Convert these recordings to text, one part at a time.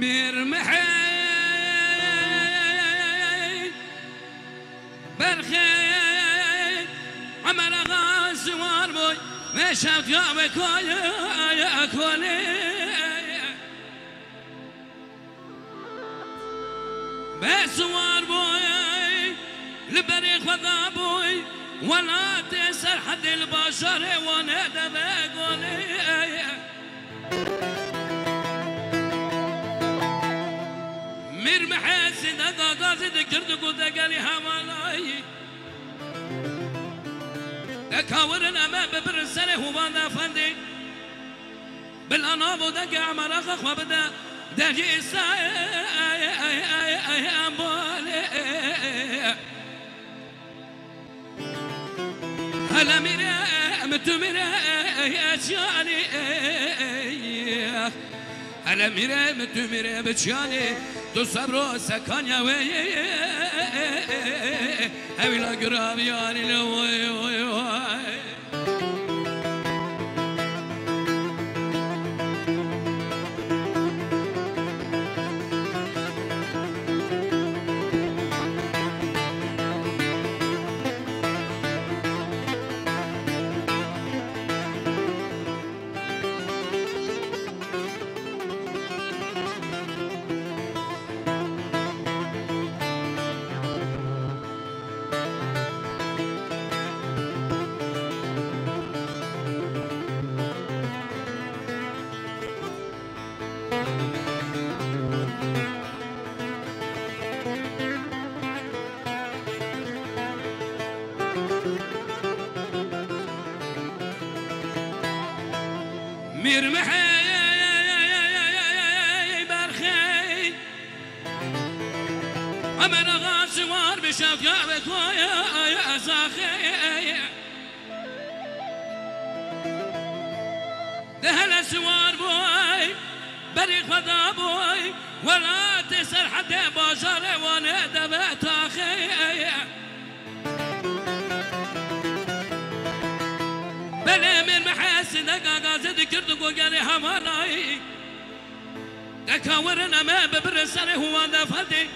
مرمحي برخي عمر غاز واربوي مشات يا بكايا كوني بس واربوي لبري خذا بوي ولا تسر حد البشر وانا دبقوني مرمحي سيدا غازي ذكرت قد قالي هوالاي دكاورنا ما ببرسله هو ذا فندي بالاناب ودق عمر اخ وبدا دجي امبولي هلا ميرا متمرا يا شاني هلا ميرا متمرا بتشاني تصبروا سكان يا وي هاي لا قراب يعني لو وي مرمحي برخي أمن غاسوار بشاف يا بكويا يا زاخي دهل سوار بوي بريق فضا بوي ولا تسر حتى بشر وانا دبت اخي بلا من محاسن دقاقا ذكرت قولي هماراي دكاورنا ما ببرسله هو ذا فدي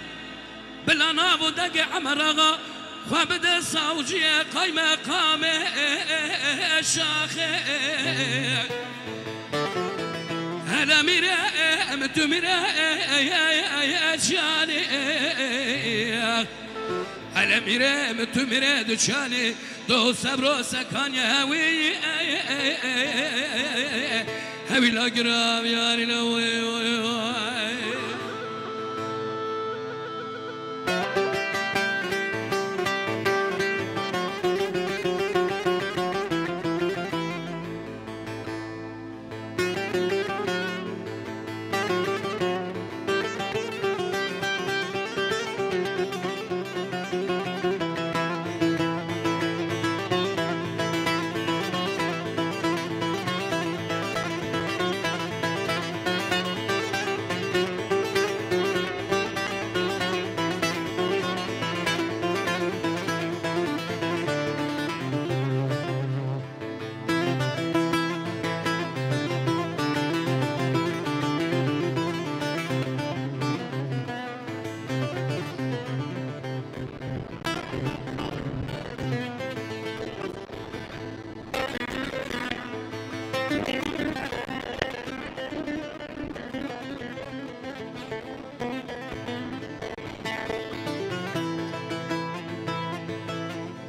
بلا نابو دق عمرغا وبدا صوجي قايمة قامة شاخي هلا ميرا متمرا يا جاني هلا ميرا متمرا دشاني دو صبرو سكان يا هوي هوي لا قراب يا لوي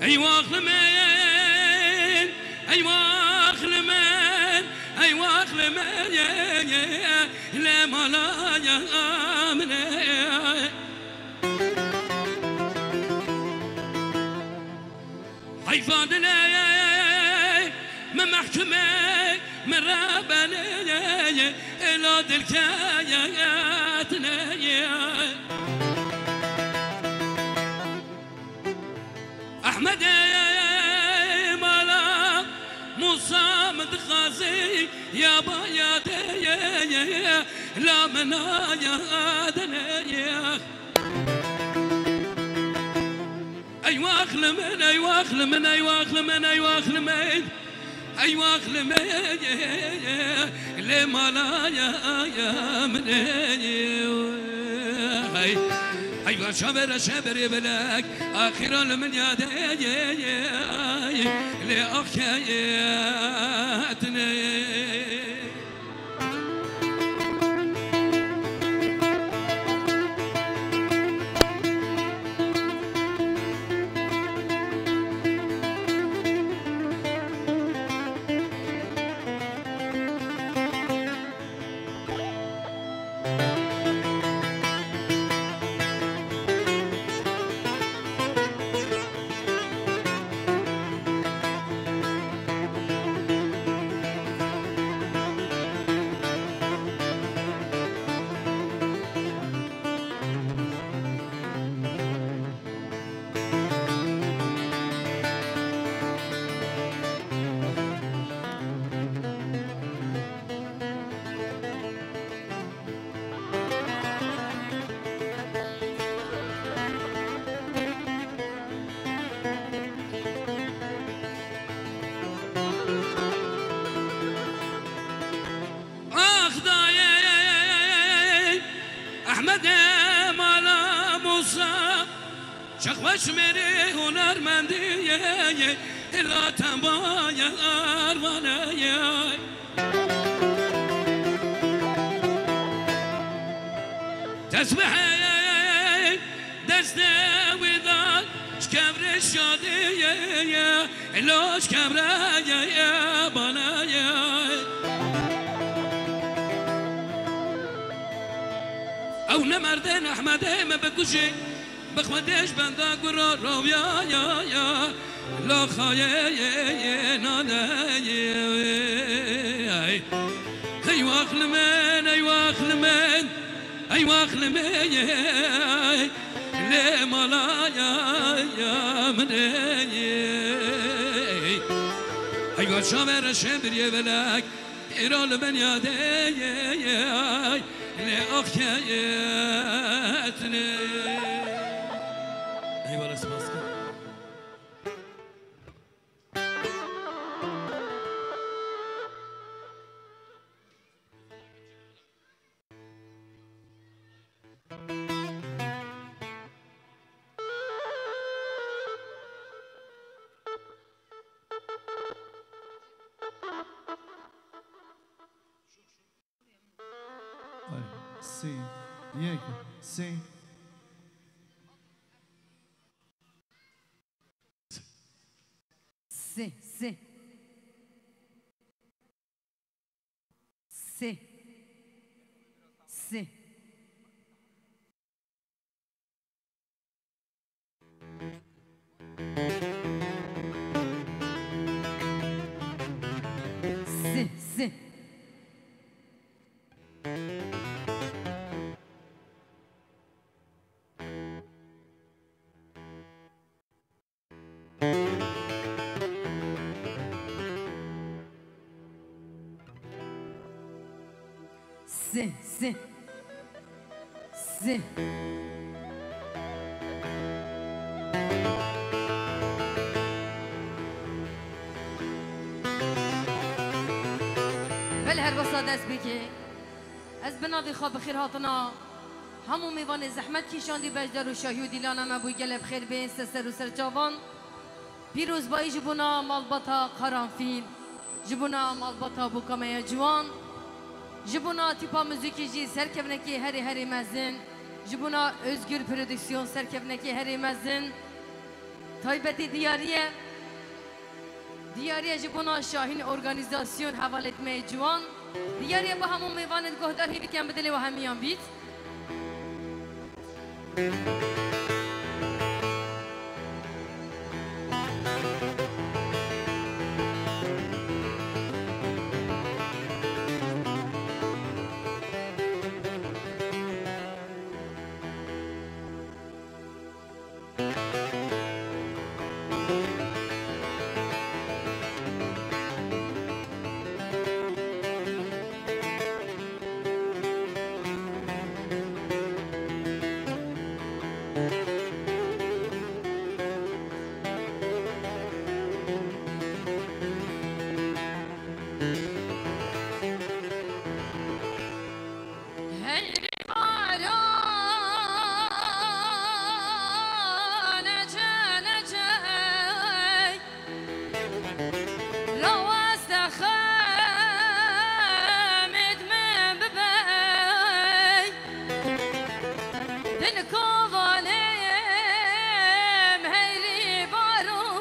أيوا خلمين أيوا خلمين أيوا خلمين يا لا ملا يا آمن حيفادنا ما محكمة من ربنا إلا دلكاياتنا أحمد مالا موسى مدخازي يا بايادي لا منايا دنيا أيوا أخلمن أيوا أخلمن أيوا أخلمن أيوا أخلمن أيوا أخلمن لما لا يا مني أيوة شبر شبر بلاك أخيرا من يدي لأخياتني شخوش میری هنرمندیه الا تنبای اروانیه تسبیحی دست ویدان شکبر شادیه الا شکبره بانیه او نمردن احمده ما بکشی بخمدش بنده گرا رویا یا لا خایه نانه ای واخل من ای واخل من ای واخل من لی مالا یا من ای وشامر شبریه بلک ایران من یاده لی آخیتنه Eyvallah Sebastian. Sim, Diego, sim. Sim, sim. Sim. Sim. Sim, sim. Sim, sim. Sim. بالهر وصاد اسبكي از بنادي خواب بخير هاتنا همو میوان زحمت کشان دی بجدر و شاهیودی لانا مبوی گلب خیر بین سسر و سرچاوان پیروز بایی جبونا مالباتا قرانفیل جبونا مالباتا بوکامه جوان جبونا تیپا موزیکی جی سرکبنکی هری مزن جبونا özgür prodüksiyon سرکبنکی هری مزن تایبتی دیاریه جبونا شاهین ارگانیزاسیون حوال etmeye جوان دیاریه با همون میوان گهدار هیوی کم بدلی و همیان بیت دل کوانم هیلی باروی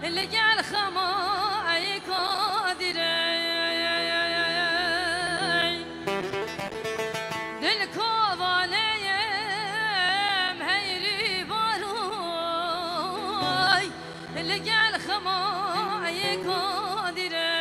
لگل خمای کادره دل کوانم هیلی باروی لگل خمای کادره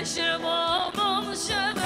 شبابم شب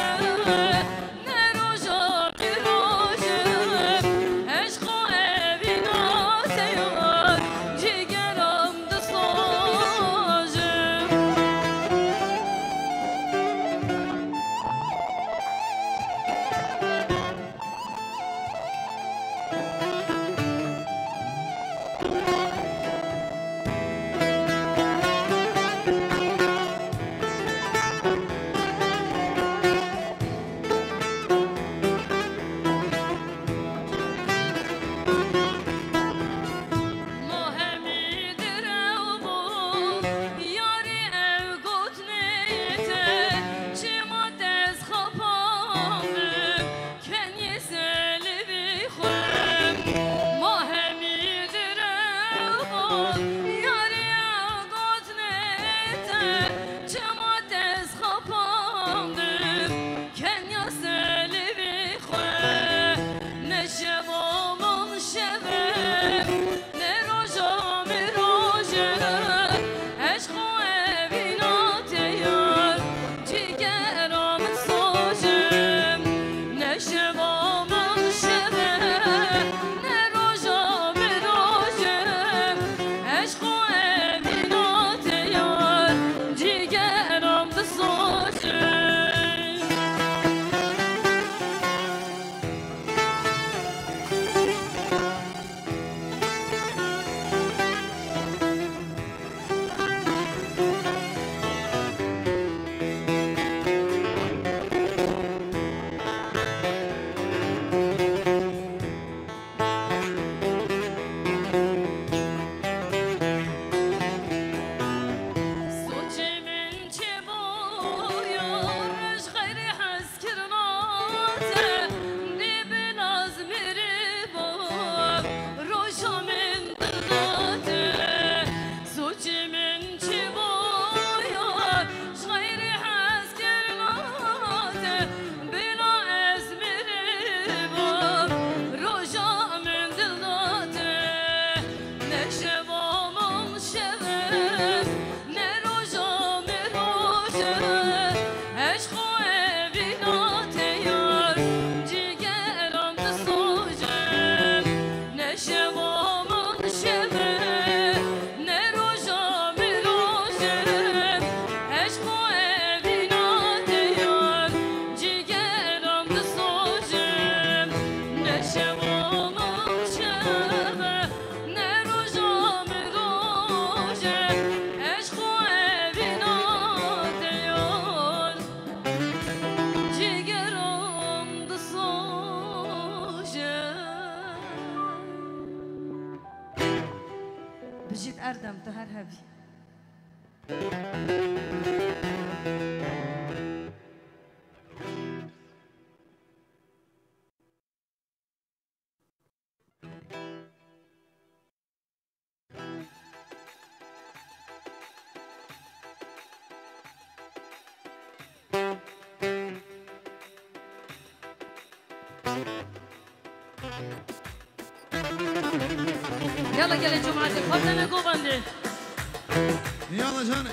دم تو هر هبی يلا قال جمعة الخبز انا قوبندي يلا جاني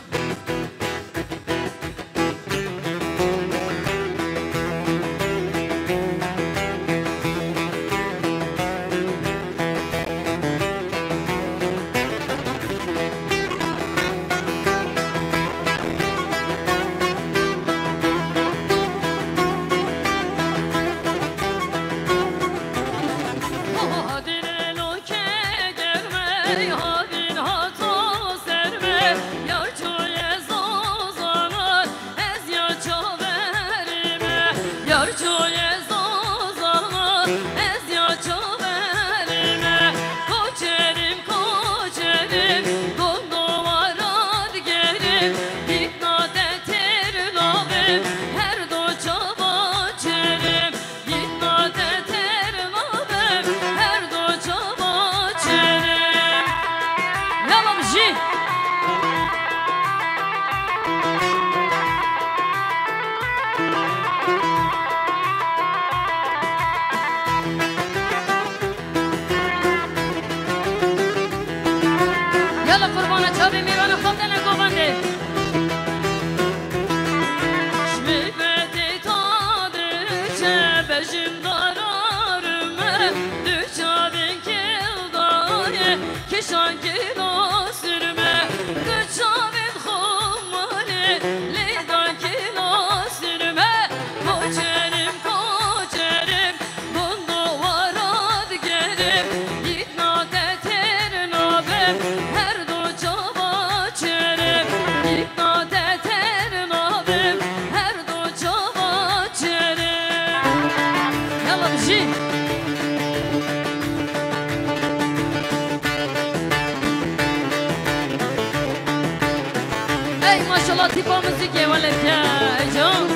tipo musique ولا جون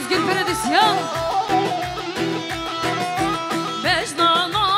Özgür Prodüksiyon. Beş nana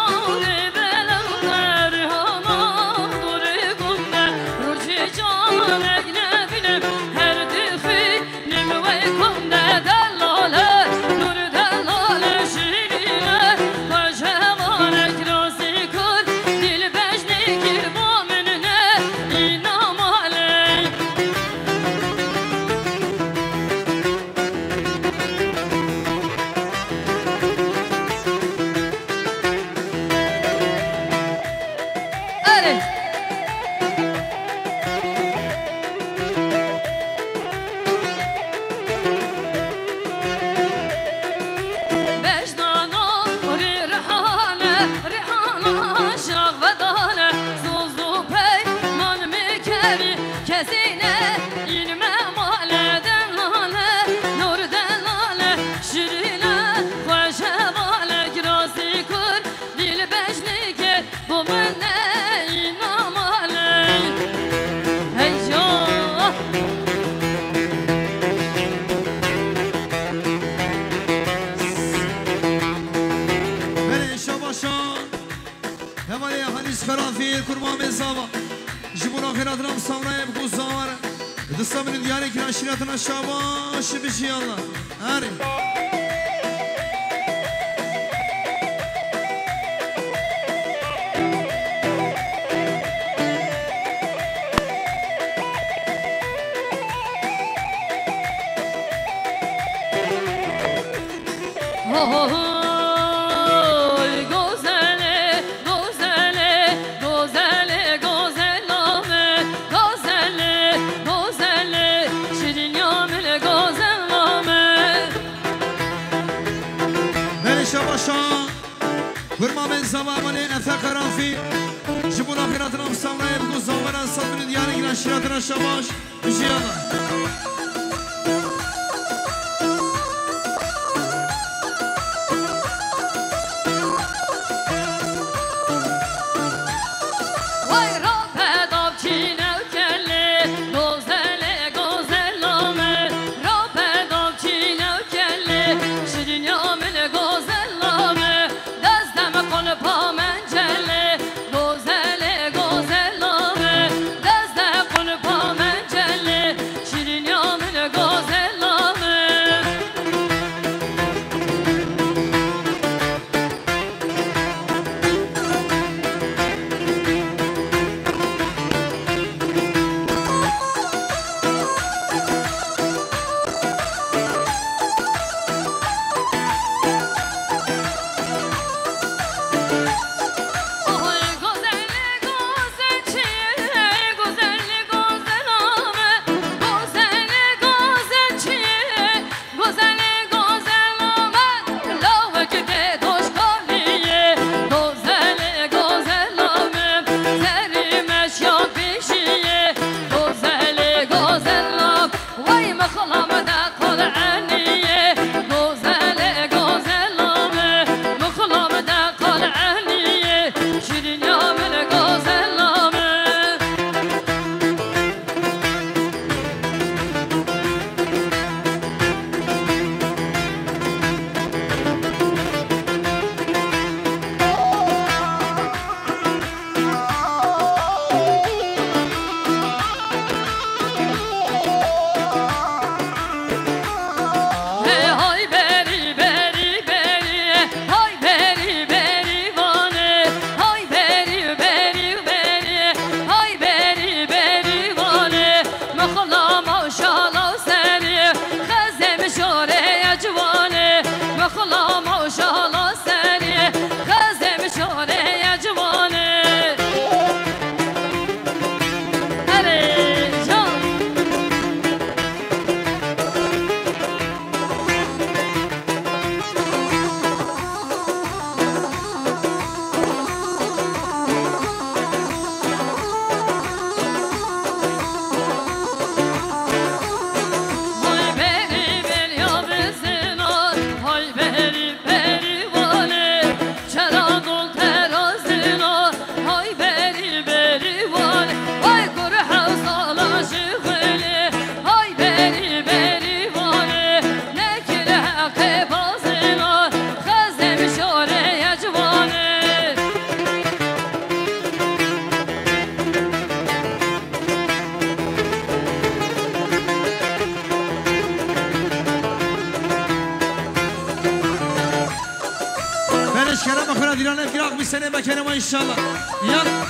دستم دیاری که نشریاتنا شاباش بشی الله هری نشریاتنا شاباش بشی الله She يلا ديرانا في راق بالسنة بكرمه إن شاء الله يلا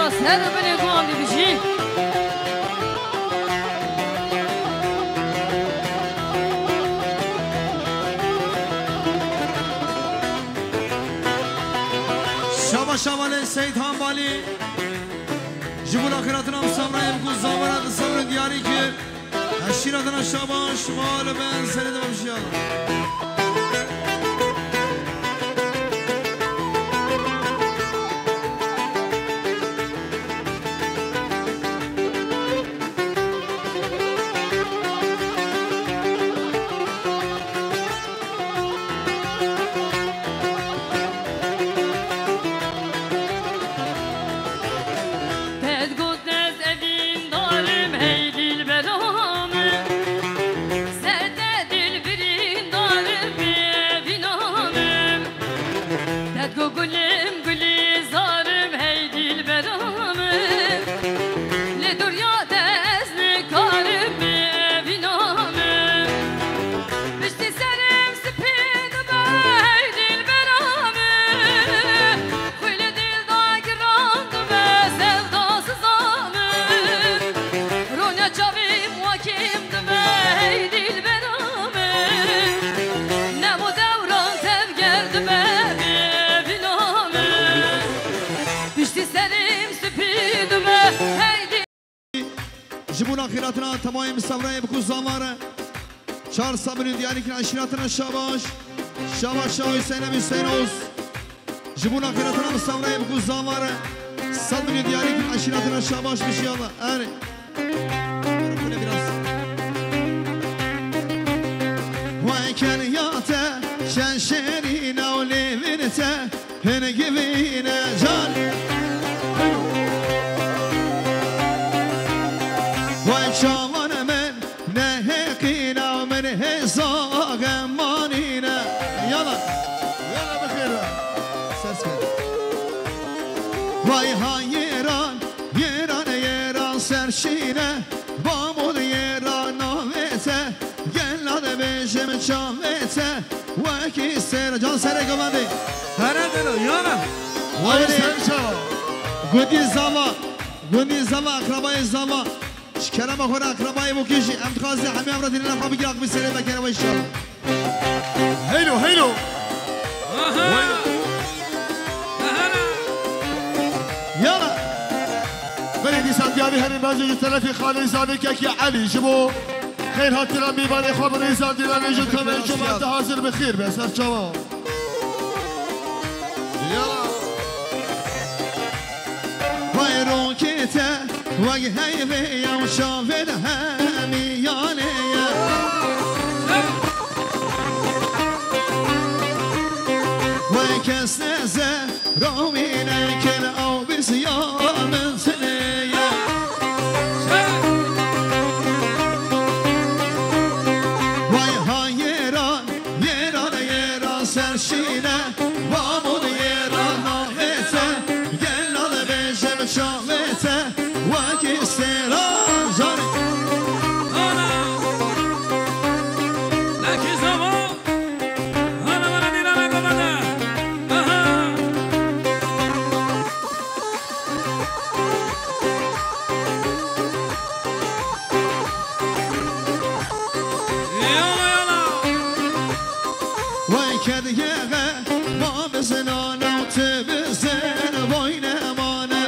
خلاص هذا بني قوامي بيجي شابا شابال سيد همبالي جبول آخراتنا مسامرة يمكن زامرة تصور دياري كي هشيراتنا شابا شمال بين سرد ومشيال جبون آخراتنا تمام سفره بکن زاماره چهار سابرین دیاری که عشیراتنا شاباش شاباش حسین حسین اوز جبون آخراتنا سفره بکن زاماره سابرین دیاری که عشیراتنا شاباش بشی الله آره برو biraz وای کنیاته شنشری نولی ورته هنگی وینه جان وای شامان من وای های ایران ایران سرشینه بامون ایران نامته گلاد بشم چامته وکی سر جان سر گمانده هره دلو یانا وای سرچا گودی زوا اقربای زوا شکرم خور اقربای بکشی امتخاصی همه امرا دینه نفا بگیر اقبی سره بکنه و ایشان هیلو یالا بلدی سنتیانی همین بازی طرفی خانه زامی که علی شبو خیر هاتیران میبانی خواب ریزان دیران ایجون کمین جمعت حاضر بخیر به سر جوان یالا وای روکیته وای هیوه یا شاید همیانه وای کس نزه رومینه کل او بسیامن سنه وای های ایران سرشینه بامون ایران نامته گلال بشم شامته وکی سران جاری وای کدیه ما بزنان و تو بزن وای نمانه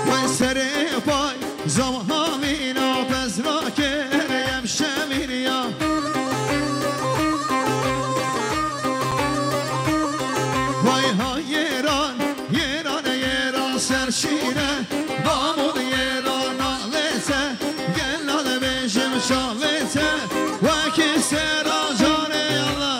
وای سر پای زمهامینا پس را کریم شمیریا وای های ایران سرشینه بامون ایران نالته گلال بشم شامته وکی سرا جانه الله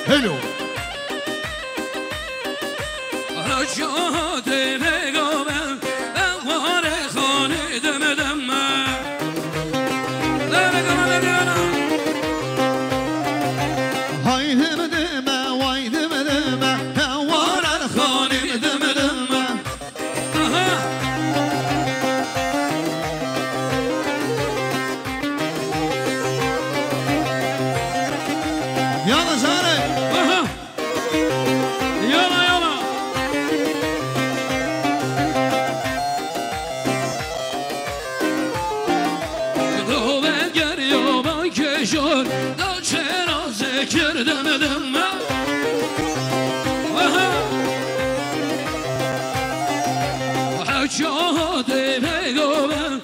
هیلو های دم دم وای دم دم هوار خانه دم دم یالا جاره يلا دوبه گریه با کشور دا چرا ذکر دمدم حجاده بگوبم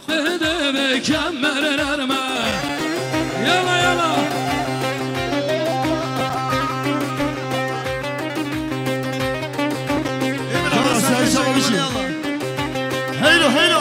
بده بکمر نرمه یلا هیلو هیلو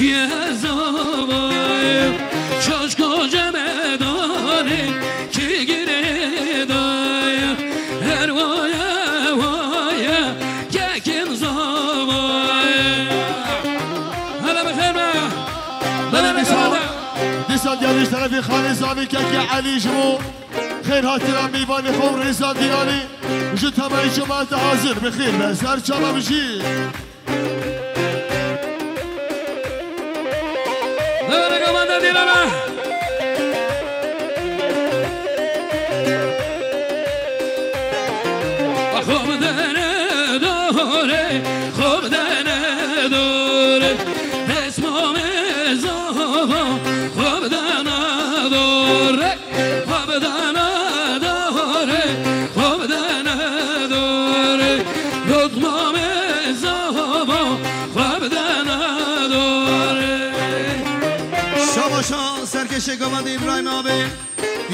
چیه زبای شاش کجم داری کی گیره دای هر وایه وایه یکین زبای هلا بخیر دیسان دیاریش طرفی خانه زامی که علی جمو خیر هاتیران میوانی خوب ریزان دیانی جو تمایی جماعت حاضر بخیر به سر چما بشی داره گمانده دیرانه خوب دنه دوره خوب دنه دوره اسمم زبا خوب دنه دوره خوب دنه دوره خوب دنه دوره لطمم زبا خوب دنه دوره شاباشا سرکش گواد ابراهیم آبی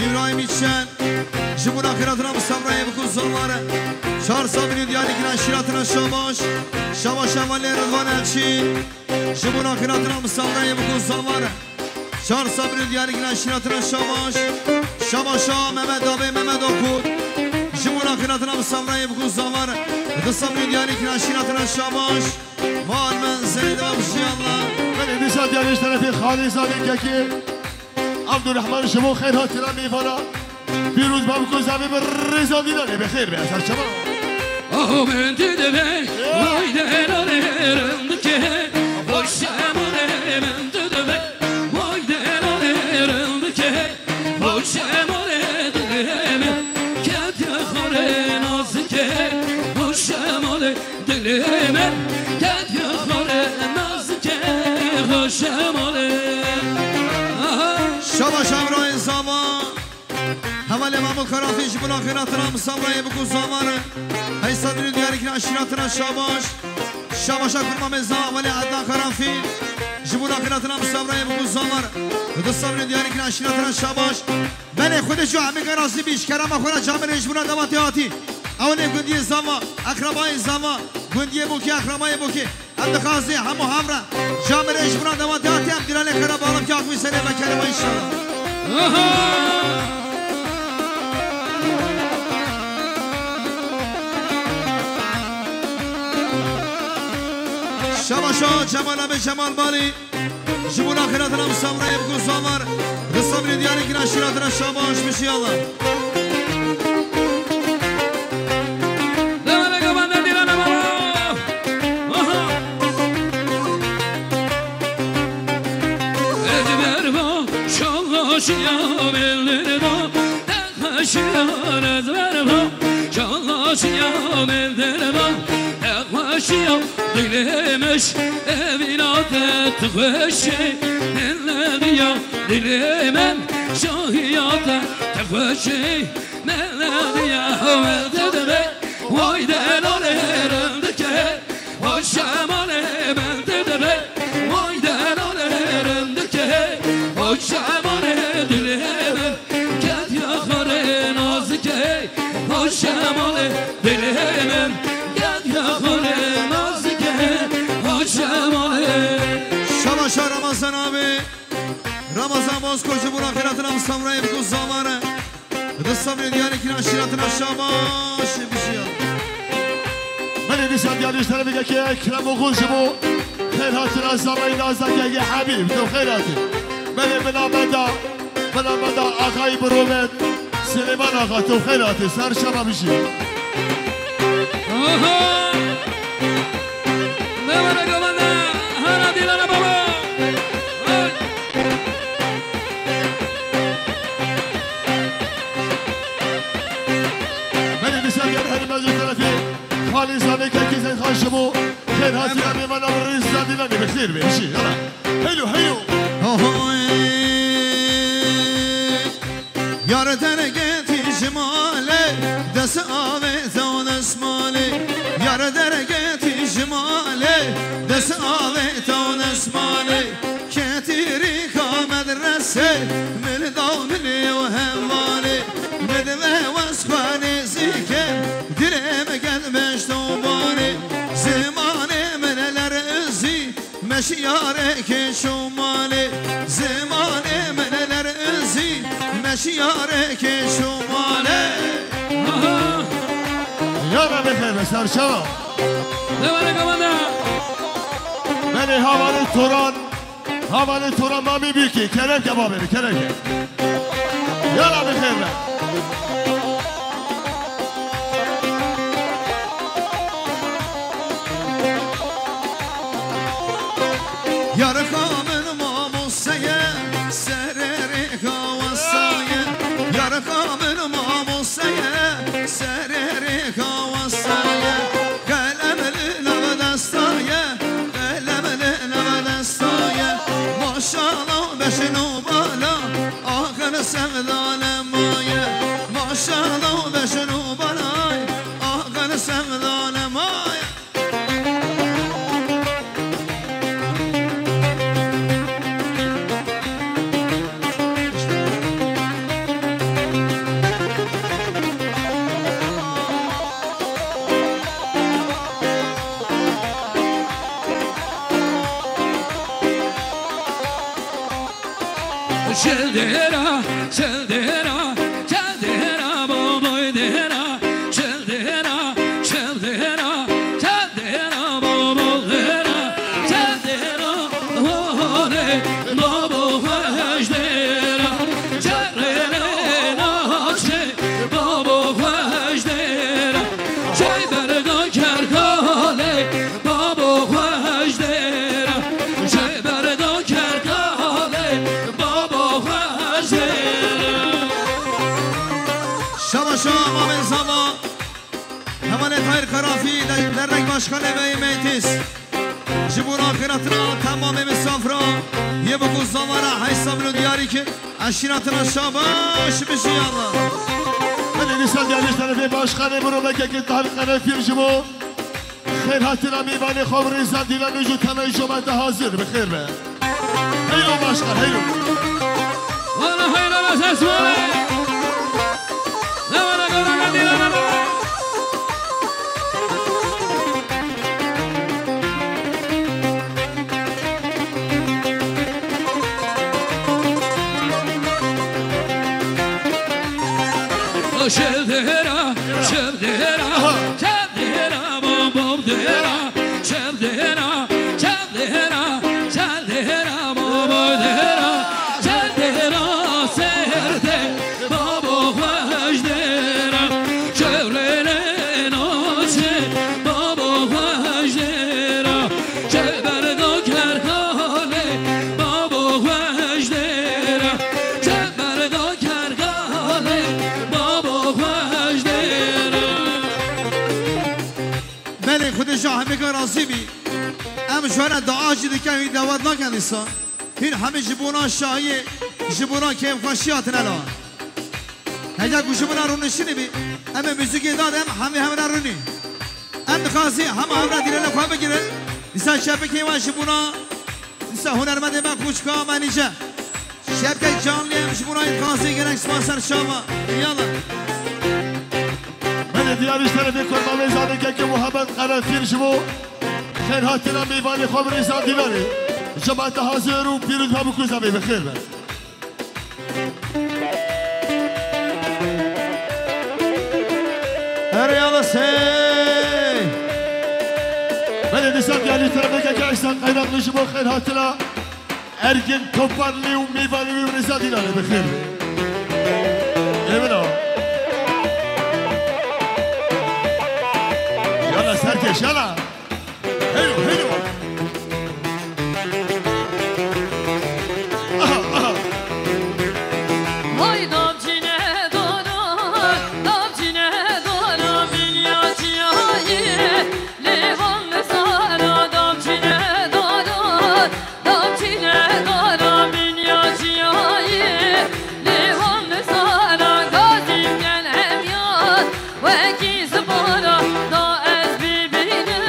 ابراهیم ایچن جمهور آخراتنا مستمرای بکن زلواره 4 سال دیاری که نشیراتنا شاباش شاباش اولی رضوان افشی جمهور آخراتنا مستمرای بکن زلواره 4 سال دیاری که نشیراتنا شاباش شاباشا محمد آبی محمد آکود جمهور آخراتنا مستمرای بکن زلواره 2 سال دیاری که نشیراتنا شاباش مال منزلی دو بشی الله من دیسان دیاریش طرفی خانه زامی که عبدالرحمن شما خیر هاتیران میوانا پیروز بابکو زمین رضا دیدانی بخیر به اثر چما آهو من دیده بی وای دلالرم که باشمانه من دیده بی وای دلالرم که باشمانه دلمه کت خوره نازی که باشمانه دلمه کت خوره نازی که باشمانه شاباش امرای زمان حوال امام کرافیش بلا خیراتنا مصابرای بکو زمانه ای صدری دیاری که اشیراتنا شاباش شاباشا کرمام زمان ولی عدنا کرافی جبولا خیراتنا مصابرای بکو زمانه دو صبری دیاری که اشیراتنا شاباش من خودش جو همه گراسی بیش کرم خورا جامعه جبولا دواتی آتی اولی گندی زمان اقربای زمان گندی بوکی اقربای بوکی اندخازی همو همرا جامعه جبولا دواتی آتی هم دیرالی خراب آلم که آقوی سنه بکرم انشاءالله شباشا جمال به جمال بالی جبون آخراتنا مصابرای بکن زامار رصبری دیاری که نشیراتنا شاباش بشی الله دمه گمانده دیرانه بابا ادبر با شالاشیا بلده با دخشیان ادبر با شالاشیا بلده با دخشیان دلمش evinadet tخوشی نلدیا دل من شاهیات تخوشی نلدیا ولدده وای دلالرم دکه وای شمال من دده وای دلالرم دکه وای شمال دل من کت یا خاره نازکه وای شمال دل من کت یا خاره شباشا رمضان آبی رمضان باز کجا برا خیراتنا مستمرای بکن زمانه دستم دیاری که نشیراتنا شباش بشیا من دیسان دیاریش طرفی که اکرم و خوش بو خیر هاتیران زمانی نازده که حبیب تو خیر هاتی من بنامدا آقای برومت سلیمان آقا تو خیر هاتی سر شما بشی نمانه گمانده هر دیلانه بابا من دیسان دیاری هر مجلس طرفی خالی زمانی که کسی خاشمو خیر هاتیران میمانا و ریز زدیلانی بخیر بشی هیلو هیلو یار درگتی جماله دست آوه زون اسماله یار درگتی جماله دست آوه زون اسماله کتیری کامد رسه من دامنی و هماله بدوه واسخوانی زیکن درم گلمش دوباره زمان من لرزی مشیارک شمالی زمان منلر ازی مشیارک شمالی یارا بخیر بسر شما دوباره کمانده بله havale Turan mami büyük kerem kebabı kerem yara bخير Yarı kamın mamusaya sereri kavasaya Yarı kamın mamusaya sereri kavasaya Kalemli navdastaya Kalemli navdastaya Maşallah beşinu bala Ahır sevdalemaya Maşallah beşinu bala Ahır sevdalemaya Çeldera, çeldera, çeldera, boy dera, çeldera, çeldera, çeldera, boy dera, çeldera, hore, bobo hajdera, çeldera, çe, bobo hajdera, çeberga kerkale, bobo hajdera, çeberga kerkale. Şabaşam amin zama Hemanet hayır karafi Dernek başkan emeği meytis Cibur ahiratına tamam misafra Ye bu kuzzalara haysabını diyari ki Aşiratına şabaş bir şey Allah Ben insan yerleş tarafi başkanı bunu beklekin tariflere fircimu Xeyr hatına mivani khavr insan dilen ucu temel cumette hazır bخير be Heylo başkan heylo Valla hayırlı ses var Ne var kadar dilen Şevdera, şevdera, şevdera, bom bom dera, şevdera, şevdera, şevdera, bom bom dera, şevdera, serde, babo hajdera, şevlere naşe, babo hajdera, şeberdo kerkale, babo hajdera, şeberdo kerkale. Beni خودشا همه که راضی بی ام جوانه دعاجی دیگه هی دعوت نکن ایسا هین همه جبونا شاهی جبونا کم خوشیات نلا هجا گوشبونا رونشینی بی ام موزیکی داد همه رونی ام خاصی همه دیرن خواه بگیره ایسا شبه که وان جبونا ایسا هنرمند من خوشکا منیجه شبه جانلی ام جبونا این خاصی گرنگ سپاسر شما یالا دیار اشترافی کرمان زاده که محبت قرار fircimu Xeyr hatına meyvani khavr insan dileri Cemaat hazır و پیروز و بکوزه بخیر be Her yalı sey Ben insan yerleş tarafi که احسان قیرانlı شما خیر hatına Ergin toparlı و meyvani و insan dileri بخیر Emin ol Serkeş yana. Heylo heylo. Vay damcine dona, damcine dona milyacıyayı Levanlı sana damcine dona, damcine dona milyacıyayı Levanlı sana gazim gel hem yaz ve gizi bana da ez birbirine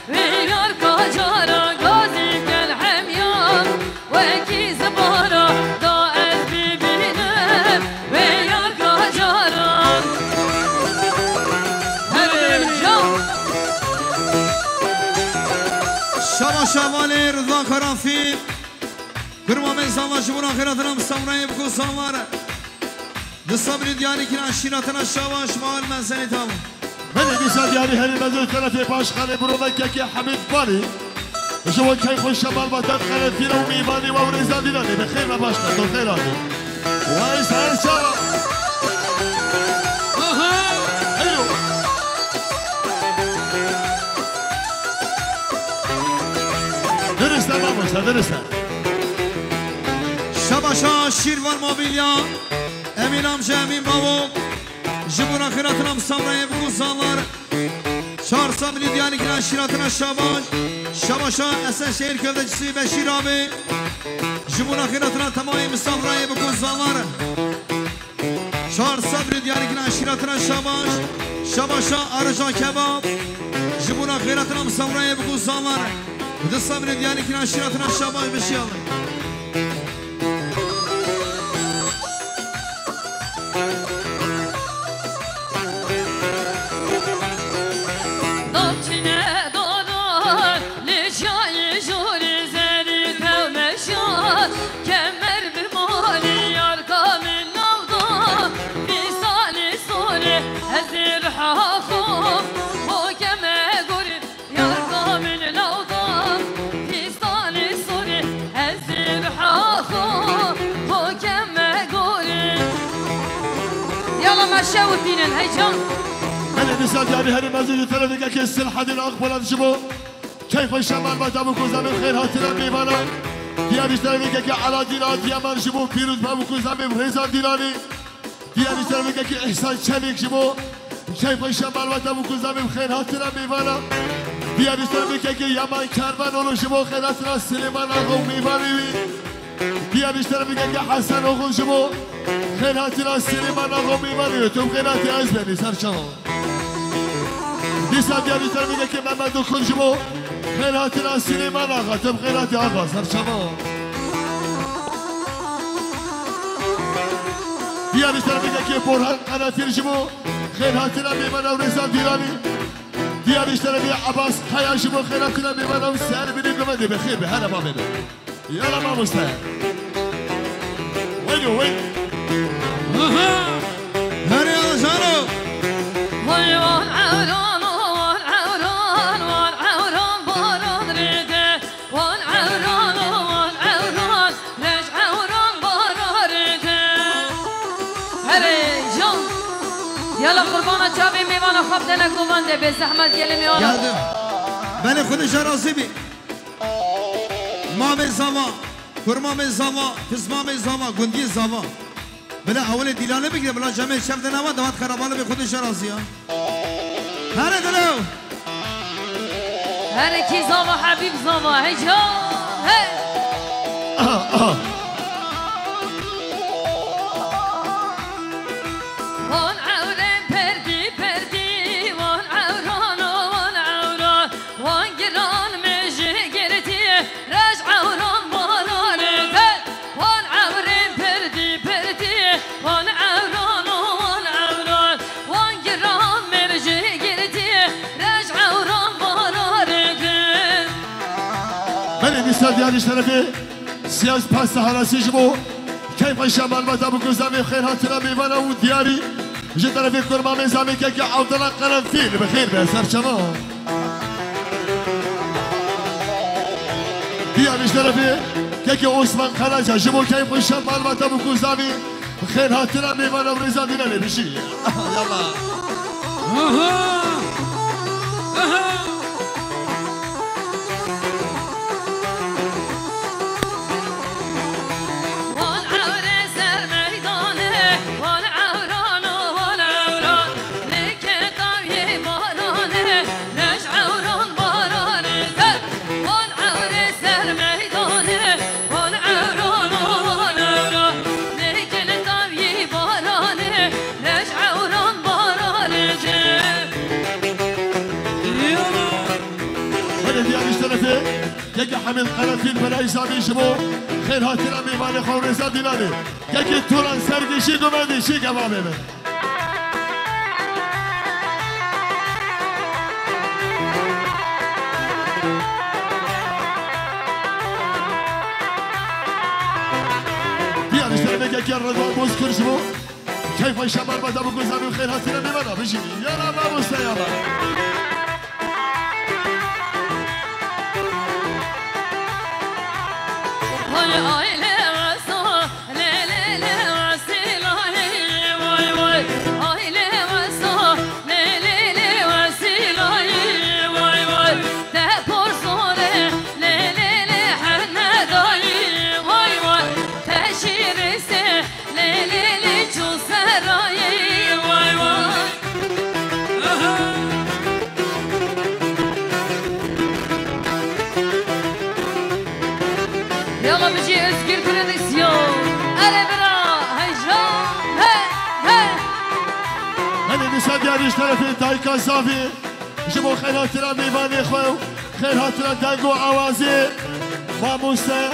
ve yar kacara gazim gel hem yaz ve gizi bana da ez birbirine ve yar kacara Evet can Şaba şavali rıza karanfil Kırmamın zaman jibuna khairatına mıstamrayı bu kuzanlar Dısabri diyani kiran şiratına şavaş Mahal menzeni tam Beni disad yani her mezun tarafı başkanı Burundaki Hamid Bari شو كيف الشمال بطل خلت فينا وميباني ورزا ديناني بخير ما باشنا دون خيراني وايس هرشا ايو درسنا ماموسا درسنا Şabaşa Şirvan Mobilya Emin amca Emin babo Jibuna khairatına mıstamrayı bu kuzanlar Çarsa bili diyani kiran şiratına şabaş Şabaşa Esenşehir köftecisi Beşir abi Jibuna khairatına tamamı misafrayı bu kuzanlar Çarsa bili diyani kiran şiratına şabaş Şabaşa Arıca kebap Jibuna khairatına misafrayı bu kuzanlar Dıssa bili diyani kiran şiratına şabaş Beşir abi شاوتين الهيجان من النساء يعني هل مزيد ثلاثة كيس الحد الأقبل الجبو كيف الشمال ما دام كوزا من خير هاتنا بيبانا دياني ثلاثة كي على دينا ديامان جبو بيروز بابو كوزا من ريزان ديناني دياني ثلاثة كي إحسان شريك جبو كيف الشمال ما دام كوزا من خير هاتنا بيبانا دياني ثلاثة كي يامان كاربان ولو جبو خير هاتنا سليمان أغو بيباني دياني ثلاثة كي حسن أغو جبو خیراتی را سلیمان آقا میبانی تو خیراتی از بینی سرچان دیسا دیاری تر میگه که محمد و کنجبو خیراتی را سلیمان آقا تو خیراتی آقا سرچان دیاری تر میگه که برهان قنافیر جبو خیراتی را میبانه و رزان دیرانی دیاریش تر میگه عباس خیان جبو خیراتی را میبانه و سر بینی گمده بخیر به هر ما بینه یالا ما مستهر وینو وین هري أزارو وان عوران وان عوران وان عوران باران ريده وان عوران وان عوران ليش عوران باران ريده هري جان يلا قربانا جابي ميوانا خبتنا قوانده بزحمت يلي ميوانا geldim beni kuduşa razı bir Mame zava Kurmame zava Fizmame zava Gundi zava بله اول دیلانه بگیره بلا جمعه شب دنوا دوات خراباله به خودش راضی ها هره دلو هره کی زاوا حبیب زاوا هجا هی وان عورن پردی پردی وان عوران وان عوران وان گران مجه گرتی رج عوران باران وان عورن پردی پردی وان عوران وان عوران وان گران مجه گرتی رج عوران باران من النساء دیاری طرفی سیاز پس سهراسی جبو كيف الشمال متى بكوزامي خير هاتنا بيبانا ودياري جدنا في كرما من زامي كي عبد الله قرنفيل بخير بأسر شمال دياري جدنا في كي عثمان خلاجة جبو كيف الشمال متى بكوزامي خير هاتنا بيبانا ورزا دينا لبشي يلا يجي حمل قرنفيل بلا إسامي شبو خير هاتنا ميمان خورزا ديناني يجي توران سرقي شي قمدي شي قمامي من شکر رضا مذکر شو کیف شمال بدا بگذارم خیر هاتینا میمانا بشی یارا ما مستیاما دیاریش طرف تایکا زاوی جبو خیر هاتینا میوانی خو خیر هاتینا دنگو آوازی ماموسه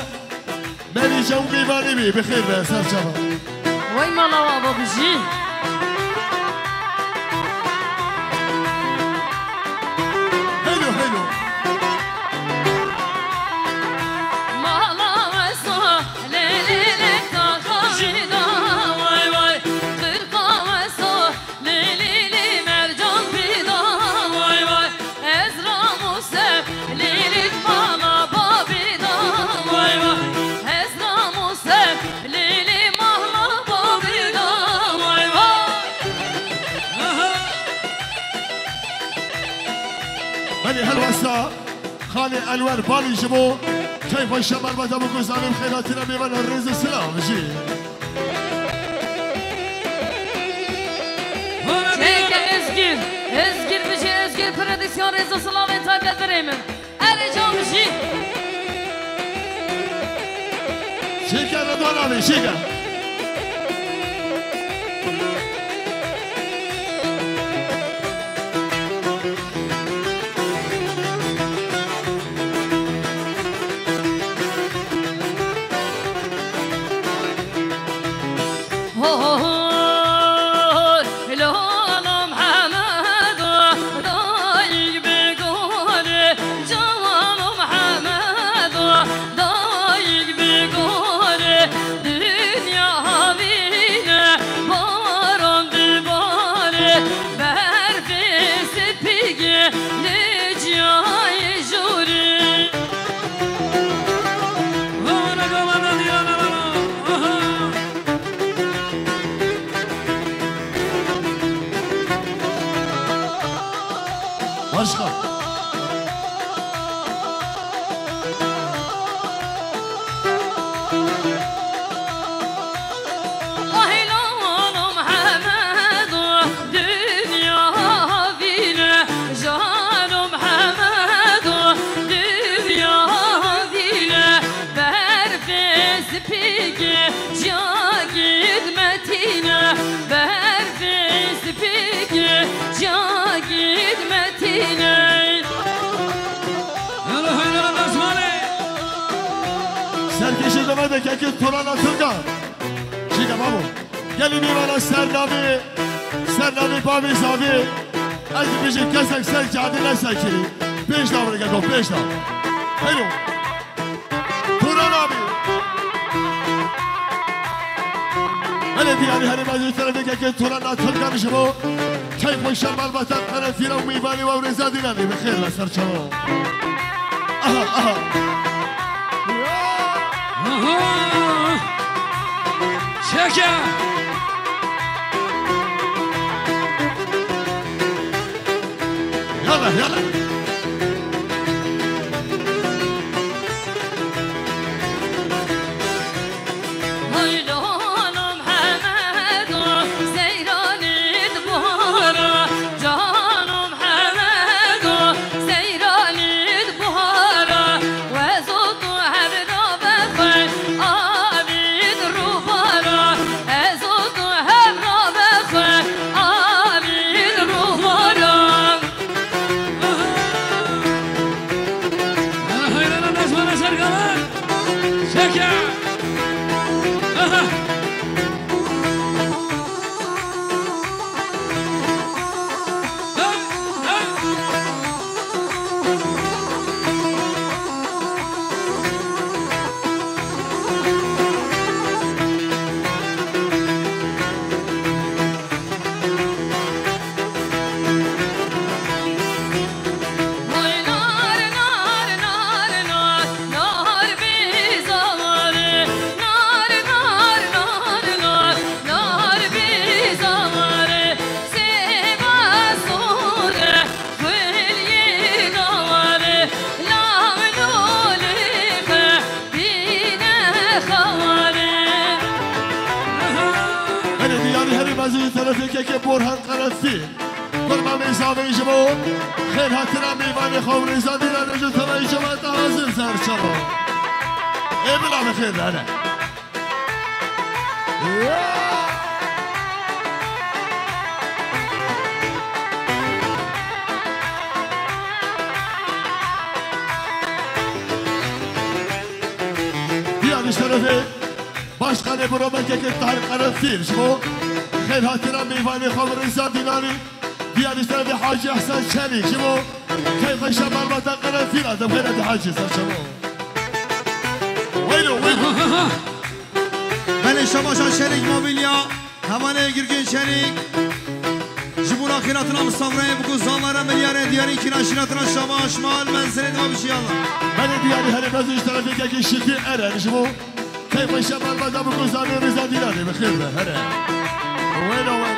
مری جو میوانی بی بخیر به سر شما وای مالا بابا بجی هلو هلو خالي أنور بالي جبو كيف الشمال بدا بقزانم خيراتنا بيبان الرز السلام جي ازگیر بجی ازگیر پردیسیون رز السلام انتاج دريمن ارجام جي شيكا ردوان علي شيكا سرکشی دمده که اکی توران اتلگا شیگه بابو گلی میوانا سرنامی بامی زاوی از بیشی کسک سر جادی نسکری پیش دا برگه گو پیش دا هیلو توران آبی هلی دیاری هلی مجوی طرفی که اکی توران اتلگا میشه بو کیف و شمال بطن قرفینا و میوانی و رزادی نمی بخیر لسر چما آها شكا يلا يلا که برهان قرفی قربان میزاوی جبو خیر هاتنا میوانی خوری زدینا نجو تمای جوا تازم زر شما ای بلا بخیر داره بیانش طرفه başkanı burama kekekler karafir şmo خیر هاتنا میوانی خوری زدینانی بیانش طرفه حاجی احسان شریک شمو كيف شمال ما تقرا في هذا غير حاجز شمو وينو بله شباشان شریک موبیلیا همانه گرگین شریک جبون آخراتنا مصفره بکو زامارا ملیاره دیاری که ناشراتنا شباش مال منزل دوا بشی الله بله دیاری هر بازش طرفی که شکی اره شمو كيف شمال ما تقرا زامارا رضا دیلانی بخیر به هره وينو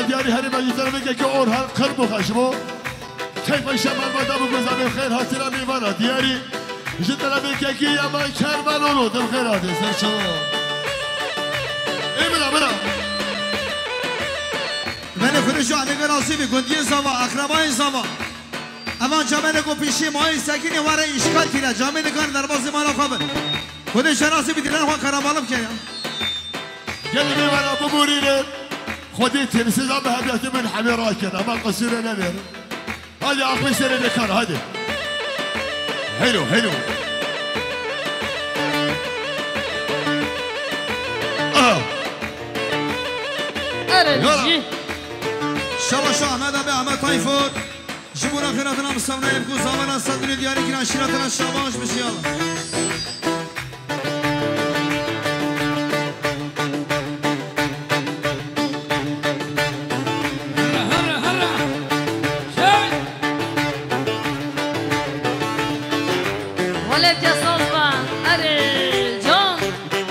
دیاری هر مجلس طرفی که اورهان قرب خشمو كيف شمال ما دام گذار خیر هاتنا میوانا دیاری جد طرفی که اما کرمان اونو دم خیرات سر شما ای بلا بله خودشو علیه راسیبی گندی زوا اقربای زوا اما جامعه کو پیشی ماهی سکینی واره اشکال کیره جامعه کار در باز مالا خوابه خودش راسیبی دیدن خواه کرامالم که گلی میوانا ببورینه خودی تنسیزا به هدیت من حمی راکن اما قصیره نمیر هادی آقای سر دکان هادی هلو ارجی شباش احمد به احمد تایفور جبون آخراتنا مصفره بکو زامارا صدر دیاری که ناشراتنا شباش بشی الله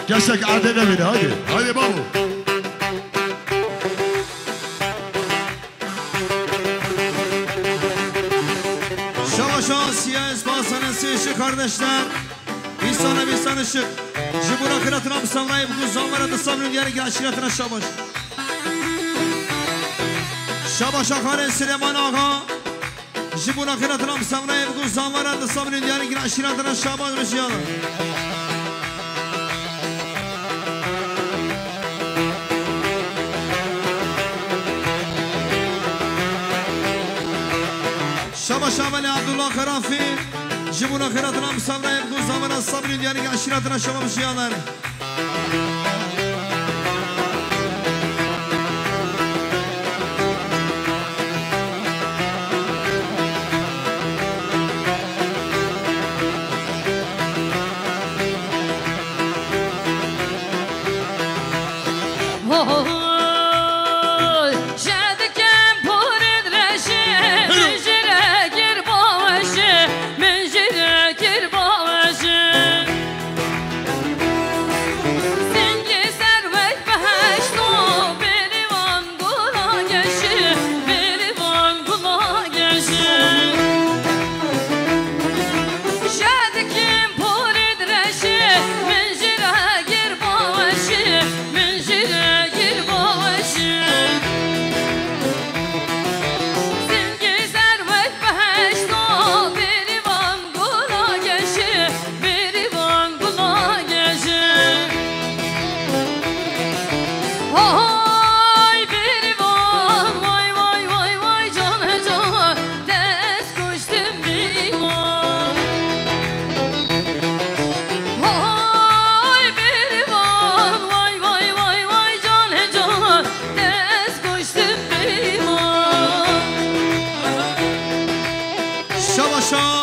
جسك عادنا من هادي بابو شباشان سیاه اسپاسان سیشه kardeşler bir şık جبور آخراتنا مصفره بکو زامارا دستان دیاری که ناشراتنا شباش شباش آخر سلیمان آقا جبور آخراتنا مصفره بکو زامارا دستان دیاری که ناشراتنا شباش بشی الله شباش اول عبدالله خرافی جبون آخراتنا مصفره بکو زامارا صبر دیاری که عشیراتنا شما بشی الله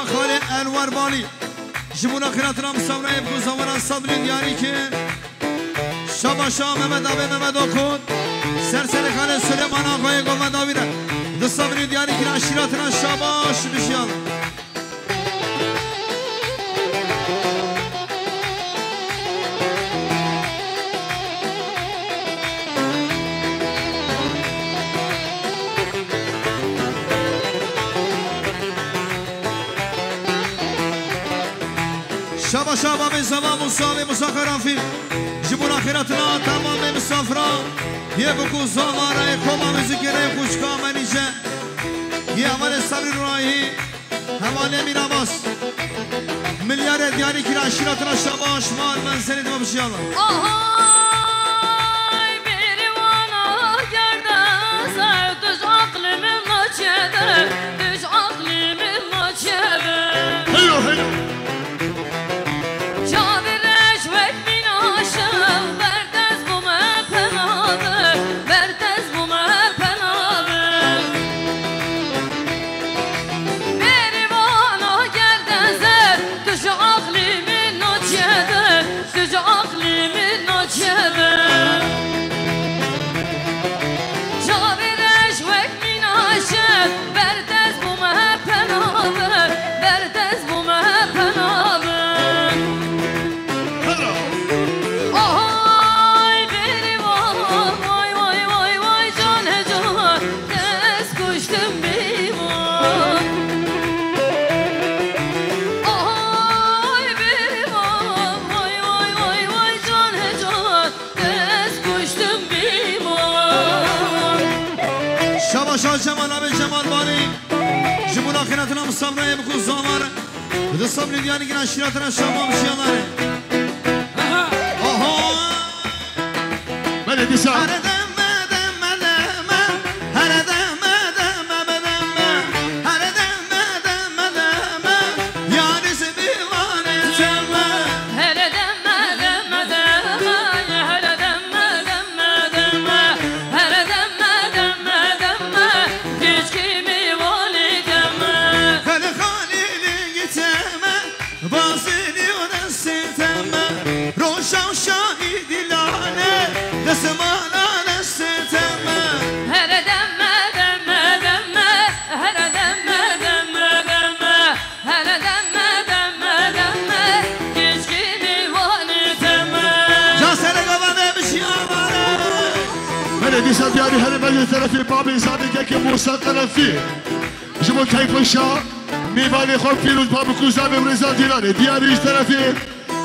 خاله انور بالی جبونا خیراتنا مسافره بکو زمانان صبری دیاری که شابا شا محمد آبی محمد آکود سرسر خاله سلیمان آقای گلمد آبی را ده صبری دیاری که عشیراتنا شاباش بشیال شابا شابا به زمان مصابی مساخرافی جبون آخرتنا تمام مسافران یه بکو زماره کما مزیگره خوشکا منیجه یه عمل صبری رایی حواله می نماز ملیار دیاری که عشیراتنا شاباش مال منزلی دو بشی الله آهای بریوانا گردازه düz aklımın naçede düz aklımın naçede حلو حلو جمال آبی جمال بانی جبون آخرتنا مسافره بکو زمار ده صبری دیاری که عشیراتنا شابا بشیالاره آها من دیسا دیسا دیاری هر مجلس طرفی بابی زادی که موسی طرفی جبو کیف شا میوانی خود پیروز باب کوزام رضا دیرانه دیاریش طرفی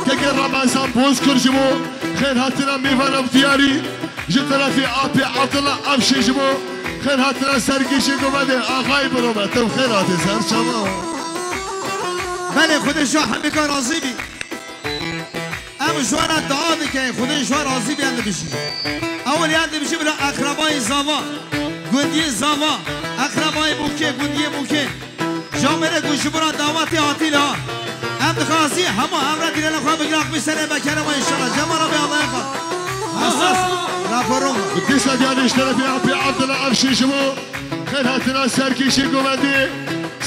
که رمضان بوز کر جبو خیر هاتنا میوانم دیاری جو طرفی آبی عبدالله افشی جبو خیر هاتنا سرگیشی گومده آقای برومه تو خیرات سر شما بله خودش همه کار راضی بی اما شوارا دعا بکنه خودش شوار راضی بی انده بشی اول یاد بشی بلا اقربای زاوا گندی زاوا اقربای بوکه گندی بوکه جامعه گوشی برا دعوتی آتیل ها ام دخواسی همه امرا دیرن خواه بگراق بسره بکنه ما انشاءالله جمعه بی الله خواه حساس راپورم دیسا دیانش طرفی آبی عبدالله افشی شما خیر هاتنا سرگیشی گومده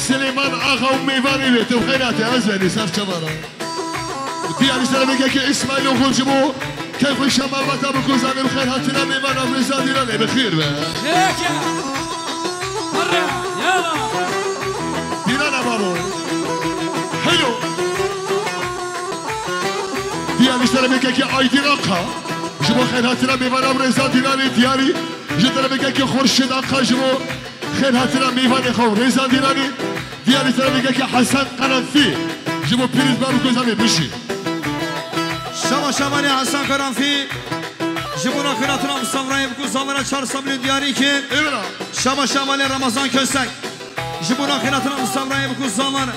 سلیمان آقا و میوانی بی تو خیرات از بینی سر چمارا دیانش طرفی که اسماعیل و خود جمو كيف شمال وطا بكوز عمل خير هاتنا ميمان أفريزا ديراني بخير بقى هيك يا مرة يلا ديرانا بابو حلو دياني اشترى بك كي اي ديراقها جبو خير هاتنا ميمان أفريزا ديراني دياري جترى بك كي خورشيد أقها جبو خير هاتنا ميمان خور ريزا ديراني دياني اشترى بك كي حسن قرنفي جبو بيريز بابو كوز عمل بشي شما شمانی حسن قرنفی جبونا خیراتنا مصافره بکو زامره 4 صبری دیاری که شما شمانی رمضان کسک جبونا خیراتنا مصافره بکو زامره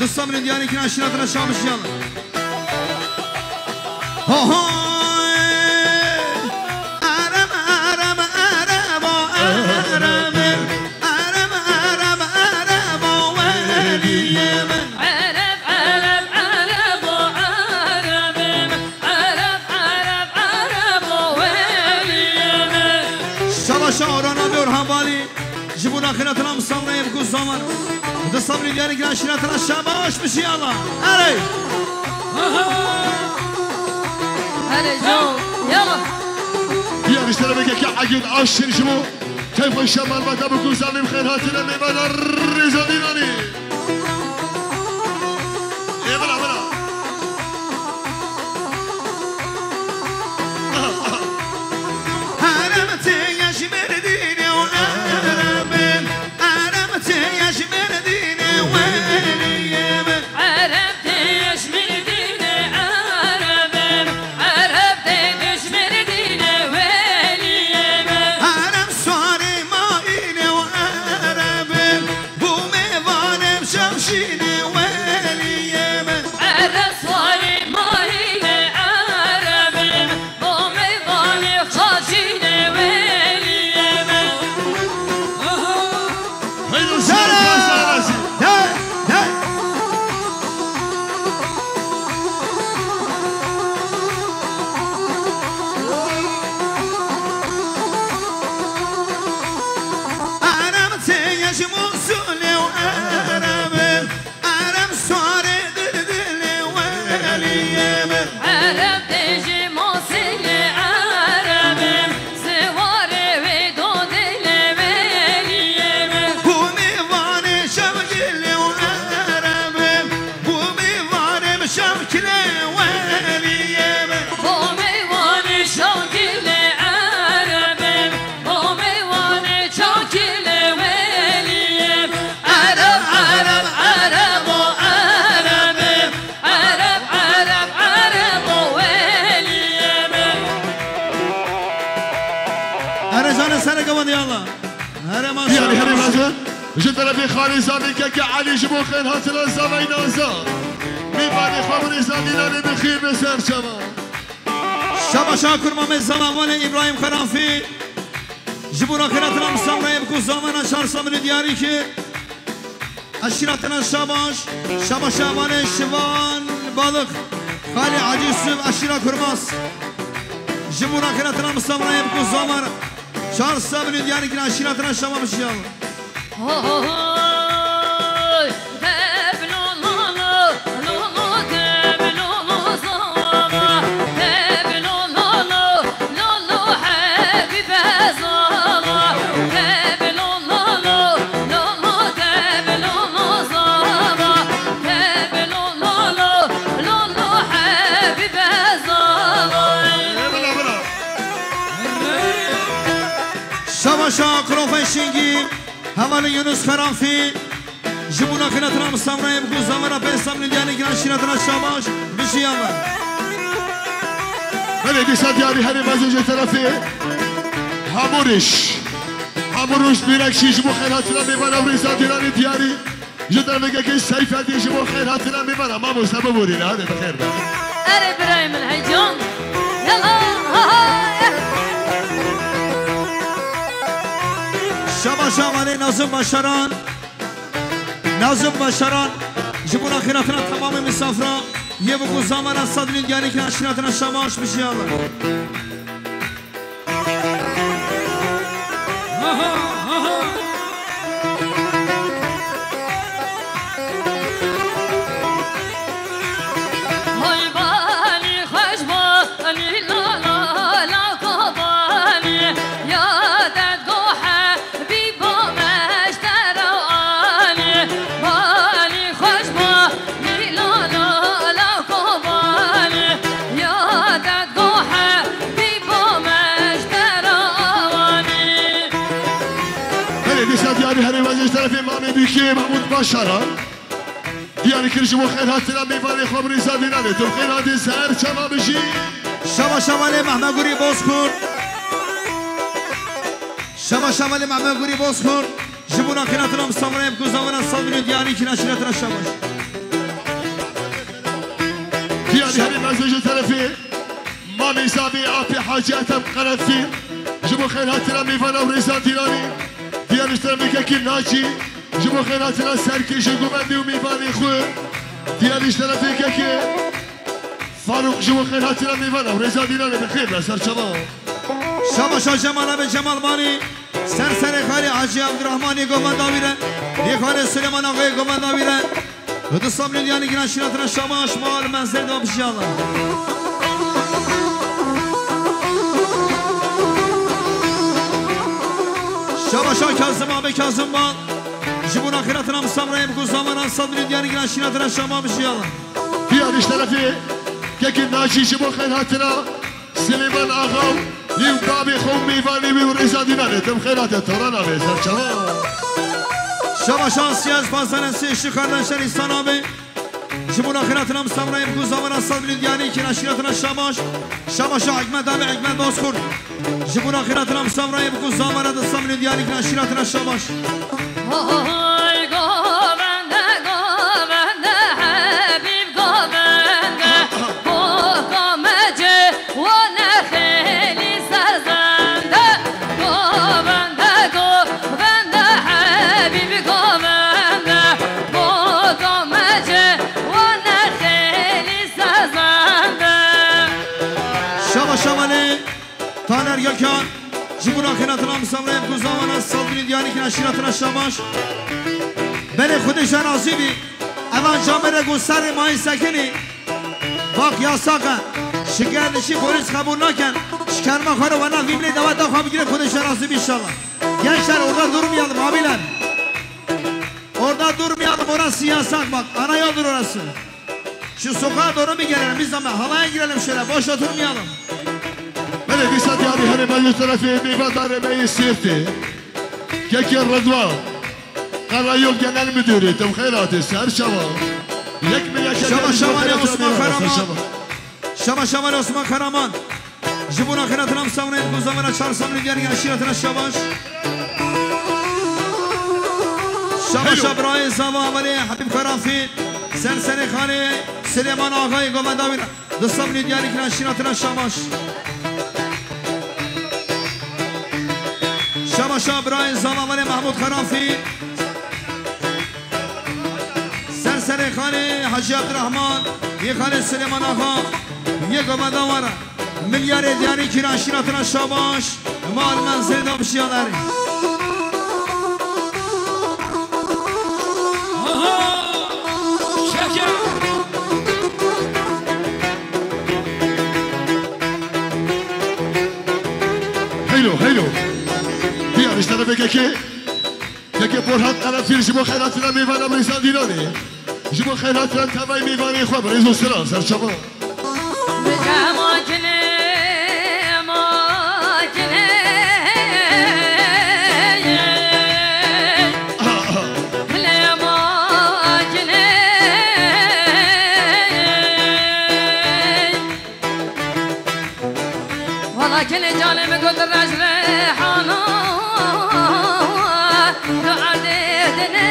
دو صبری دیاری که عشیراتنا شامش یالا شاورانا بیور حوالی جبونا خیراتنا مصافره بکو زامره دو صبری صبری دیاری که نشیناتنا شباش بشی الله اره هلا جو يلا دیاری اشترا بگه که عقید عاشر شما كيف الشمال ما تبكوا زمين خيراتنا ميمان الرزا ديناني ايه بلا بلا هرمتي يا شمرديني وأرمين هرمتي يا شمرديني وأرمين عرفتي يشمرديني عربين عرفتي تشمرديني ويليم هرم سواري مايني وأرمين بومي فانم شمشيني وأرمين عرف صاري ماهيني عربين بومي فاني خاشيني ويليم هيدو سلام ده ده أرمتي يا شموسولي وأرمين أرم سواري دلدلي وأليم عرفتي جموسيلي عربين سواري ودودلي ويليم بومي فاني شمكلي وأرمين بومي فاني مشمكلي وأليم بومي واني شوكلي عربين بومي واني شوكلي ويليم عرب عرب عرب وعربين عرب عرب عرب ويليم أرجان سرق ودي الله هرم ما شاء يعني هري الله مازن جدنا في خالي زامي كاكا علي جبو خير هاتنا زامي نازا ميباني خبري زاميناني بخير بسر شما شبا شاكر مامي زمان إبراهيم خرافي جبورا خيراتنا مصامرة يبكو زمانا شهر صبر دياري كي أشيراتنا شباش شبا شبان شوان بالغ خالي عجيز سب أشيرا كرماس جبورا خيراتنا مصامرة يبكو زمانا شهر صبر دياري كي أشيراتنا شباش يلا هوي تبلو لولو لولو تبلو لولو تبلو لولو لولو حبيب زغا تبلو لولو لولو تبلو زغا تبلو لولو لولو حبيب زغا بلا بلا شبا شاكر وفشينجي همان يونس خرافي جبونا خيراتنا مصامرة يبكو زمانا بيسام دياري كي أشيراتنا شباش بشي يلا بله دیسا دیاری هری مازن طرفی همورش بیرک شیش بو خیراتنا میبرم ریزا دیرانی دیاری جدر بگه که سیف دیش بو خیراتنا میبرم ما مصابه بورینه هده بخیر بله أري إبراهيم الهيجون يلا شبا شبانه نازم بشران جبونا خيراتنا تمام مسافرة يبقوا زمانا صدرين دياري كي أشيراتنا شباش بشي الله هاي بالي خوش بالي لا لا لا قبالي يا تدقوحة بيبو مشترواني بالي خوش بالي لا لا لا قبالي يا تدقوحة بيبو مشترواني بله دیسا دیاری هری مازن طرفی مامی بیکی محمود باشارا دیاری کرشی بو خیراتنا میبرم خواب ریزا دیرانی تو خیراتی سر چما بشی شبا شبانه محمد گوری بازخور شبا شبانه محمد گوری بازخور جبونا خيراتنا مصامرة يبكو زمانا صدرين دياري كي أشيراتنا شباش دیاری هری مازن طرفی مامی زابی آبی حاجیتم قرفی جبو خیراتنا میبرم ریزا دیرانی دیارش طرفی که ناچی جبو خیراتنا سرکش گومندی و میبانی خوی دیارش طرفی که فاروق جبو خیراتنا میبرم ریزا دیرانی بخیر بسر چما شبا شا جمال به جمال مانی سر خالی حاجی عبدالرحمانی گومن داویره یک خانه سلیمان آقای گمانده بیره و دستم لیدیانی گران شیراتنا شماش مال منزل دو بشیالله شباشا کازم آبی کازم با جبون آخرتنا مستمرای بکو زمان صد لیدیانی گران شیراتنا شما بشیالله دیارش طرفی که ناجی جبو خیر هاتنا سلیمان آقا لیو بابی خوم میوانی و رزا دینانه تم خیرات ترانا بیزر چما شباشا سیاز بازن سیشی خاردن شریستان آبی جبون آخرتنا مستمرای بکو زمان صد لیدیانی گران شیراتنا شماش شباشا حکمت آبی حکمت باز خور جبون آخرتنا مستمرای بکو زمان دستم لیدیانی گران شیراتنا شماش تانر یکان جبون آخرتنا مستمرای بکو زمان صد لیدیانی گران شیراتنا شماش بله خودش راضی بی اوان جامعه گستر مای سکنی باق یا ساقا شکردشی پولیس قبول نکن شکرما خواره و نه ویملی دوات دا خواه بگیره خودش راضی بی انشالله gençler orada durmayalım abiler orada durmayalım orası siyaset bak ana yoldur orası şu sokağa doğru bir gelelim biz ama halaya girelim şöyle boş oturmayalım بله بیست یاری هر مجلس طرفی میوادار می سیرتی که رضوان قرایل genel müdürü تم خیراتی سر شما یک میلیارد شما شمال عثمان کرامان شما شمال عثمان کرامان جبون آخرتنا مستمرین بکو زمان چهار ساملی دیاری عشیرتنا شباش شما شبرای زوا اولی حبیب کرافی سلسله خانه سلیمان آقای گوانده بیره دستاملی دیاری که عشیرتنا شباش شما شبرای زوا اولی محمود کرافی سلسله خانه حاجی عبدالرحمن یک خانه سلیمان آقا یک گوانده واره میلیارد دیاری که عشیرتنا شباش مال منزل دا بشیالاری هیلو دیار اشتره بگه که برهان قرفیر جبو خیراتنا میوانم ریزان دیرانی جبو خیراتنا تبای میوانی خواب ریزو سران سر شما ولكن جانب قد الرجل حانا تعددني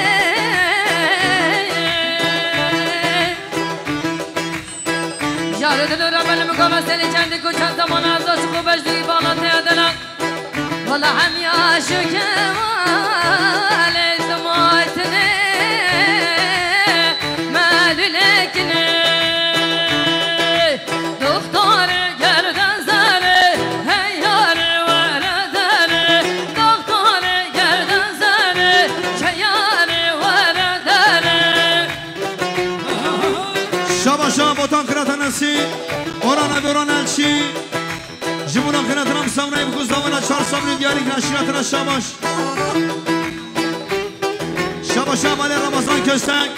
جارد الرب المقام سني چند کو چند زمان از عشق بجدی بالا تهدنا ولا هم یا شکمال زماتني مالولكني دختار گردن زره هیار وردره دختار گردن زره چیار وردره شبا شبا بوتان کراتنسی اورانا دوران الچی جبونا کراتنم سامنای بکو زمانا چهار سامنی دیاری که عشیرتنا شباش شبا شبا علی رمضان کستک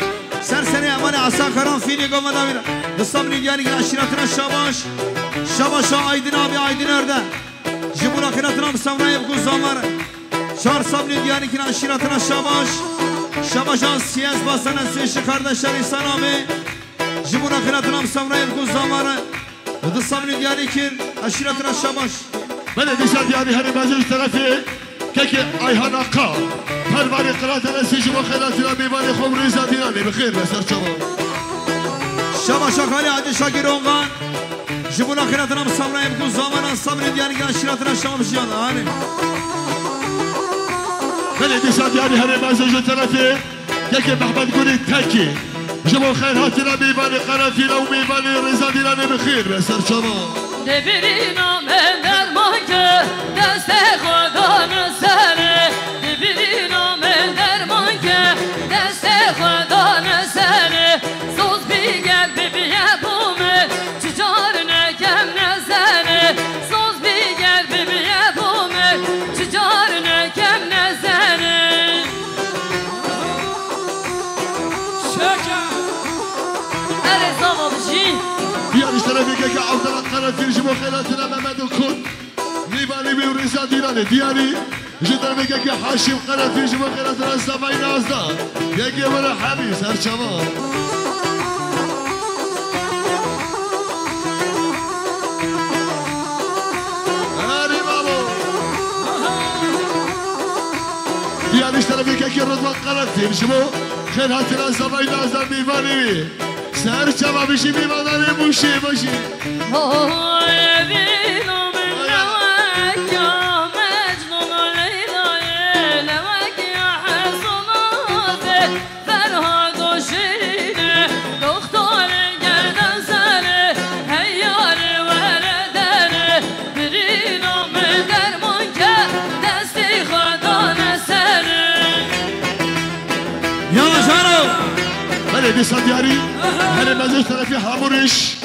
سرسری اول عصا کران فیلی گوانده بیره دستامنی دیاری که عشیرتنا شباش شبا شبا آیدین آبی آیدین ارده جبونا کراتنم سامنای بکو زمانه چهار سامنی دیاری که عشیرتنا شباش شبا شبا سیاز باسن سیشی کردشتر ایسان آبی جبونا کراتنم سامنای بکو زمانه دستامنی دیاری که عشیرتنا شباش بله بیست یاری هر مجلس طرفی که ایهان آقا پرواری قراتنا سی جبو خیراتنا میوانی خوب ریزان دیرانی بخیر بسر شما شبا شاکالی عادی شاکر اونگان جبون آخرتنا مستمرای بکو زمان صبر دیاری که عشیرتنا شما بشیانه آنه بله بیست یاری هر مجلس طرفی که محمد گوری تکی جبو خیراتنا میوانی قرافینا و میوانی ریزان دیرانی بخیر بسر شما دبیرینم درمان که دست خدا نسره دبیرینم درمان که عبدالله قرافیر جبو خیراتنا محمد کن میبانی بی ورزا دیرانه دیاری جدر میگه که حاشم قرافیر جبو خیراتنا صفای نازده یکی برا حبیز هر چمان دیاریش طرفی که رضوان قرافیر جبو خیراتنا صفای نازده میبانی بی سر چما بشی میبانه موشی باشی بسات یاری هر مزش طرفی همورش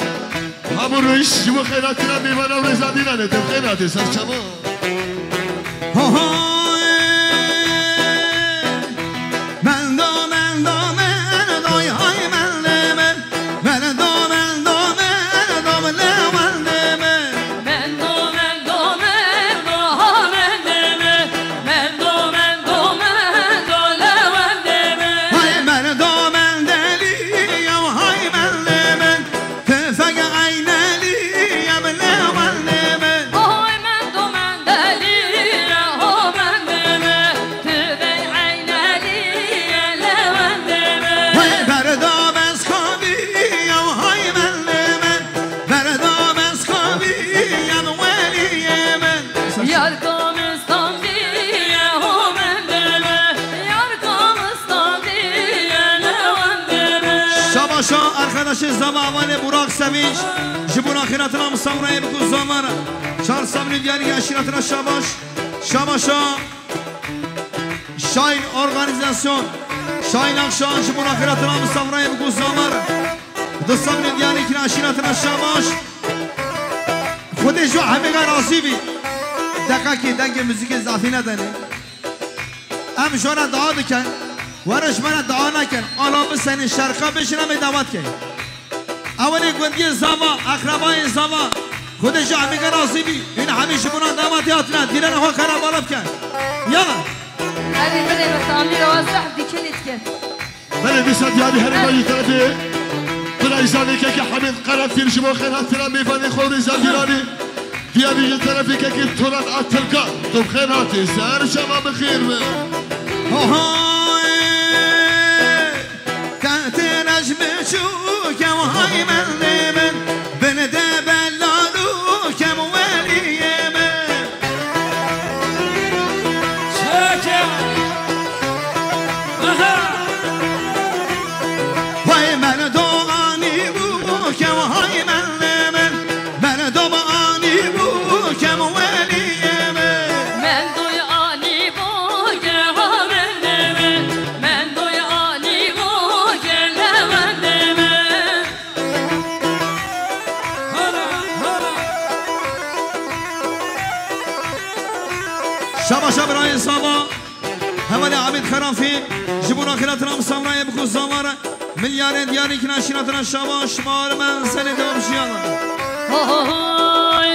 جمع خیراتنا میمانه و رزا دیرانه تب خیراتی سر چما زمان براق سویج جبون آخرتنا مصورای بکو زمانه چار سامنی دیاری اشیرتنا شاباشا شاین ارگانیزاسیون شاین اخشان جبون آخرتنا مصورای بکو زمانه دو سامنی دیاری که اشیرتنا شاباش خودش جو همه راضی بی دقیقه که دنگ موزیک اضافی نداره هم شونا دعا بکن ورش من دعا نکن آلا بسنی شرقا بشنم دعوت کن اولی گوندی زما اقربای زما خودش همه راضی بی این همیشه بنا دعوتیات نه دیرن ها خراب بالا بکن یالا هذه بده بتعمل واسع بكلت كده بله بسات یاری هر ماجی طرفی برایزانی که حمید قرافیر شما خیراتنا میفانی خوری زدیرانی دیاری طرفی که توران اتلقا تو خیراتی سر شما بخیر به كم هاي من بنده بلالو كم ولي من شاكر هاي من دواني بو كم هاي من دواني بو كم ولي من دواني بو كم من دواني بو شبا برای زما همه عبید خرافی جبون آخرتنا مصورای بکو زمانه میلیارد دیاری که نشیناتنا شما شمار من سنی دوم شیانا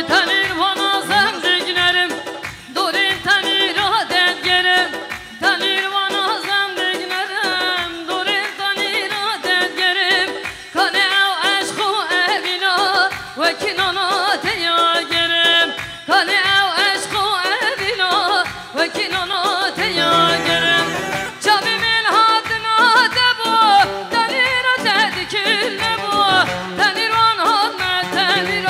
tanir bana zemdiklerim Durin tanir adetgerim Tanir bana zemdiklerim Durin tanir adetgerim Kane ev eşku evina Ve kinana teyagerim Kane ev eşku evina Ve kinana teyagerim Çabimin hadına debu Tanir adetkille bu Tanir bana hadına tanir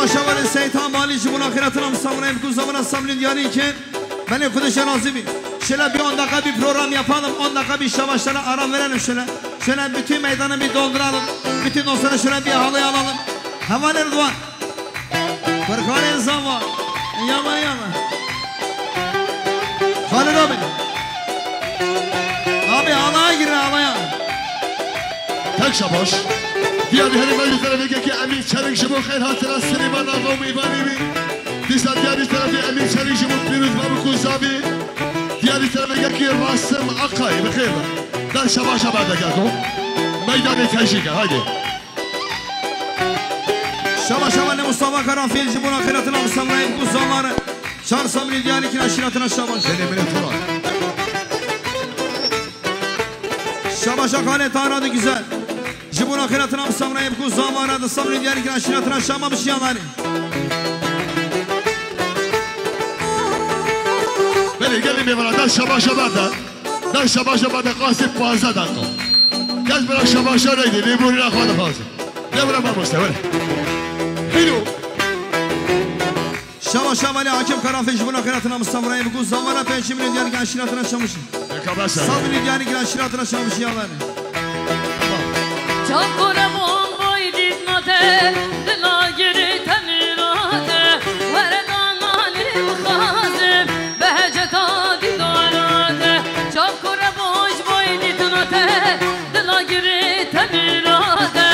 شوال سیدان بالی جبون آخرتنا مصورای بکو زمان ساملی دیاری که من خودش راضی بیم شله bir 10 dakika bir program yapalım 10 dakika bir savaşlara ara verelim şöyle bütün meydanı bir dolduralım bütün dostlara şöyle bir halay alalım Havale Rıdvan Fırkane Zava Yama Halil abi halaya girin halaya tek şabaş دیاری هری ملی طرفی که امیر چریک جبو خیر هاتنا سلیمان آقا و ایوانی بی دیسا دیاری طرفی امیر چریک جبو پیروز بابو کوزاوی دیاری طرفی که راسم آقای بخیر در شبا شبا دکتو میدان تشریکه هایده شبا شبا نمصطفى كرافيل جبون آخرتنا مصمرين بكوزامار شهر صبري ديالي كنا عشيرتنا شبا شبا شكالي تارا دي güzel جبون آخرتنا مصمرين بكوزامار هذا صبري ديالي كنا عشيرتنا شبا بشياناني بله گلی میبرد در شبا شبا در شبا شبا در قاسم 15 دقیقه کس برای شبا شبا نیدی نیبوری نخواهد خواهد نبرم با مستوره حلو شبا شبا لي حاكم كرافيل جبون آخرتنا مصمرين بكوزامار 5 مليون ديالي كنا عشيرتنا شمشي صبري ديالي كنا عشيرتنا شمشي ياناني Çapurabon boyditmate, dila giri temirate, veredanani bkhazim, beheceta didarate. Çapurabon boyditmate, dila giri temirate,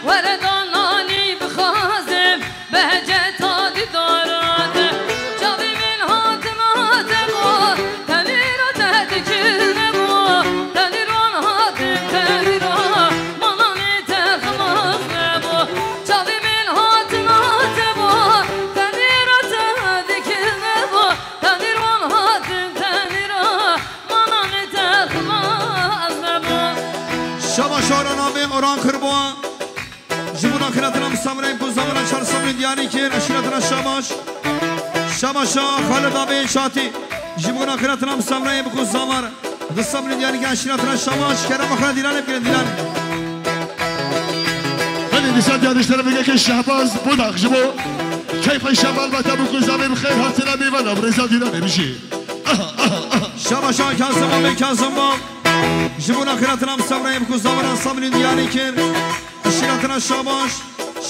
veredanani bkhazim, beheceta didarate. Çavimin hatımate bu, temirate dikilme bu, teniron hatim teniro. شبا شارا نامه اوران کربوان جبون آخرتنا مصمرين بكوزامار شهر صبري ديالي كنا عشيرتنا شباش شبا شا خالد آبی شاتی جبون آخرتنا مصمرين بكوزامار هذا صبري ديالي كنا عشيرتنا شباش كرم آخرت ديالي بكرن ديالي هنی دیسان دیارش طرفی که شهباز بوداق جبو کیف شمال بتا بکوزاوی بخیر هاتنا میوانم رضا دیرانه میشی شبا شا کازم آبی کازم بام جبون آخرتنا مصمرين بكوزامار صبري ديالي كنا عشيرتنا شباش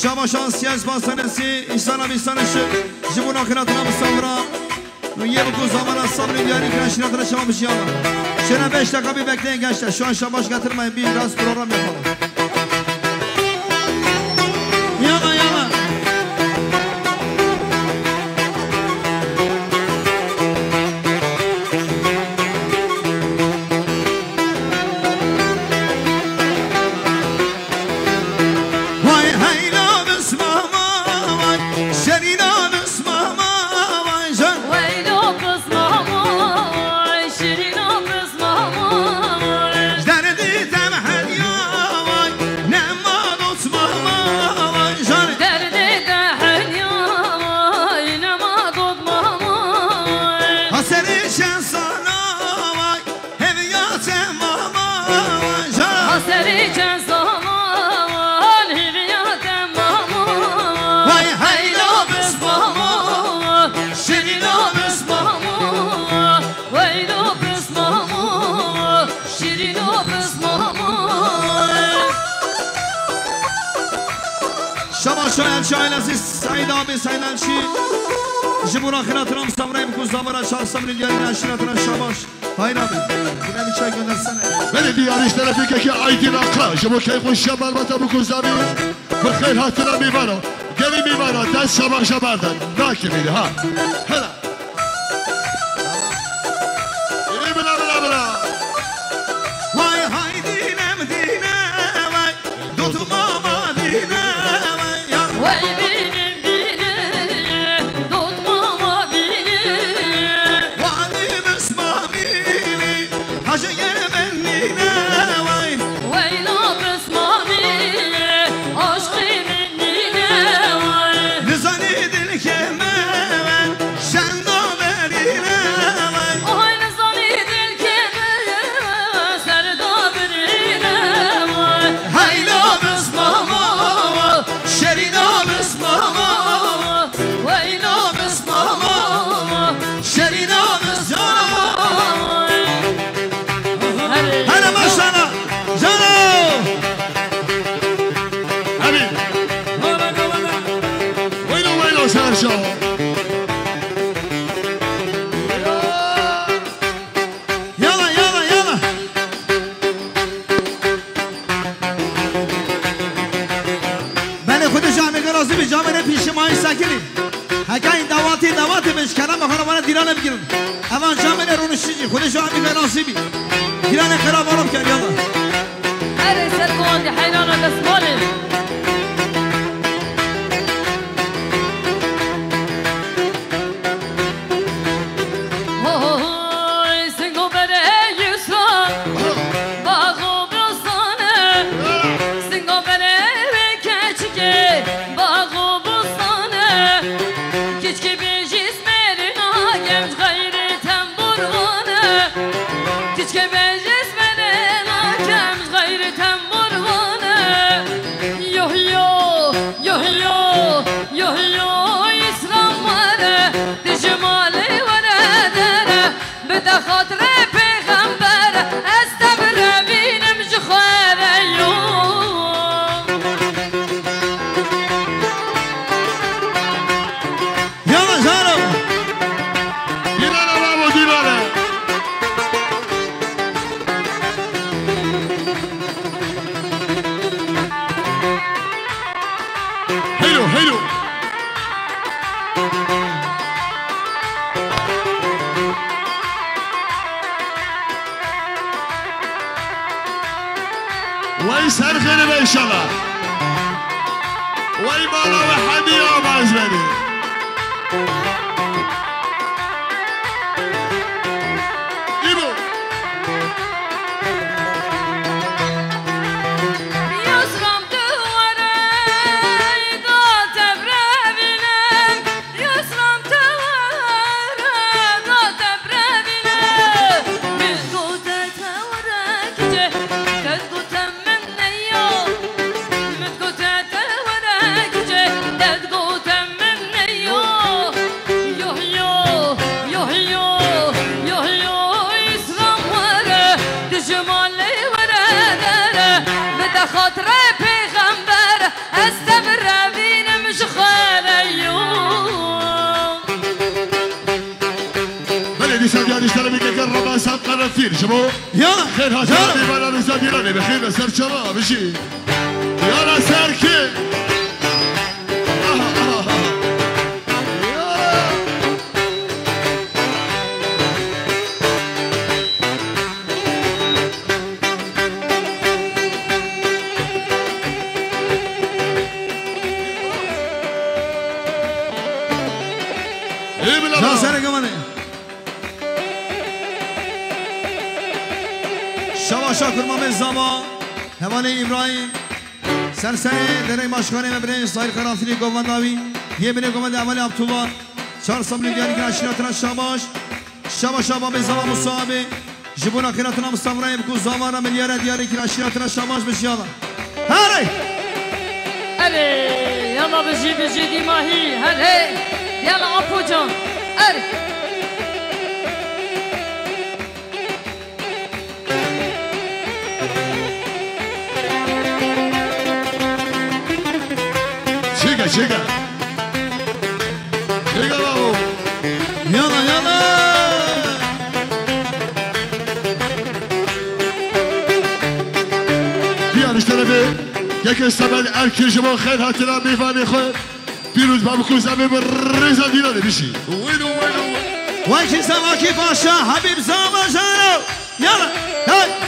شبا شا سياز باسنسي إنسانا بيسانش جبون آخرتنا مصمرين Niye bu zamana sabri diyarı ki aşiratına şamamış ya Şöyle 5 dakika bir bekleyin gençler. Şu an şabaş getirmeyin. Biraz program yapalım. Yana yana. Vay hayla bismama vay şerina bismama vay can. Vaylo bismama vay şerina bismama vay. Derdi temhel ya vay nemma tutmama vay can. Derdi tehel ya vay nema tutmama vay. Haseri şen sana vay heviyat emama vay can. Haseri can zaman hiviyat emama Vay hayla bismama şerina bismama Vaylo bismama şerina bismama Şabaş Şayançı ailesi Said abi Said Elçi Jibun ahiratına Mustavra'yı bu kuzlamara şahsam rilyanına aşiratına Şabaş Hayır abi buna bir çay göndersene بله دیارش طرفی که آیدین آقا شما که خوش شمال بتا بکوزامی بخیر هاتنا میبارا گلی میبارا دست شما شبردن ناکی میده ها هلا ای بلا بلا بلا Vay haydinem dine vay tutmama dine vay ya Vay benim bilim tutmama bilim Vadim ismamili hacı yemenline vay Vaylo bismami aşkı minnine vay Nizani dil keme vay şendo verine vay Oy nizani dil keme serda birine vay Hayla bismama şerina bismama Vaylo bismama şerina bismama Hadi Hadi maşallah canım همین ویلو ویلو سرشا Yala yala yala ناظم جامعه پیشمایی سکنی هکای دواتی بهش کلام خانوانا دیران بگیرن اما جامعه رونشیجی خودشو همی ناصیبی دیران خراب آرام کرد یالا اره سرگوان دی حیرانا دستماله وای سر خیره به انشالله وای بالا و حمی آماز بری ایبو رمضان قرنفيل شباب يلا خير هاتي بلا نزاد يراني بخير سر شباب بشي يلا سركي ايه بلا سر كمان شاکر مام زما هوانه ابراهیم سرسره دره ماشکانه مبرن سایل قرافیلی گونداوی یه بنه گوند اول عبدالله چهار ساملی دیاری که اشیراتنا شاباش باب زما مصابه جبون آخراتنا مستمرای بکو زمانه ملیاره دیاری که اشیراتنا شاباش بشیالا هره اره یالا بجی دیماهی هره یالا آپو جان اره Chega babo Yalla Diğer tarafe Yakıştamel erkeği bu xeyr hatıra meyvani xeyr Biruz babu kuzami bir reza dilane bir şey Vay ki zamaki paşa Habib Zamazano Yalla hey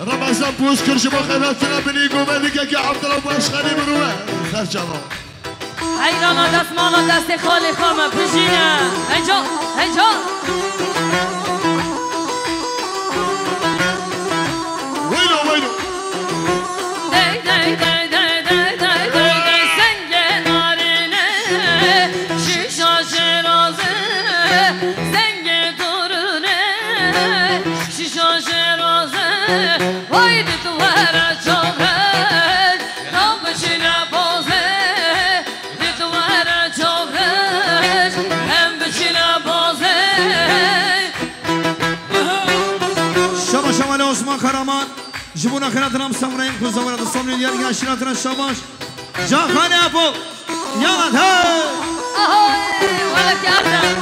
رمضان بوز كرش بخيراتنا بني قومالك يا عبد الله باشخاني بروه خير جمال حيرانا دست مالا دست خالی خامه بجینه اینجا وينو وای دواره چاقش هم بچینه بازه دواره چاقش هم بچینه بازه شما شمال عثمان کرامان جبونا خیراتنا مسامرین کو زوره دستمون دیار گاشیناتنا شاباش جان خانه ابو یاد ها آهای ولا کردم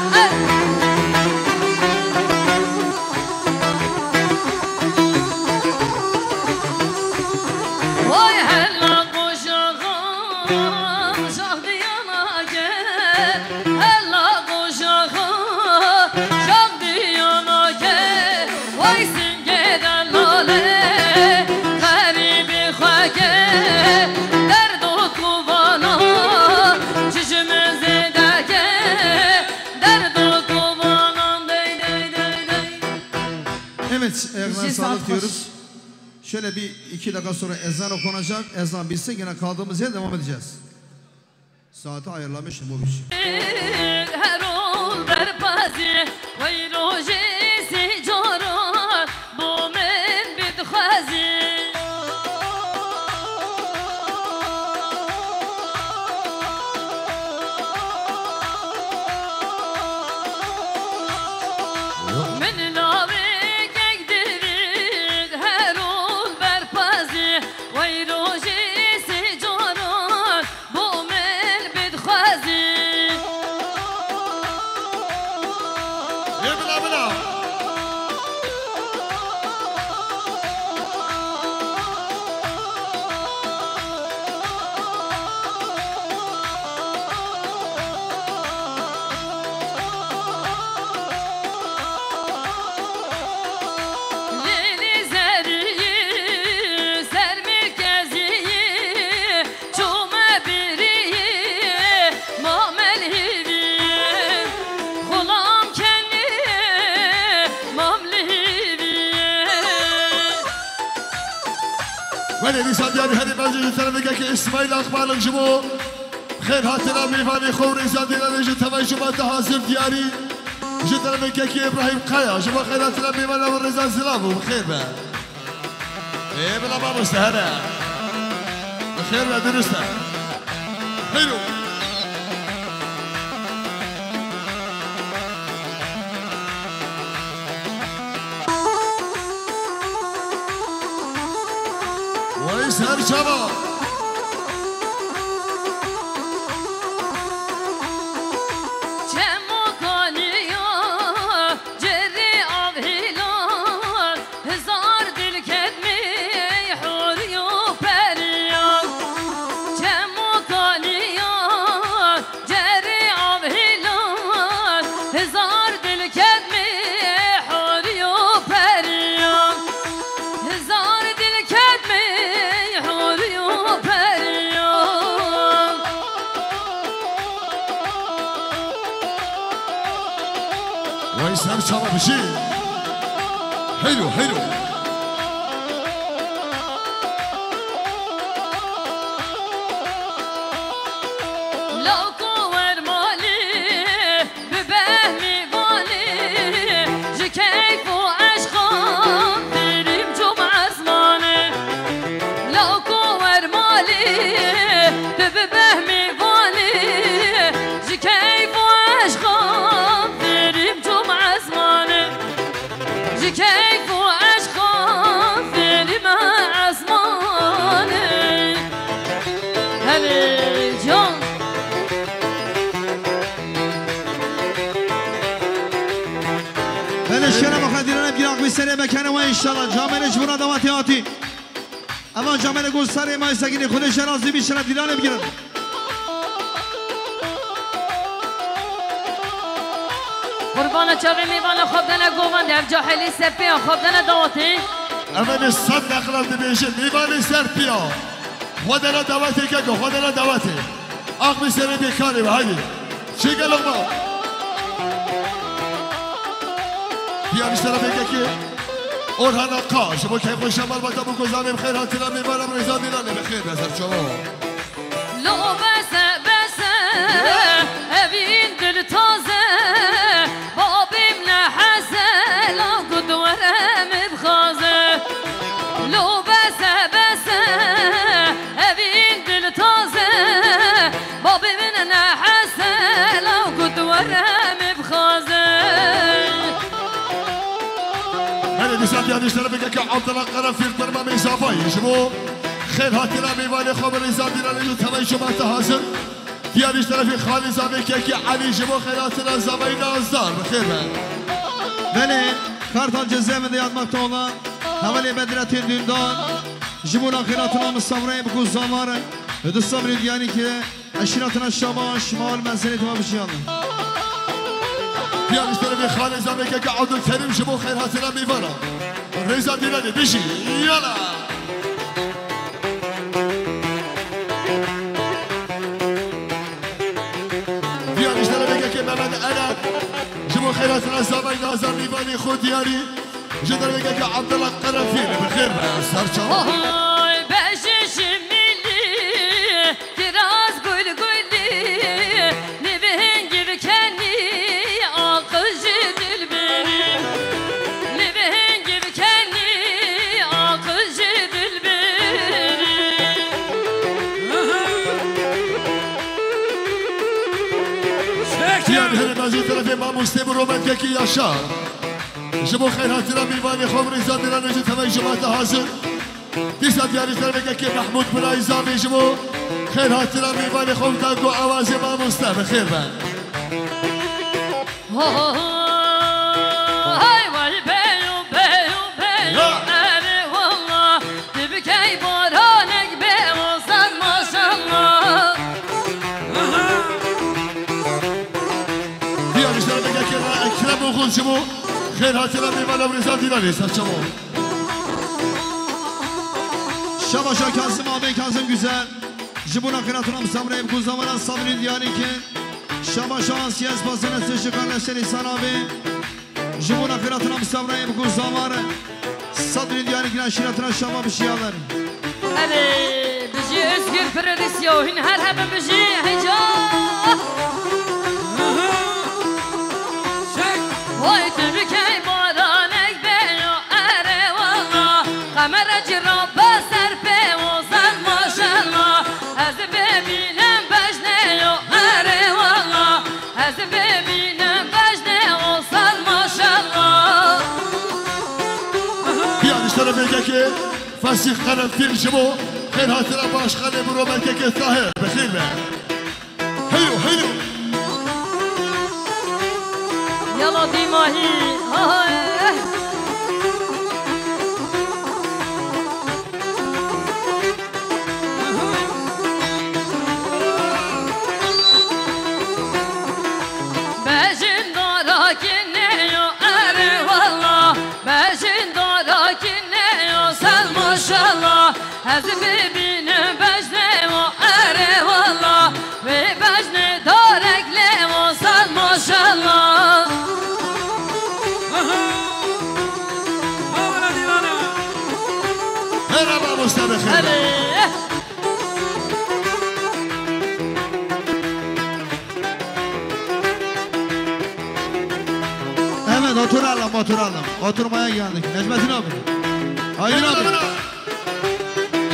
وای هلا قشاقم شاق دیانا گل هلا قشاقم شاق دیانا گل وای سنگه دلاله غریبی خواگه درد و کوبانا چشم زدگه درد و کوبانا دی دی دی دی. Evet, Erman sağlık diyoruz. Şöyle bir 2 dakika sonra ezan okunacak. Ezan bitse yine kaldığımız yere devam edeceğiz. Saati ayarlamışım bu bir şey. Her ol berpazi vay rojesi coran bu men bidxazi من navik ekdirid her ol berpazi vay rojesi coran bu men bidxazi بلا بلا Lili zeriyi, sermirkeziyi, çume biriyi, mamel hiviyi, kulam kenni, mamlihiyi. ولی نیسان دیاری هری بازی طرفی که اسماعیل اقبال جمو خیر هاتنا میوانی خوری زادینا نجی توی جمع حاضر دیاری جی طرفی که ابراهیم قایا جمع خیر هاتنا میوانی و رضا زلابو بخیر به بلا ما مستهنه بخیر به درسته خیرو ویس هر شما Çemo kaniyor, cerri av hilal, hezar dil kedmi, huriyo periyan. Çemo kaniyor, cerri av hilal, hezar dil kedmi, huriyo periyan. Hezar dil kedmi, huriyo periyan. ویس هر شما بشی حلو حلو لوكو ورمالي ببهمي بالي جي كيف وعشقان دريم جمعة زماني لوكو ورمالي ببهمي بالي جي كيف وعشقان دريم جمعة زماني جي كيف وعشقان دريم زماني هلي جون Ben eşkene bakadiranım girak bir sene mekane ve inşallah camene cbuna davatiyati. Ama camene gulsari maysakini kude şerazi bir şera dilanı bir girin. قربان چاقی میوان خواب دنه گوان در جاحلی سپیان خواب دنه دواتی اول صد نقلم دمیشه لیوانی سر پیا خودنا دواتی که خودنا دواتی آقمی سر بیکاری به هایی چی گلوم با پیانش طرف بگه که اورهان آقا شما که خوش شمال باتا بکوزامیم خیر هاتینا میبارم رضا دیلانه بخیر بزر شما لو بس بس evin dil taze babim ne hase la gudvarem bxaze lo دارم بخازن من دیشب یادش داره بگه که عبدالله قرنفیل برمم اضافه شبو خیر هاتینا میوان خواب رضا دیرانه جو تمام شما تحاضر دیارش طرفی خالی زاوی که علی شبو خیراتنا زاوی نازدار بخیر من بله کارتال جزیه دیاد مکتولا حوالی بدرتین دیندار جبونا خیراتنا مستمره بکو زاماره دوستان برید یعنی که اشیراتنا شباش مال منزلی تمام بشیانه دیارش طرفی خالی زاوی که عبدالکریم شبو خیراتنا میوانه رضا دیرانه بشی یالا دیارش طرفی که محمد عرب شبو خیراتنا زاوی نازدار میوانی خود دیاری جدر بگه که عبدالله قرنفیل بخیر من سرچان Oy beşişim milli kiraz gül gülli Nebihin gibi kendi akıcı dilberim Nebihin gibi kendi akıcı dilberim دیار هر مزید طرف ما مستمر رومن که yaşar شبو خیر هاتینا میوانی خوب رضا دیران نجد همه جماعت حاضر دیسا دیاری طرف که محمود بلای زامی شبو خیر هاتینا میوانی خوب تاگو آوازی ما مستمر خیر من Hay vay beyo beyo beyo ere valla Dibikey baranek be olsan maşallah دیاری طرف که اکرم و خود شبو خیر هاتینا میوانی رضا دیرانی سرچمو شباشا کازم آبی کازم güzel جبونا خیراتنا مستمره بکو زاماره صبری دیاری که شباشا سیاس بازن سشی kardeşler İhsan abi جبونا خیراتنا مستمره بکو زاماره صدری دیاری که اشیراتنا شبا بشیانه Ali bizi özgür prodüksiyon her hebe bizi heyecan Vay Türkiye baranek beyo ere valla Kamera ciraba serpe olsan maşallah Ez bebinem bejneyo ere valla Ez bebinem bejne olsan maşallah دیارش طرف که فسیخ قرنفیل شبو خیر هاتینا باشخانه برو رومن که طاهر بخیر من هیو هیو Yala dimahi ay Bejin dara kinneyo ere valla Bejin dara kinneyo sen maşallah Ez bibine bejneyo ere valla Ve bejne darekleyo sen maşallah merhaba Mustafa خیر من Ali Evet oturalım oturmaya geldik Necmettin abi Aydın abi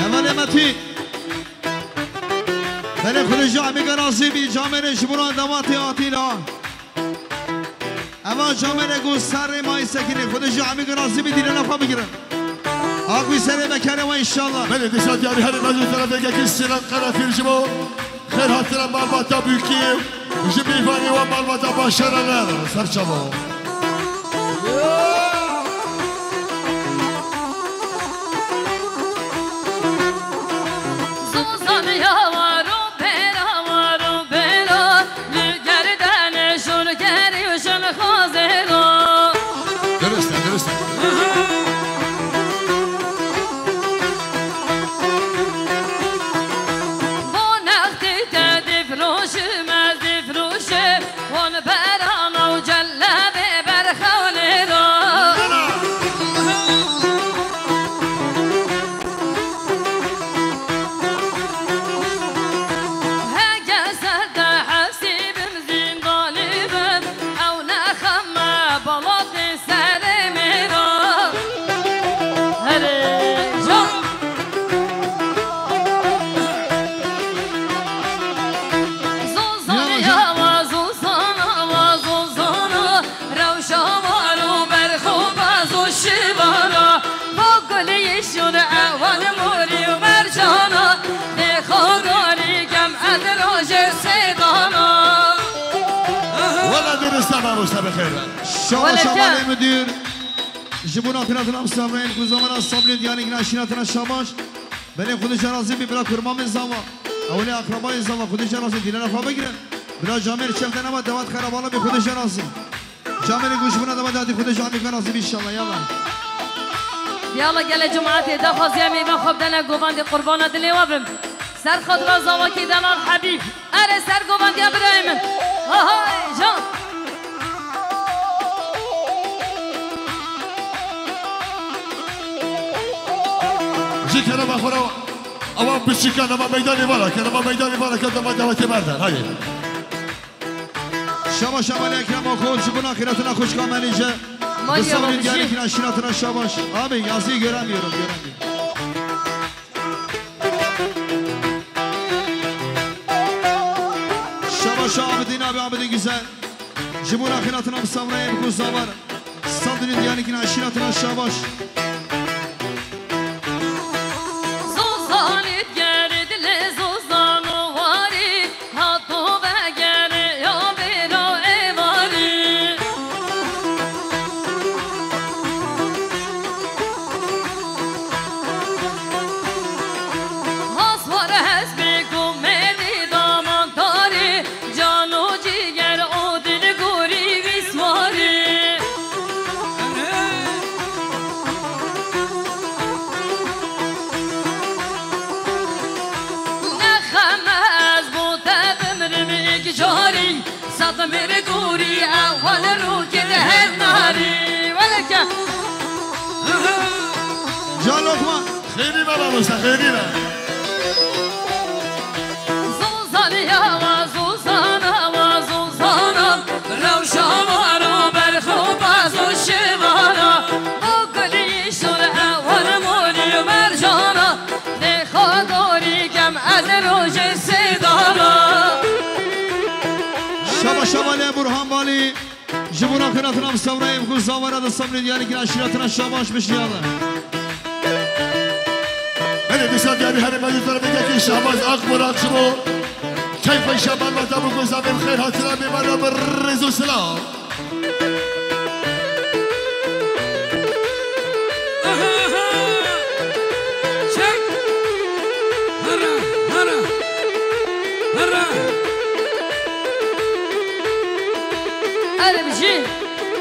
Hemen Metin Beni Kılıcı abi Garazi bir camire şibuna davatı atıyla Ama camire gösterri mayi sekini Kılıcı abi Garazi bir dile lafa bgirin Akvi sene bekare ve inşallah من دیشب دیاری هر مزید طرف که سیران قرنفیل شبو خیر هاتینا مالباتا بیوکی جمیوانی و مالباتا باشرانر سرچمو Suzan yavaru bera Lügerdene şunu geri şunu khazero درسته درسته Bu nakti tedifruşu mezdifruşu Onu berana u cellebe berkhavlero روستا بخیر شما شمالی مدیر جبونا خیراتنا مسافرین که زمان صبر دیانی که نشیناتنا شماش بله خودش راضی بی بلا کرمان زما اولی اقربای زما خودش راضی دینا خواب بگیرن بلا جامعه چفت نما دوات خرابالا بی خودش راضی جامعه گوش بنا دوات دادی خودش آمیکن راضی بی شما یالا گل جمعاتی دا خواستیم ایوان خوب دنه گوواندی قربان دلی وابرم سر خود را زواکی دلال حبیب اره سر گوواندی ابراهیم آهای جان جی کنم اخورا اما بچی کنم میدانی بالا کنم میدانی بالا که دوات بردن های شما شمالی اکرم و خود جبونا خیراتنا خوش کاملی جه بسامرین دیانی که نشیناتنا شماش آبی یازی گرم یورم شامدین آبی آمدین güzel جبونا خیراتنا مسامرای بکن زاور صدرین دیانی که نشیناتنا شماش خیلی بابا مستا خیلی نه زوزانیا و زوزانا و زوزانا روشانا رو برخوب از و شوانا و گلی شور اول مولی و مرجانا نخوا دوری کم از روش سیدانا شما شمالی برهان بالی جبونا خیراتنا مسامرای بکن زاورا دا صبر دیانی که نشیناتنا شماش بشیاده بسیار دیاری هر مجلس رو بگه که شهباز آق مراق شما کیف شبان و دمو گذار بخیر حاصلم بیمارا بر رزو سلام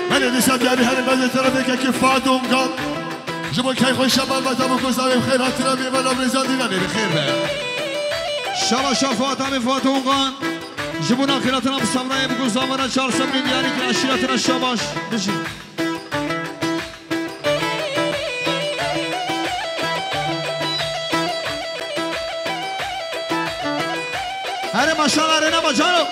بله بسیار دیاری هر مجلس رو بگه که فادوم گام جبو کی خوش شبان و دمو گذاریم خیر حاصلم بیمارا رزان دیگه بخیر به شما شفاعتم فاتون قان جبونا خیراتنا مسامرای بکن زاورا 400 دیانی که نشیناتنا شماش بشین هر ماشاءالله رنا بجانو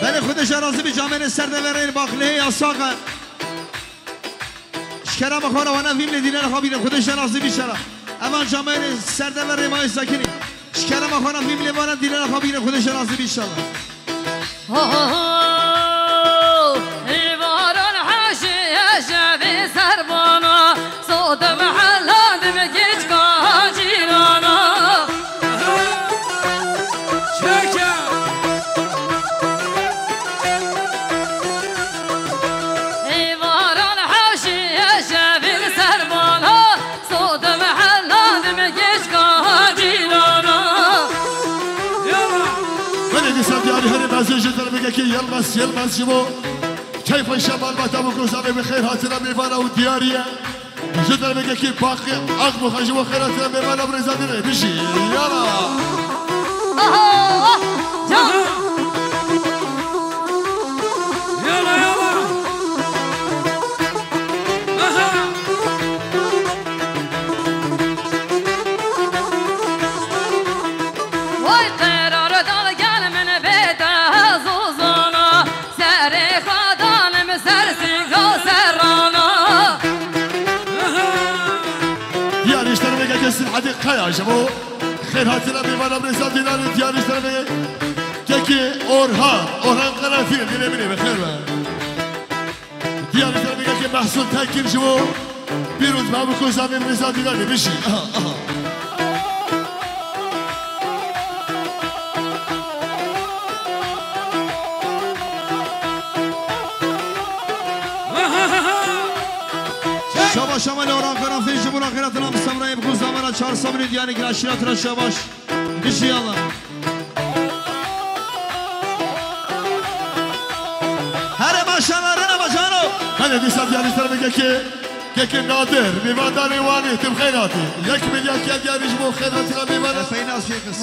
بله خودش راضی به جامعه سردورین باخله یا ساقه شکرم خوانا و نفیم لدینه خوابیده خودش راضی بیشتره اما جامعه سردورین مای ساکنی شکرم خوانا فیم لبارن دیده خوابیده خودش راضی بیشتره ایواران حاشیه شبی سربانا صوت محلات مگیج کاجیرانا ایواران حاشیه شبی سربانا صوت محلات مگیج کاجیرانا بله دیسان دیاری هر بازی جدر بگه که یلمس شما کیف شبان و دمو گذار بخیر حاصلم بیمارا و دیاریه جدر بگه که باقی آق مخاجه و خیر حاصلم بیمارا برزا دیره بشی یالا حدی قیا شما خیر حاصل بیمارم رسال دیدن دیارش داره که اورهان قرافی دیره بینه بخیر من دیارش داره میگه که محصول تکیم شما بیروز ما بکن رسال دیدن بشی Şabaş amali oran karanfil jibuna kıratına mıstamrayı bu zamana çağırsa beni diyani ki aşiratına şabaş. Dişi Allah. Her maşalarına bacano. Hani disat yani tarafı ki nadir mivanda rivani tim khayrati. 1 milyon kez yani bu khayratına mivanda. Efe'yi nasıl şey kız?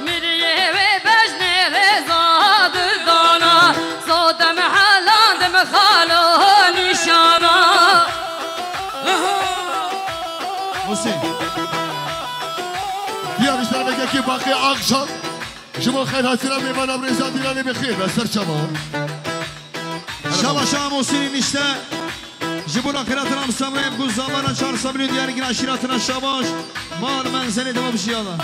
میریه و بجنه رزاد دانا صوتم حلاندم خالو نشانا Musin. Diğer işlerdeki ki bakı akşam Jimo khayratına mivanda reza dilani bixir ve serçama. Şabaş ağa Musin'in işte. Jibuna kıratına mıstamrayı bu zamana çağırsa beni diyani ki aşiratına şabaş. Mal menzeli de bir şey Allah.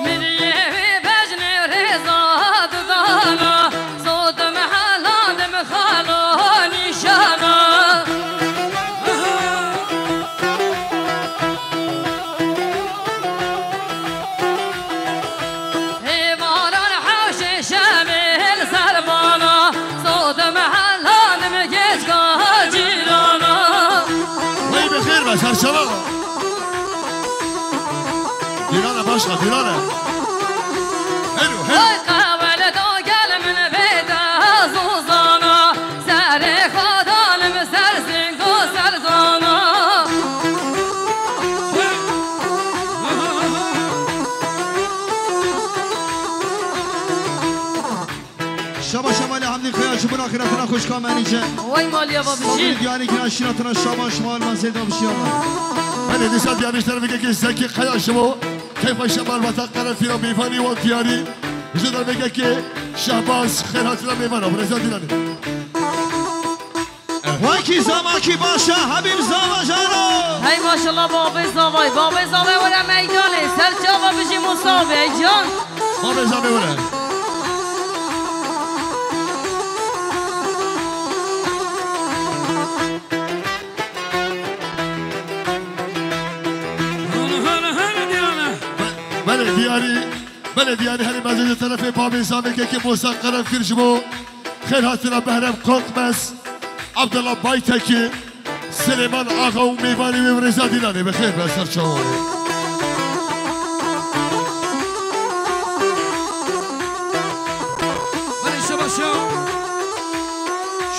میریه و بجنه رزاد دانا صوتم حلاندم خالو نشانا حیوانان حوش شامل سربانا صوتم حلاندم گزگاه جیرانا Vay bixir ve serçama. Dilana başka dilana. Helu helu. وای قبل دو گل من بیدا زوزانا سر خدانم سر زنگ و سرزانا Şabaş amali hamdi kaya jibuna kıratına hoş kamenice. وای مالیا Sabri بابیشی diyani ki aşiratına şabaş. Mal menzeli de bir şey Allah. Hani disat yani tarafı ki zeki khayaşmo. Keyfa şamal ve takkara fina mivani ve tiyari. İşte ki Şahbaz khayratına mivanda reza dilani. Vay ki zaman ki başa Habib Zavajano. هی ماشالله بابی زاوای ولا میدانه سر چاوا بشی مصابه جان Ma reza mivanda. بله دیاری هری مزید طرف باب زامه که موسیقی قرنفیر جمو خیر هاتنا بهرم قنقمس عبدالله بایتکی سلیمان آقا و میوانی و رضا دیلانه بخیر بسر چاوه بله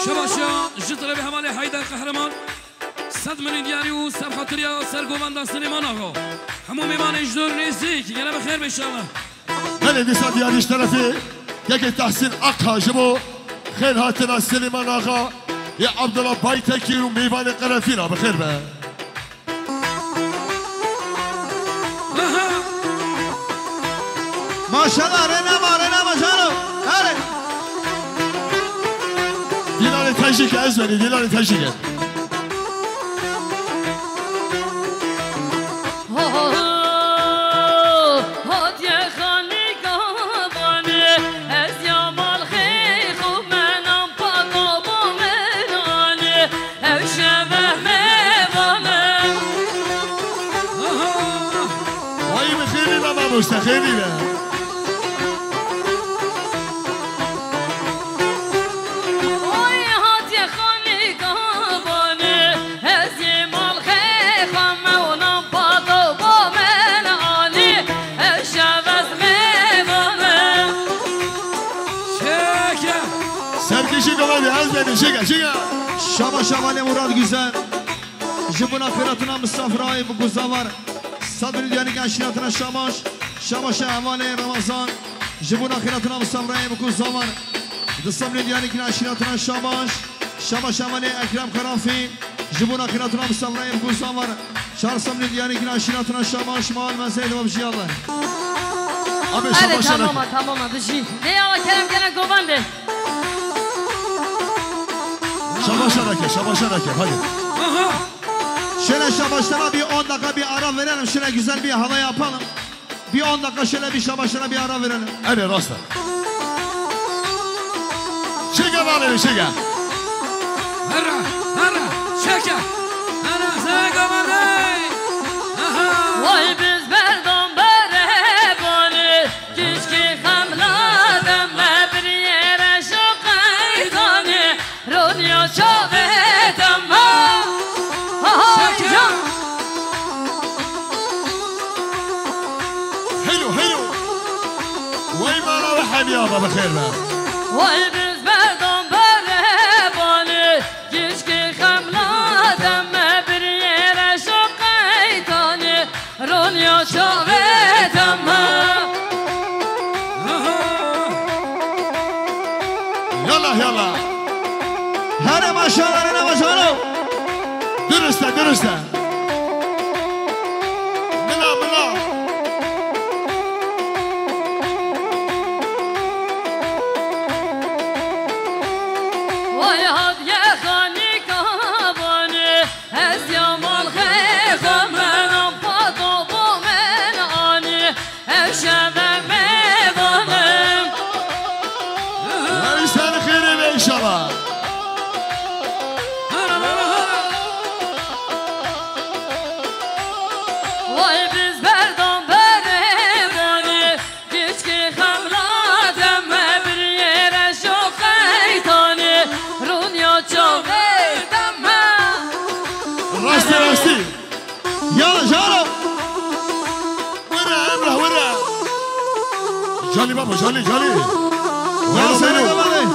شباشا جتره به همال حیدر قهرمان 100 میلیون دیاری و سر خاطریا سرگواندا سلیمان آقا همون میوان اجدور نزدیک یعنی بخیر بشالله بله دیسا دیاریش طرفی یکی تحسین اقها جمو خیر هاتنا سلیمان آقا یا عبدالله بایتکی و میوان قرنفیر بخیر به Maşallah Rena Bacano. Hadi. دیلانه تشریک از بینی دیلانه تشریک هاتي خاني قاباني از يامال خيخ ومنام بطابو مناني او شبه ميباني وای بخیری بابا مستخیری به وای هاتي خاني قاباني از يامال خيخ ومنام بطابو مناني او شبه ميباني شکر سرکشی کمانی از بینی شکر Şabaş amali Murat Güzel. Jibuna kıratına misafirayı bu kuzavar. Sabri diyani ki aşiratına şabaş. Şabaş amali Ramazan. Jibuna kıratına misafirayı bu kuzavar. Sabri diyani ki aşiratına şabaş. Şabaş amali Ekrem Karanfil. Jibuna kıratına misafirayı bu kuzavar. Şar sabri diyani ki aşiratına şabaş. Mal menzeli ve bir şey Allah. Abi هذا şabaş تماما تماما بشي ليه الله كلام كلام قوبانده şabaş hareket hadi Şöyle şabaşlara bir 10 dakika bir ara verelim. Şöyle güzel bir hava yapalım. Bir 10 dakika şöyle bir şabaşlara bir ara verelim. hadi rasta şeker var şeker هرا هرا شكا أنا زاق مالي وای biz berdم برهبانی کشکی خملادم مبریر شقیدانی رونیا چاویدم حلو حلو وای ما روحم يابا بخير بقى وای biz berdم برهبانی کشکی خملادم مبریر شقیدانی رونیا چاویدم يلا يلا هر ماشاءالله نه ماشاءالله درسته درسته ملا ملا وای هاد یه خانی کابانی از یامال خیخم منم پاتو بو من آنی افشمه میوانم هاي سنة خير ان شاء الله وای biz berdم برهبانی کشکی خملادم bir yere çok eytani Runya çavedem راسي راسي يلا جارو ورا امره ورا جالي بابا جالي جالي يا وين سلام وينو عليك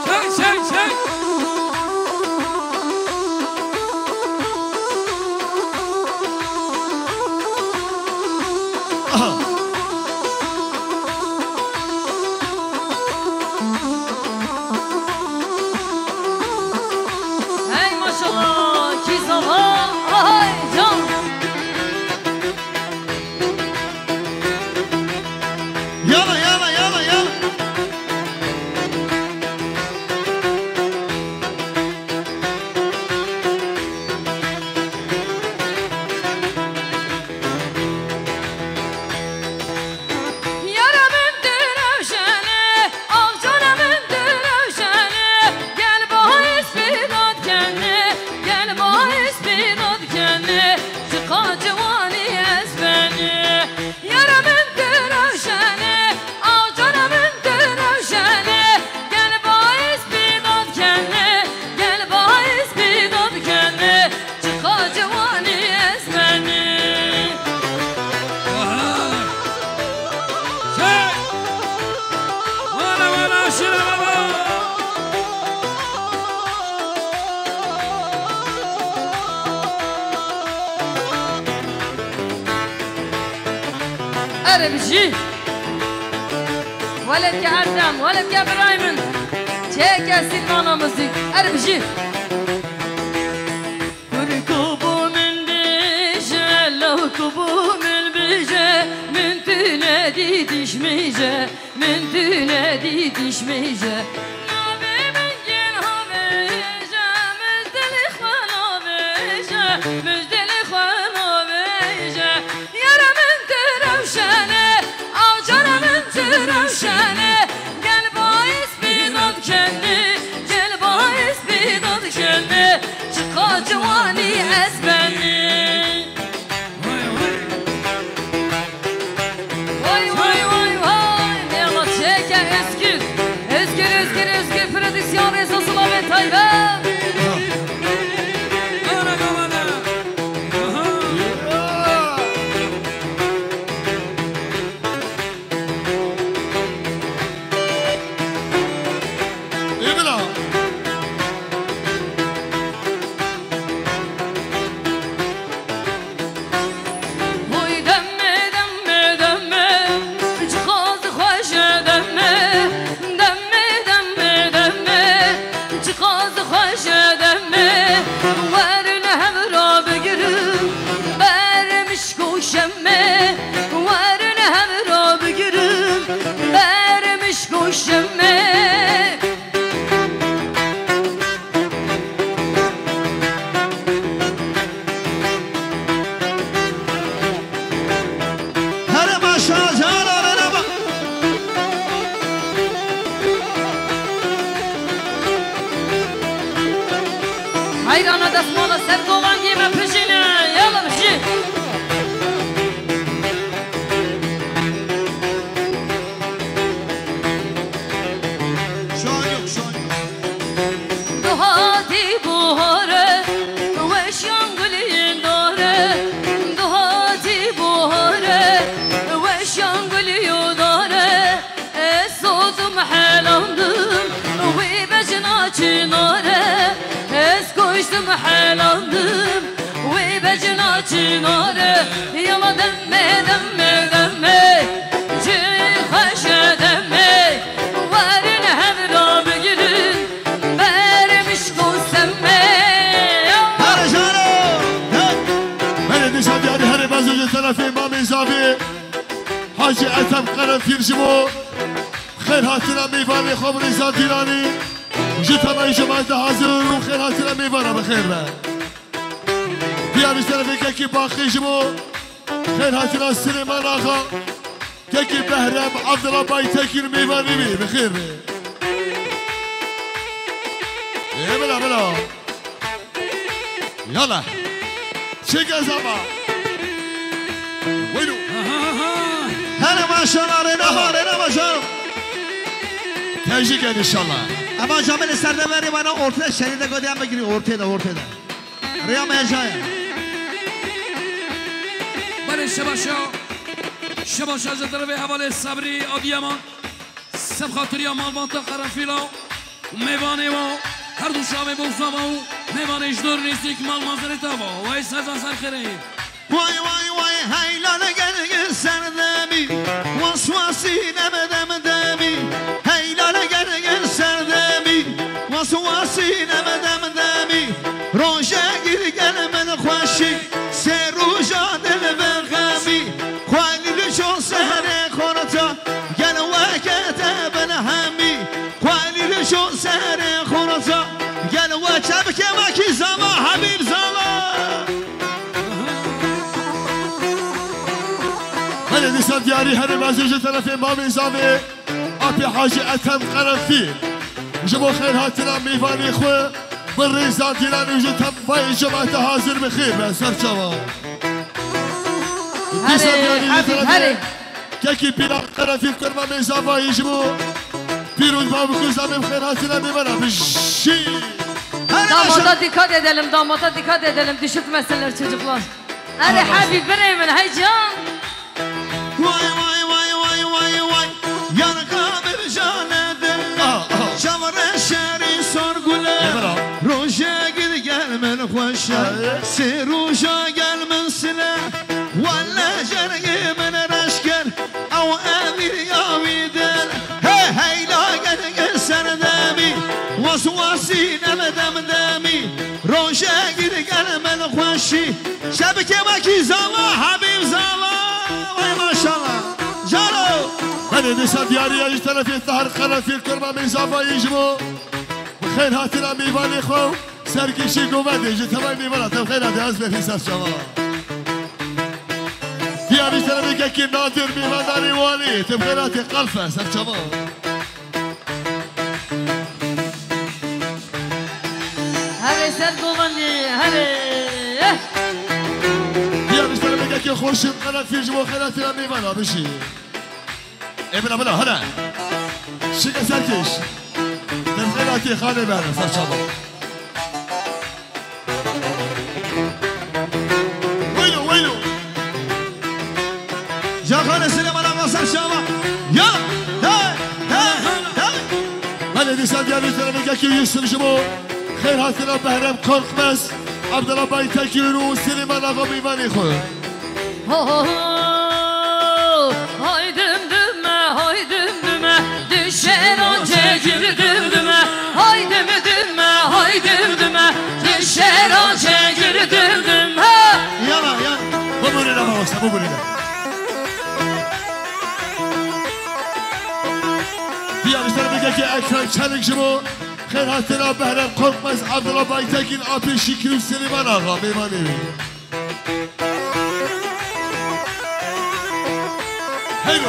شك شك شك Hey maşallah ki sabah ay can يلا يلا يلا يلا Yaramın dürevşeni Avcanamın dürevşeni Gel bahis bir ad kendi Gel bahis bir ad kendi Çıka civani ezbeni Yaramın dürevşeni Avcanamın dürevşeni Gel bahis bir ad kendi Gel bahis bir ad kendi Çıka civani ezbeni شك ولا ولا شيل بابا أربجي ولد كعدم ولد كبرايمن تيك سيدنا مزيك أربجي كركوبو من بيجة لو كوبو من بيجة من تنادي دشميجة من تنادي دشميجة نبي من جنها بيجة مجدل إخوانا بيجة مجدل إخوانا بيجة يارا من تروشاني أو جارا من تروشاني قل بايس بيضاد كني قل بايس بيضاد كني شقا جواني أزبني واي واي Vay vay vay vay Mehmet Çeke Eskür Eskür Eskür Eskür Prodüksiyon esasına ve Tayyip أنا كمان ابلع Oy demme demme demme Çıkazı hoşa demme Demme demme demme Çıkazı hoşa demme Varın hevra bugürüm Vermiş koşemme Varın hevra bugürüm Vermiş koşemme حیرانه دستمالا سر گوانگی من پشینه یالا بشی دهاتی بوهاره وش یانگلی داره دهاتی بوهاره وش یانگلی داره صوتم حلمدم وی بجنا چناره کشتم حلمدم وی بجنا چناره یلا دمه دمه دمه چی خوش دمه وارن هم را بگیرن برمش کنسمه هر جانو من نشان دیاری هر بازوج طرف امام زاوی حاجی اتم قرنفیر جمو خیر هاتنا میوان خوب رضا دیرانی جتمای جماعت حاضر و خیر هاتنا میوانه بخیر به دیارش طرفی که باقی جمو خیر هاتنا سلیمان آقا که بهرم عبدالله بای تکیر میوانی بی بخیر به بلا بلا یالا چه گزاما ویلو هلا ماشاءالله رنا ماشاءالله تجیک انشالله اما جامل سرده بری من ortaya şeride kodyan بگیری ortaya ریا مجایا بله شباشا از طرف حوال صبری آدیامان سب خاطری مالبانتا قرنفیلا میوانه و هر دو شام بوزاما و میوانه اجدار نیستی که مال مازنه تابا و ای سازان سر خیره وای وای وای هیلانه گرگ سردمی واسواسی نمدم دمی هیلانه گرگ سردمی واسواسی نمدم دمی روژه گیر گل من خوشی سه روژا دل برغمی خواهی شو سهر خورتا گل وکت بن همی خواهی شو سهر خورتا گل وکت که وکی زما حبیب زما من نسان دیاری هر مزوج طرف امام زاوی آبی حاجی اتم قرنفیر جبو خیر هاتنا میوانی خواه بالرزان دیرانی وجود تم وای جماعت حاضر بخیر من سرچوا هری که پیرا قرنفیر کرما میزاوی جبو پیروز بابو کزا بخیر هاتنا میوانه بشی damada dikkat edelim düşürtmesinler çocuklar hadi Habib Bremen heyecan vay vay vay vay vay vay yanıka bir jane dille şavre şeri sorgule roja gir gelmen hoşa se roja gelmen sile valla jergi men raşker av amir yavidel hey hey la gel serdemi waswasi nemedem demi roja gir gelmen hoşi şebeke maki zala habib zala maşallah jalo من نسان دیاری از طرف تهر قرنفیر کرما میزاوی جبو خیر هاتنا میوانی خو سرکشی گومده جه تمام میوانه تم خیر هاتی از بفی سر شما دیاری طرفی که نادر میوانداری والی تم خیر هاتی قلفه سر شما hadi sen govandi hadi دیاری طرفی که خوشم قرنفیر جبو خیر هاتنا میوانه بشی بلا هلا شيك سركش تمثيلاتي خانه بارا صار شباب ويلو جاخان سليمان آقا صار شباب يا هلا دي سان ديالي ترى كي يسر جبو خير هاتنا بهرم قرقمس عبد الله باي تكير وسليمان آقا ميماني خو haydim düme düşer onca girdim düme haydim düme düşer onca girdim düme يلا bu buraya bak bu buraya diğer işler ki ekran challenge bu خير هاتنا بهرم قرقمس عبد الله باي تكير ابي شكر سليمان آقا ميماني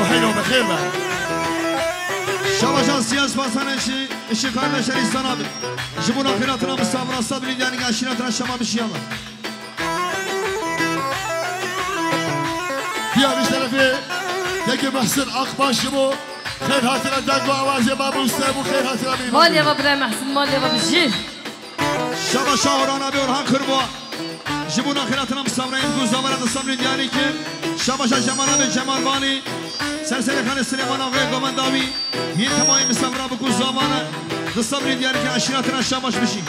حلو بخير بقى شباشان سیاس باسنشی Işık kardeşler İhsan abi. Jibun akıratına misafir asla bilindiğini gençliğine şama bir şey alır. Diğer tarafı Teki Mahsin Akbaş bu. Xeyr hatına denk ve avazı babu usta bu xeyr hatına bir. مال يا بابا محسن مال يا بابا جيل. Şaba Şahran abi Orhan Kırboğa. Jibun akıratına misafirayım kuzavara da sabrin diyani ki. Şaba Şah Cemal abi Cemal Bani. Serseri Khanı Süleyman Ağabey Gomendavi. Yeni tamayı misafira bu kuzavara. Da sabrin diyani ki aşiratına şabaş bir şey.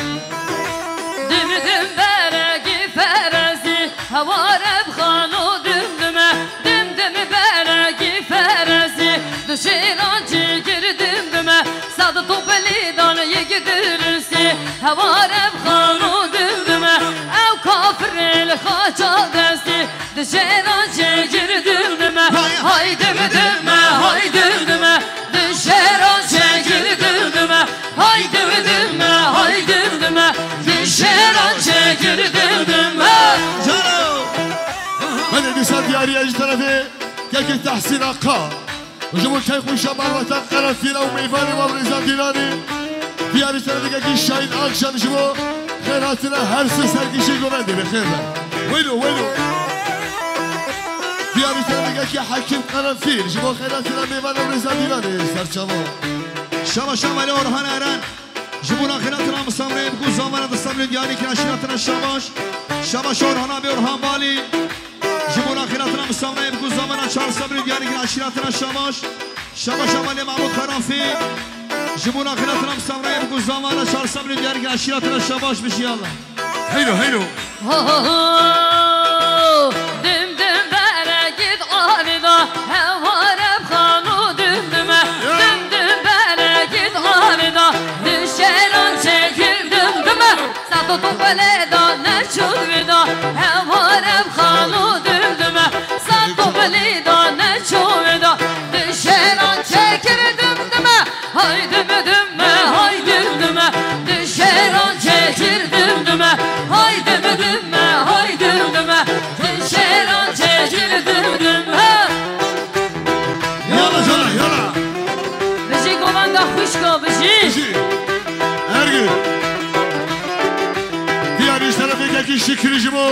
دم دم برگی فرزی هوارب خانو دم دمه دم دم برگی فرزی دشیران جگر دم دمه صد تو بلیدان یک درسی هوارب خانو دم دمه او کافر الخاچا دستی دشیران جگر دم دمه های دم دمه های دم دمه دشیران جگر دم دمه های دم دمه های دم دمه دشیران جگر دم دمه من النساء دياري اجي طرفي كيك تحسين اقا وجمهور كيخ وشمال وطن قرفينا وميفاني وابرزان ديناني دياري طرفي كيك الشاهين اكشن جمو خيراتنا هر سر كيشي قمندي بخير ويلو ويلو دياري طرفي كيك حكيم قرنفيل جمو خيراتنا ميفاني وابرزان ديناني سرچمو Şaba Şamali Orhan Eren. Jibun akıratına misafirayım kuzavara da sabrin diyani ki aşiratına şabaş. Şaba Şah Orhan abi Orhan Bali. Jibun akıratına misafirayım kuzavara çar sabrin diyani ki aşiratına şabaş. Şaba Şamali Mahmut Karanfi. Jibun akıratına misafirayım kuzavara çar sabrin diyani ki aşiratına şabaş bir şey Allah. Hayro hayro. دم دم برگید آنیدا هوارب خانو دم دمه دم دم برگید آنیدا دشیران چکر دم دمه صد تو بلیدا نچون ویدا هوارب خانو دم دمه صد تو بلیدا نچون ویدا دشیران چکر دم دمه های دم دمه های دم دمه دشیران چکر دم دمه های دم دمه های دم دمه دشیران چکر دم دمه يلا يلا يلا بجی گوانگا خوش کو بجی بيجي her gün دياري طرفي كيك شكري جمو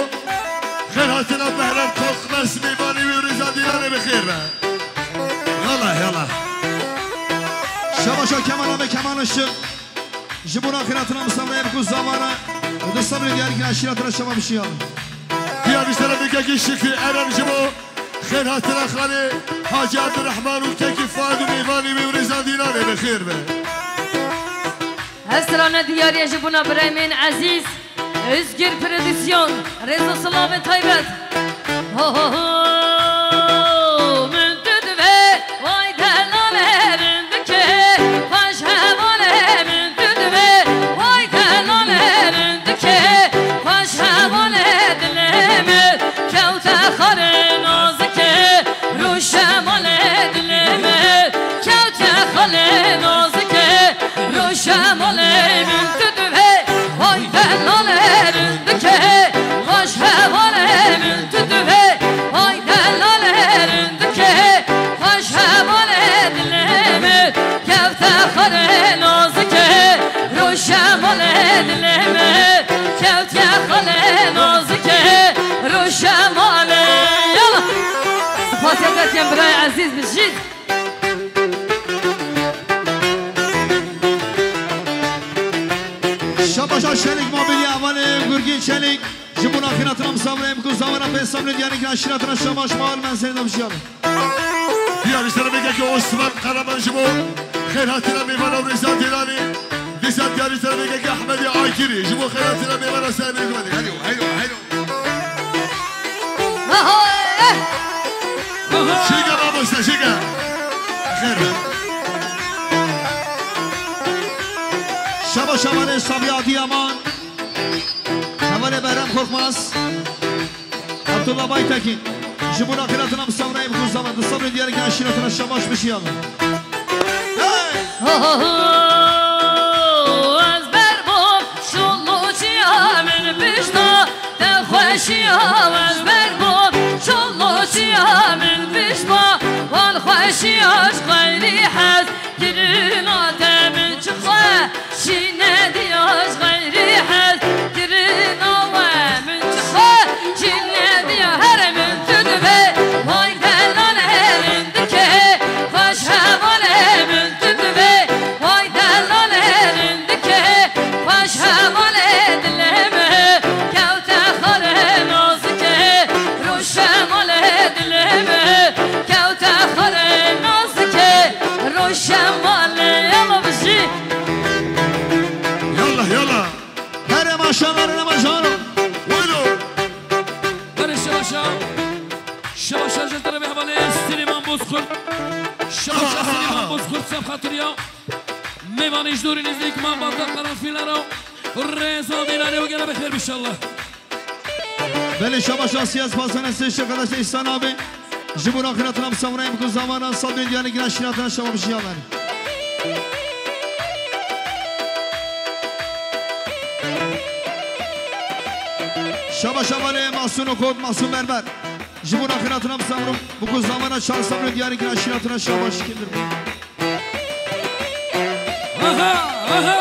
خيراتنا بهرم تخمس ميفاني وابرزان ديناني بخير Yalla yalla. Şaba Şah Kemal abi Kemal Işık. Jibun akıratına misafirayım kuzavara. Da sabrin diyani ki aşiratına şabaş bir şey Allah. دياري طرفي كيك شكري ارم جمو خيراتنا خالي حاجي عبد الرحمن وكيك فؤاد وميفاني وابرزان ديناني بخير هسرانه دیاری جبونا برایمین عزیز özgür prodüksiyon Rezo Selamet Taybet ho ho ho mündüd ve vay delalerindeki baş hevale mündüd ve vay delalerindeki baş hevale dileme kevte xarın azike ruşemale dileme kevte xarın azike ruşemale mündüd ve vay delalerindeki baş hevale mündüd ve vay delalerindeki baş hevale dileme kevte xarın azike ruşemale dileme kevte xarın azike ruşemale yalla spasiyet kem birey aziz bişid Şaba Şah Şelik mobilya avalim Gürgin Çelik. Jibun akıratına misafirayım kuzavara pe sabrin diyani ki aşiratına şabaş mal ben seninle bir şey Allah. دياري طرفي كيك عثمان قرمان جمو خيراتنا ميفانا وابرزان ديناني لسان دياري طرفي كيك احمد عاكري جمو خيراتنا ميفانا سامي قمدي Hayro hayro hayro. شيكا بابوستا شيكا خير Şaba Şamali Sabiha Adıyaman. Şamali Berem Korkmaz. Abdullah Baytekin. Jibun akıratına misafirayım kuzavara da sabrin diyani ki aşiratına şabaş bir şey Allah. از برباب شلو چیامن بشتا دخوشیام از برباب شلو چیامن بشتا والخوشیاش غیری حز گرین آدم چخواه شینه دیاش غیری حل گرین آدم چخواه شینه دیا هر من تنبه وای دلان هرند که خوش هوان من تنبه وای دلان هرند که خوش هوان دلمه کوت خاره نازکه رو شمال دلمه کوت خاره نازکه رو شمال یلا بشی يلا يلا هر ماشاءالله رمضان وينو برای شباشا شباشا جدر به حواله سلیمان بزخور شباشا سلیمان بزخور سب خاطریا میوانش دوری نزدیک من باتا قرنفیل رو رزا دیلانی و گره بخیر بشالله بله شما شخصی از پاسان استش قدش ایسان آبی جبور آخرتنا بسامرایم که زمانا صد دیانی که نشیناتنا شما بشیادن شما شماله محسون و کود محسون بربر جبور آخرتنا بسامرم بکو زمانا چهار صبر دیانی که نشیناتنا شما بشکندر آها آها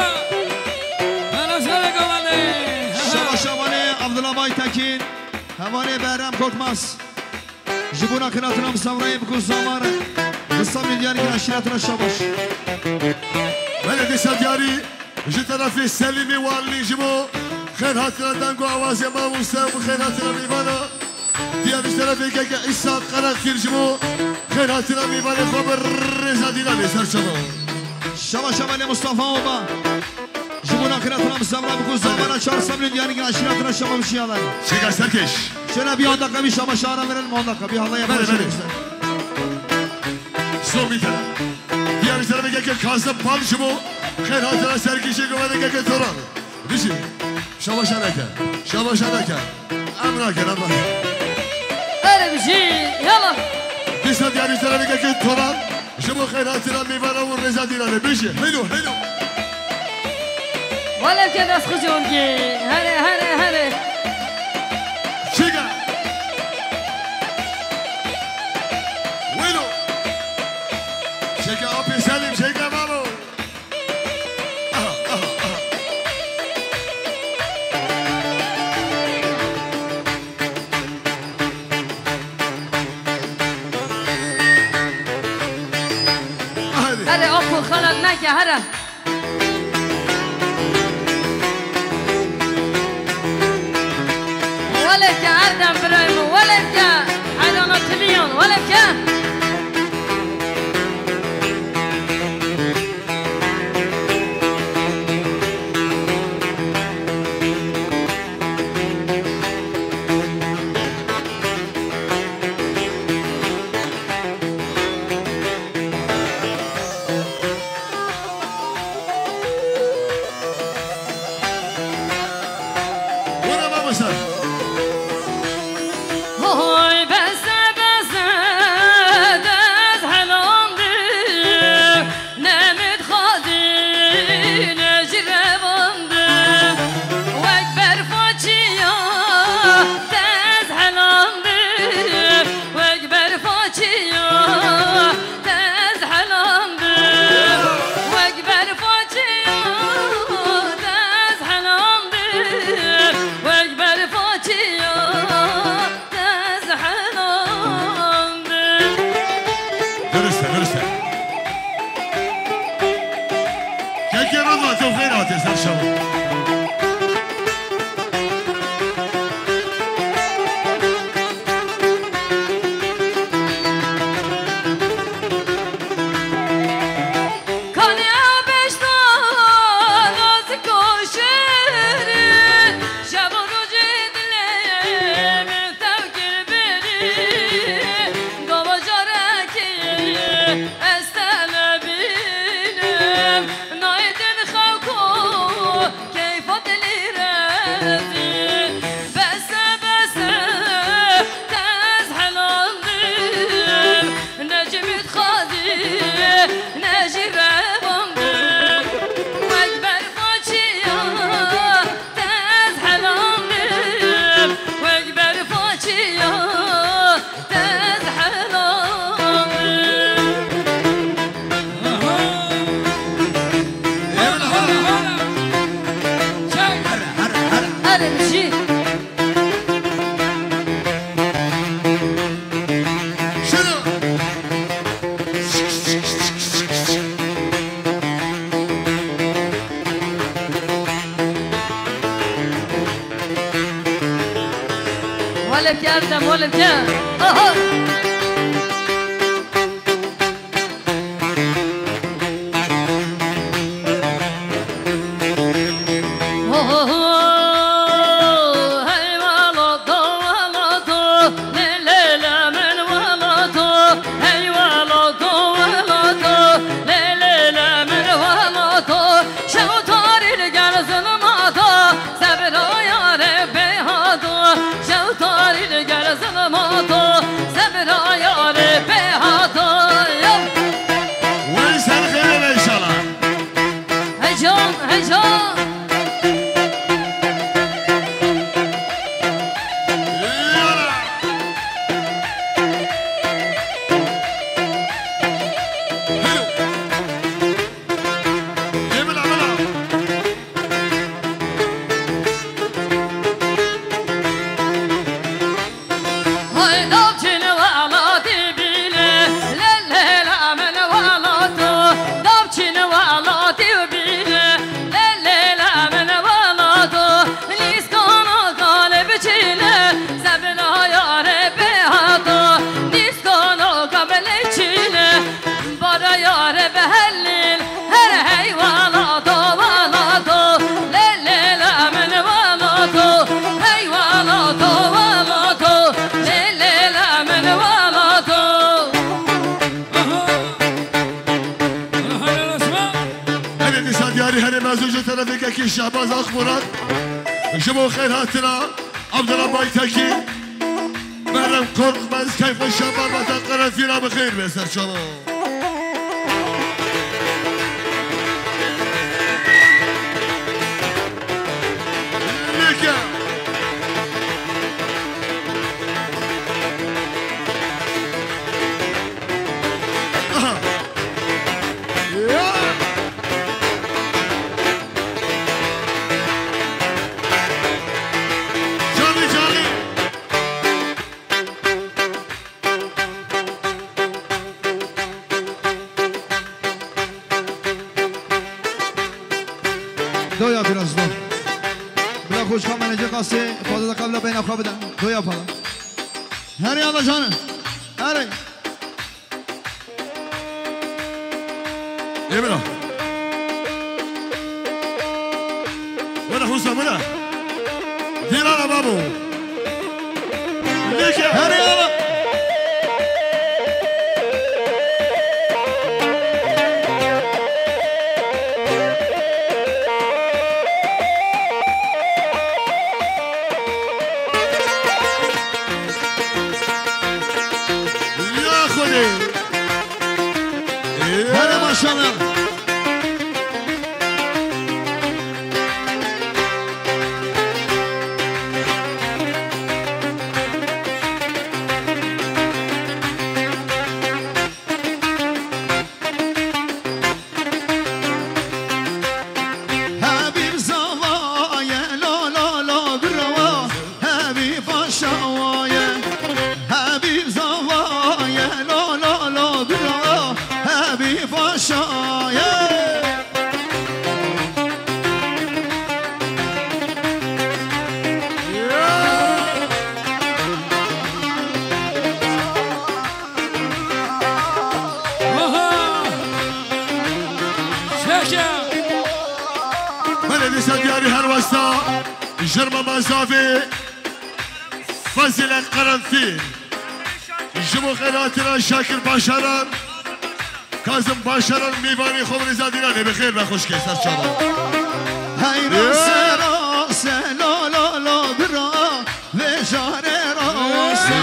من از هر گوانه شما شماله عبدالله تکین هوانه بهرم کوکماس جبور آخرتنا بسامرایم بکو زمانا صبر دیانی که نشیناتنا شما بش بلدي سدياري جي طرفي السلمي واللي جبو خير هاتنا دانقو عوازي ما مستوى خير هاتنا ميبانا ديار طرفي كاكا إساق قرار خير جبو خير هاتنا ميبانا خبر رزا ديناني سر شبو شما شماله مصطفى اوبا جبور آخرتنا بسامرا بکو زمانا چهار صبر دیانی که نشیناتنا شما بشیادن شكا سركش شنا بيان دقة بي شما شارع من المنطقة بي الله بله، يبارك بله. سومي ترى ديار طرفي كاكا كازم بال جبو خير هاتنا سركشي قوانا كاكا توران بشي شما شانكا شما شانكا أمراكا أمراكا هر بشی یلا ديسا دياري طرفي كاكا توران جبو خير هاتنا ميبانا ورزا ديناني بشي هينو هينو ولا كده اسخجون کی هره هره هره شيكا وينو شيكا أبي سالم شيكا مامو هره اخو خلق نکه هره ولك عردم برايمو ولك حيوانات تليون ولك وين ماما سال هوي بس بس دز حلوندي نمت خادي نجربندي واكبر فاجيا دز حلوندي واكبر فاجيا دز حلوندي واكبر فاجيا دز حلوندي واكبر فاجيا بشي ولا بكردم ولا بكردم کی شهباز اخبارات شما خیر هاتنا عبدالله بایتکی برم قرق از کیف شما و تقرر فینا بخیر بسر شما دویا biraz دو بلا خوش خواهم منجه قاسه فاضل قبل بین اخواه بدن دویا پالا هری آلا جانه هری يمنا ولا حسام ولا ديرانا بابو ليك هری آلا Maşallah. Habib zavaya la la la brava Habib aşağıya Habib zavaya la la la brava Habib aşağıya بلد سدياري هروستا جرمة مزافي فزل قرنفين جمو خيراتنا شاكر باشران كازم باشران ميواني خبر زاديناني بخير بخوش كيسر شباب Hayran sera selo lo lo bra ve jare rasa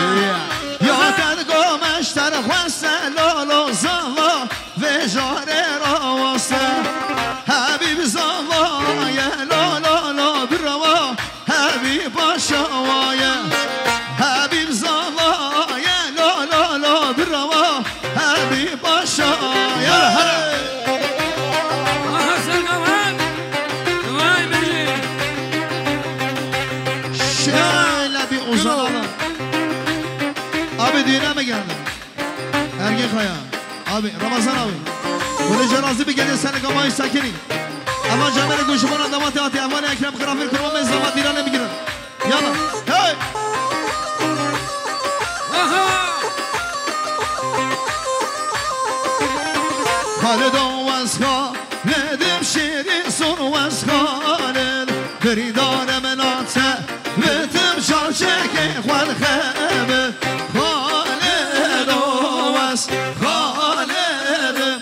ya kad gomeşter khwasa lo lo zava ve jare rasa Habib zava ya lo lo lo bra Habib aşağıya Habib zava ya lo lo lo bra Habib aşağıya şöyle bir uzanalım. Abi düğüne mi geldin? Ergen Kaya. Abi Ramazan abi. Böyle cenaze bir gece seni kamayı sakinin. Ama camere kuşumana damat yatı. Ama Ekrem Kırafir kurma mezdamat dirane bir girin. Yalla. Hey. Halid Ovazka nedim şirin son Ovazkanın Gridane menate Vetim şarşeke Kval khebe Halid Ovaz Halid'im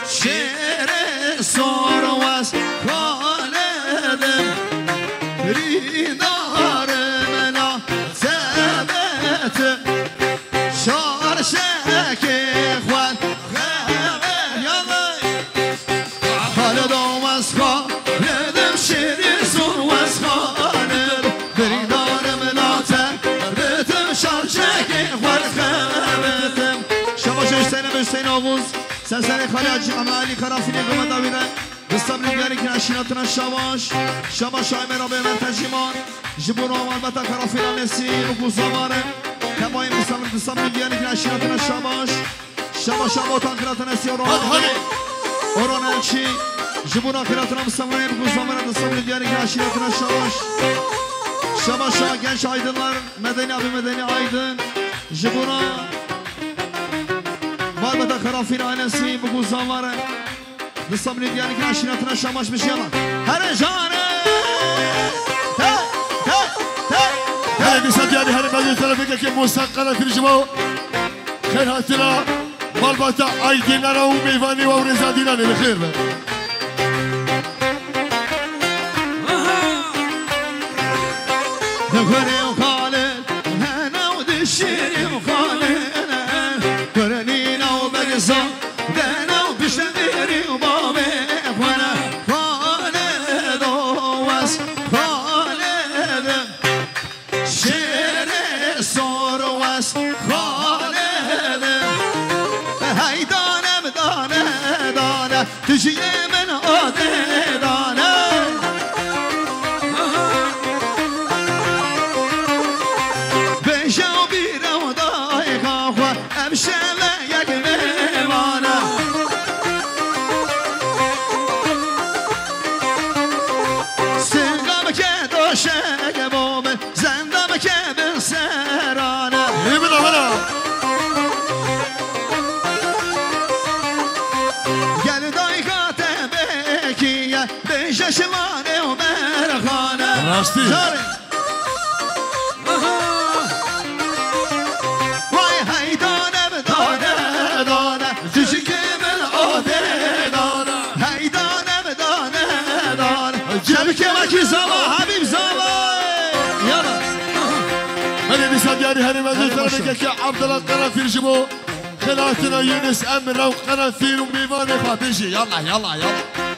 şirin son Ovazkanın Gridane menate Vetim şarşeke Kval Nedim şirin son vaskanır Beridarım nate Betim şarşeki varkıbetim Şabaşı Hüseyin Oğuz Sen Kaleci Amali Karafini Gımada Vire Kıstabli Gerik Naşinatına Şabaş Şabaş Aymer Abi Ömer Teciman Jibun Oğuz Bata Karafina Nesi Ukuz Zamanı Tebayim Kıstabli Gerik Naşinatına Şabaş Şabaş Abotan Kıratına Nesi Orhan Elçi Jibuna kıratına mıstamaya bu zamana da sabır diyerek aşiretine şabaş. Şabaş'a genç aydınlar, Medeni abi Medeni Aydın. Jibuna Barbada Karafil ailesi bu zamana da sabır diyerek aşiretine şabaş bir şey ama. Her canı. Her bir saat yani her medeni tarafındaki Musa Karafil Jibuna. Kırhatına Barbada Aydınlara ve Meyvani ve Reza Dilan'ı bixir be. Gönül Halid, hena udişim Halid, gönül av begzam, dena bişteri babı bana Halid Ovaz, Halid'im, şere sorvaz Halid'im, haydanem dane dane, tücyemin adı dane. Rasti. Vay haydanem dane dane Tücikemin ade dane Haydanem dane dane Cemke vaki zava Habib zava Yalla Hani bir saat yani her medeni tarafındaki Abdullah Karafil Jibo Kıratına Yunus Emre ve Karafil ve Meyvani Fatişi. Yalla yalla yalla.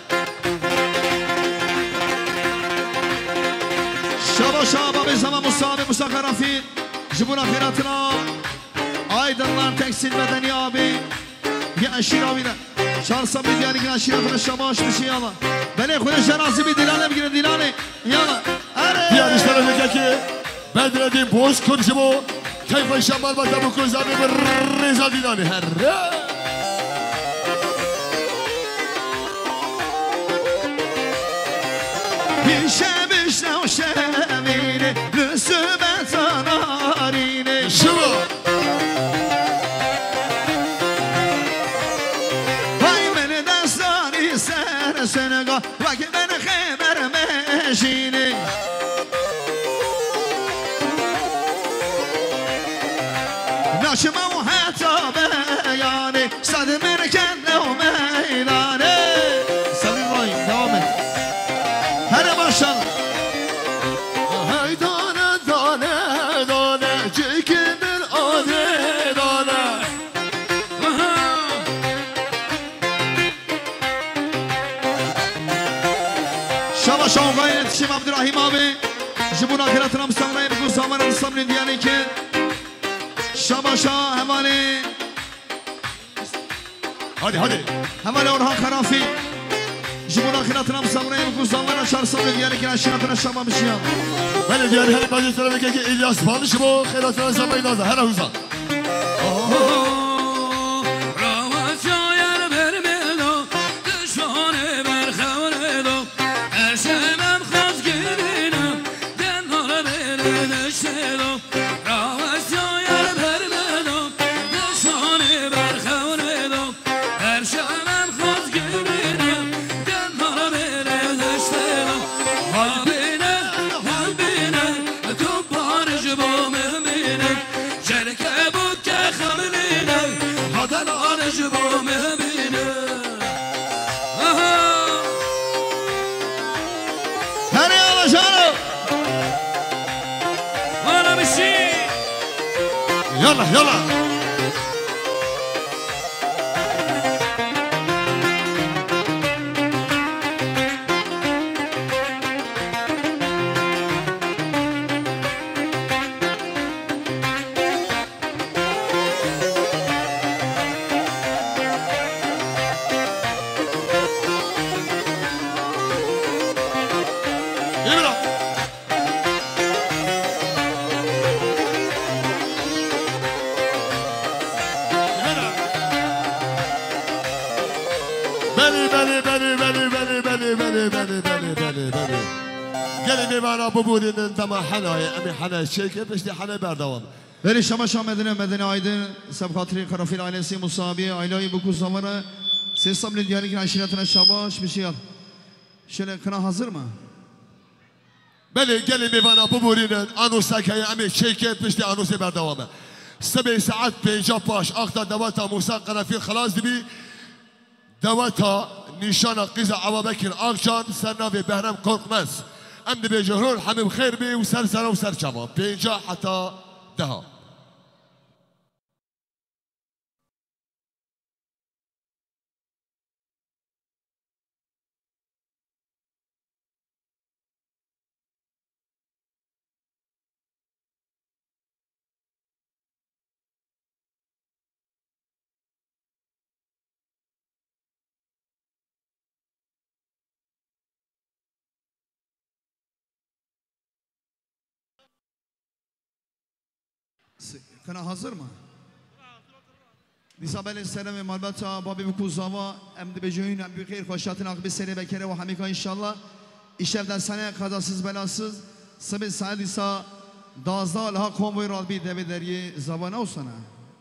Şabaş abi zaman Musa Karafil Jibuna Kıratına Aydınlar Tekstil Medeni abi Gençler abiler Şarsa bir diğer gençler şabaş bir şey yalla Beni kule şanası bir dilane bir gire dilane Yalla Diğer işlerindeki Bedreddin Bozkır Jibo Keyfe Şamal Bata bu kızlarını bir Reza Dilan'ı her Şemiş ne o şemini Nüsübet anarini Şıma Vay beni destani sen senega Vaki beni khayber meşini Naşıma o hatta beyani Sadımın kendine o meydani Sabri İbrahim devam et Hadi maşallah Haydane dane dane Cekimin ade dane Şabaş Avga'ya yetişim Abdurrahim abi Jibuna kıratına mıstamraya bir kuzamanın sabrin diyeni ki Şabaş'a hemali Hadi hadi Hemali Orhan Karafil جبنا خيراتنا مصورين بكو زمانا شهر صبر ديالي كنا شيراتنا شباب مشيان بله ديالي هل باجي ترى بك إلياس بالش بو خيراتنا زمان نازا هلا وزا يلا يلا ببودين انت ما حنا يا امي حنا الشيك بشتي حنا بردوام بری شما مدینه مدینه آیدن سب خاطری قرافیل عائلسی مصابی عائله بکو زمانه سه سال دیاری که عشیرتنا شباش میشید شنو کنا hazır mı؟ بله گلی میوانا ببودین آنوسا که امي شيك بشتي آنوسي بردوام 7 ساعات 5 باش اختا دواتا موسى قرافیل خلاص دبي دواتا نشان قیزا عوابکر آنچان سرناوی بهرم korkmaz امد به جهرون حمیم خیر بی و سر سر و سر چما 50 حتی 10 کنا hazır mı؟ دیسا بله سلام مالباتا بابی بکو زاوا امد بجوین ام بخیر خوشاتن عقب سری بکره و همیکا انشالله ایشف در سنه قضاسız belasız سبت ساعت دیسا 12 لها konvoy رالبی دوی دریه زبانه و سنه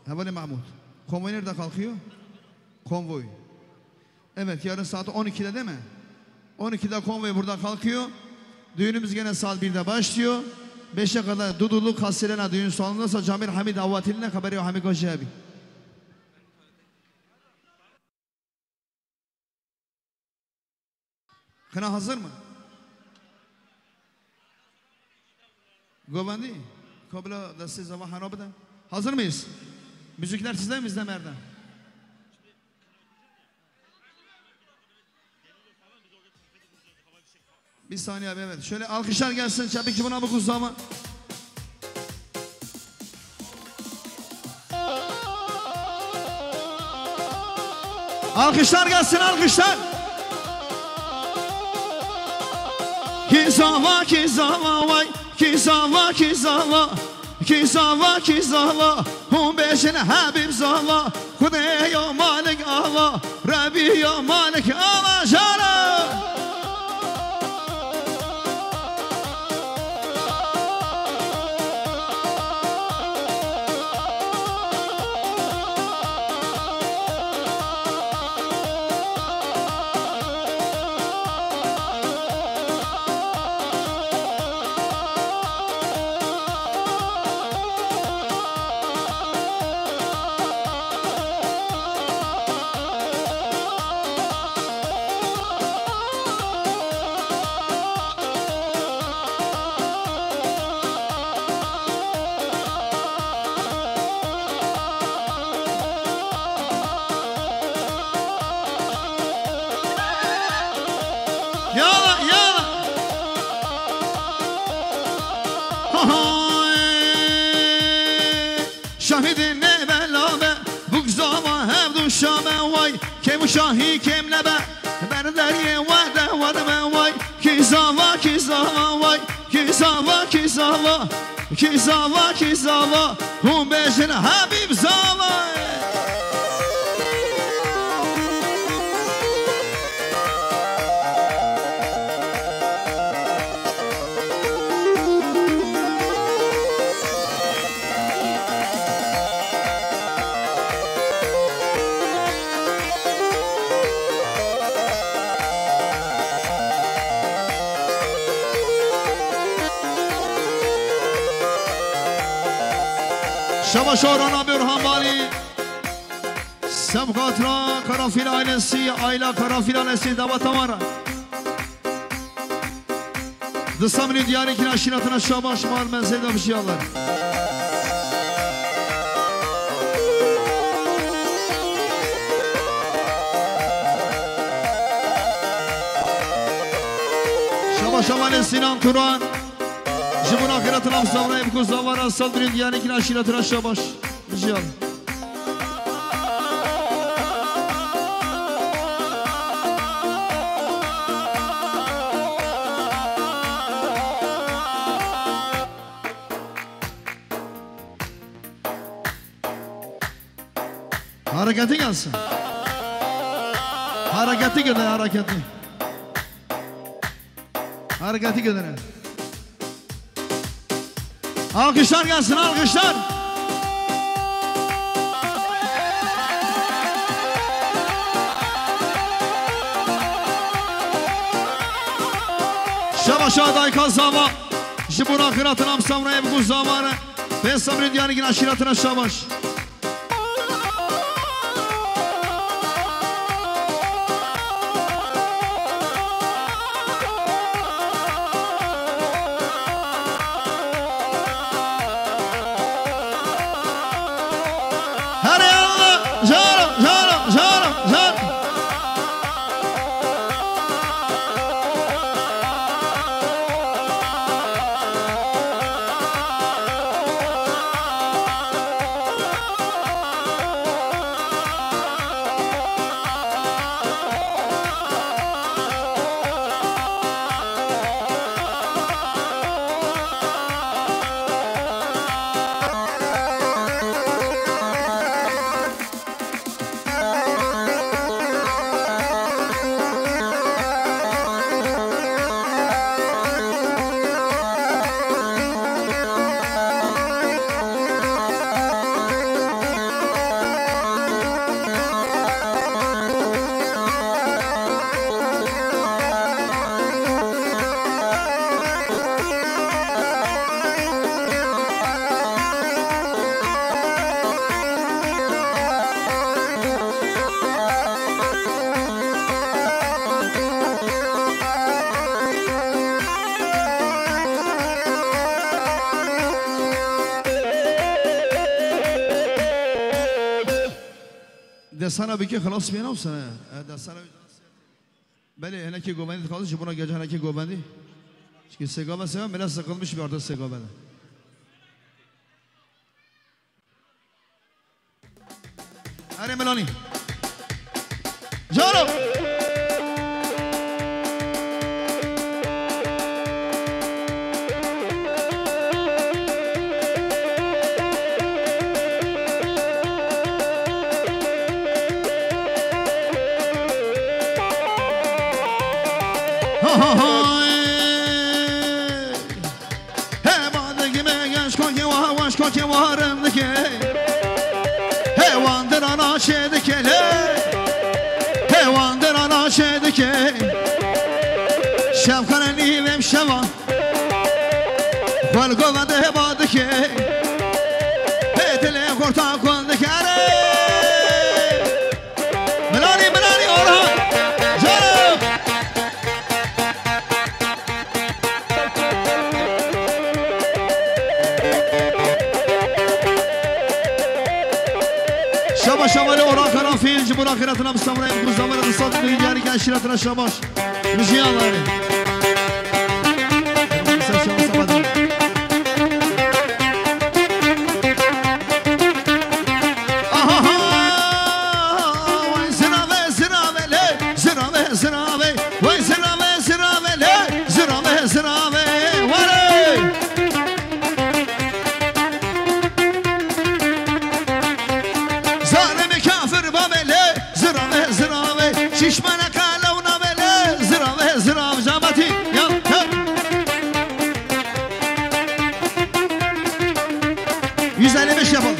havale Mahmut konvoy nerede kalkıyor? Konvoy evet yarın saat 12'de değil mi? 12'de konvoy burada kalkıyor düğünümüz gene saat 1'de başlıyor 5'e kadar Dudullu Kasirena düğün sonunda Camir Hamid Avvatiline haberi o Hamid Hoca abi. Kına hazır mı? Govandi? Kabla da siz ama harabıda. Hazır mıyız? Müzikler sizden mi bizden Merdan? Bir saniye abi evet. Şöyle alkışlar gelsin. Çabuk buna bu kuzlama. Alkışlar gelsin alkışlar. Kizava kizava vay. Kizava kizava. Kizava kizava. Hum beşine habib zava. Kudeyo malik Allah. Rabbiyo malik Allah jara. Şahidin ne belabe bu zama hevdu şame vay kem şahi kem nebe در دریه وده وده من وای کی زاوا کی زاوا وای کی زاوا کی زاوا کی زاوا کی زاوا هم بجن حبیب زاوا شما شورانا برهان بالی سبقاترا کرافیل آیلنسی آیلا کرافیل آیلنسی دعوت آمارا دستامنی دیاری که نشیناتنا شاباش مال منزل دا بشیالر شما شمال سینام توران جبون آخرت نام سامرای بکن زاوارا سال برید یعنی که نشینت رشا باش بجیال hareketi gelsin hareketi gönder hareketi gönder alkışlar gelsin alkışlar şabaşa dayka zava jibun akhiratın am samraya bu zamanı ben sabrin yani ki aşiratına şabaş دستانا بکی خلاص بیانم سنه دستانا بله هنه که گوبندی خالص جبونا گجه هنه که گوبندی که سگابه سگابه ملا سقلمش بیارده سگابه ده اره ملانی جانو که وارم دکه هیوان در آنا چه دکه هیوان در آنا چه دکه شب کنه نیویم شوان بلگو و ده با دکه دل کرتا کن دکه ملانی ملانی آرها جارو شمال اورا کرافیل جبور آخرتنا مستمره امروز زمان دستات میگیری که اشیرتنا شباش میشی الله زنابه زنابه زنابه زنابه 155 yapalım.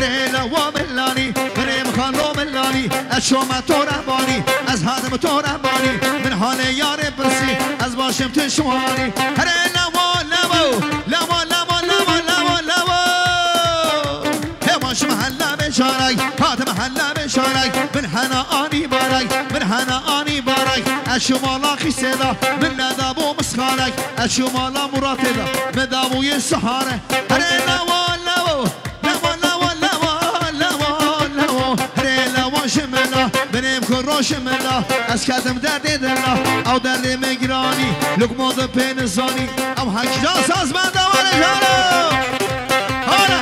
هريلا وملاني بريم خانو ملاني اشوم تورا باني از هادم تورا باني من حال يار برسي از باشم تشواني هريلا ولمو لمو لمو لمو لمو لمو هواش محلا بشارك هاد محلا بشارك من حنا اني بارك من حنا اني بارك اشوم الله خسدا من ندابو مسخالك اشوم الله مراتدا مدابو السحاره هريلا ولمو benim kuruşum la eskedim derdi derla av derdi megrani lukmadı penizani av hakika saz ben de var canım hala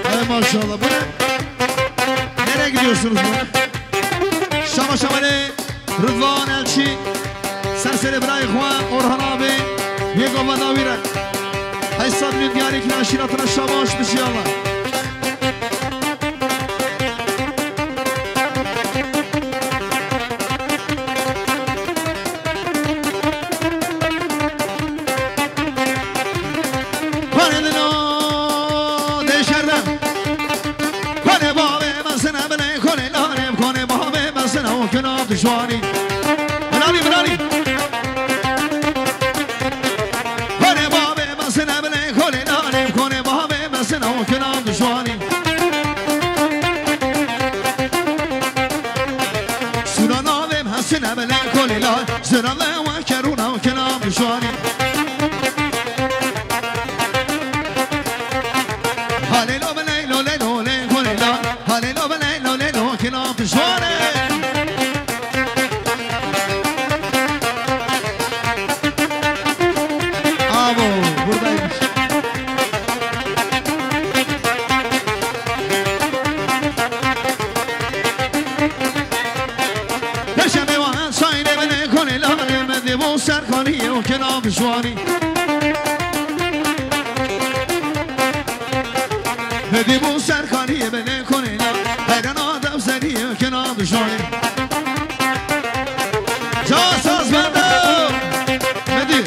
ay maşallah bu ne nereye gidiyorsunuz bu şama şamali Rıdvan Elçi Serseri Bray Kuan Orhan abi Yego Vadavire Haysad Lüdyari ki aşiratına şabaş bir şey Allah düşmanı Bınali bınali Kone babe basına bile kone nanem Kone babe basına o kenam düşmanı Sunan avem hasına bile kone la Zırale ve keruna o kenam düşmanı Halelo bile lo le lo le kone la Halelo bile lo le lo kenam düşmanı buradaymış. Peşeme vahan sayne bene koneler Medi bu serkaniye o kenam düşmanı Medi bu serkaniye bene koneler Hayran adam seriye o kenam düşmanı Casaz bende Medi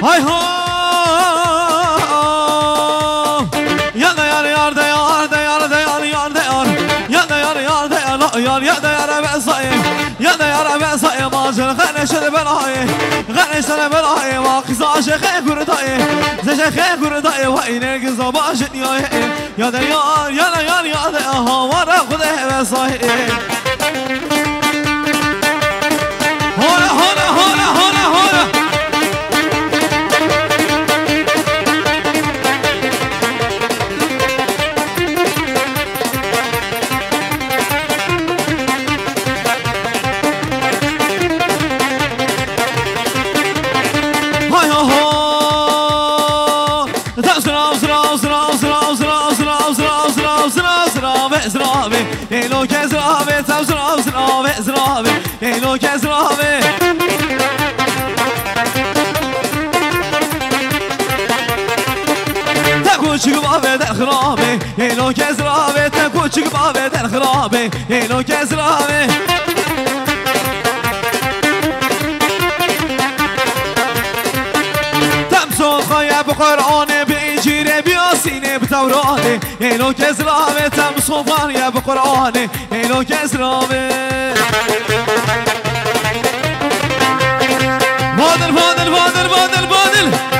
Hay ho ya da yar yar da yar da yar da yar yar da yar ya da yar yar da yar ya da yar ben sayım ya da yar ben sayım acil خانه شده بلای غنی سر بلای و قصاش خیر کردای زش خیر کردای و اینه که زباش نیای یا دا یار یا دا یار یا دا هوا را خود بسای هولا هولا هولا هولا هولا اینو که زرابه تم زرابه زرابه اینو که زرابه تکو چیک بابه در خرابه اینو که زرابه تکو چیک بابه در خرابه اینو که زرابه خايب قرآن بإنجيل بياسين بتوراة إنو كزرابة تم صوفان يا بقرآن إنو كزرابة بادل بادل بادل بادل بادل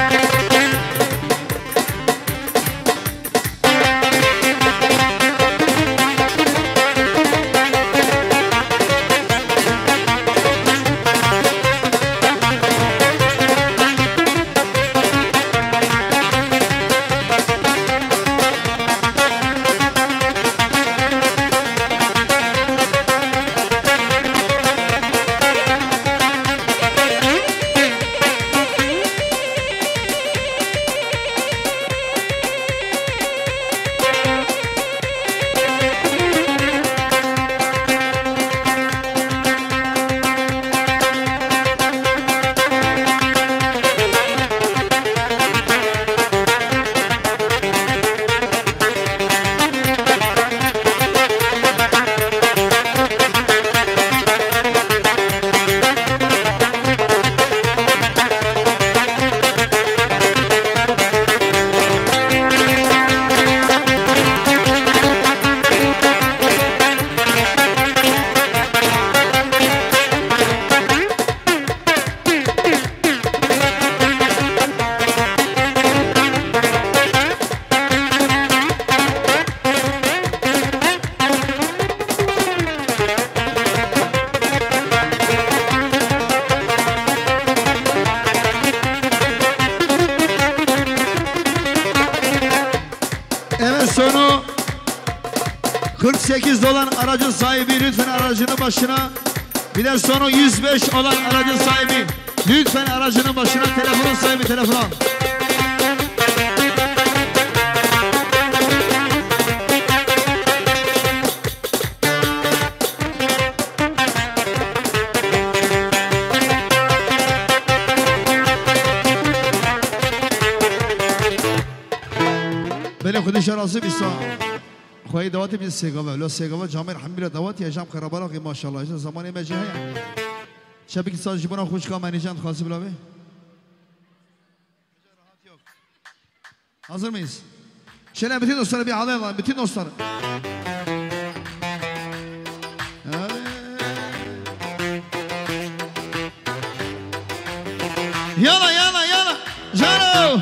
$48 olan aracın sahibi lütfen aracının başına. Bir de sonu 105 olan aracın sahibi lütfen aracının başına. Telefonun sahibi telefon al. بله خودش راضی بیسا خواهی دوات بیز سیگاوه لو سیگاوه جامعه حمیل دوات یا جام خرابالا که ماشاءالله ایشان زمانی مجیه هیا شبی که ساز جبونا خوش که منیجان خاصی بلاوه hazır mıyız? Şöyle bütün dostlara bir halayı alalım, bütün dostlar. Yala yala yala, Jaro.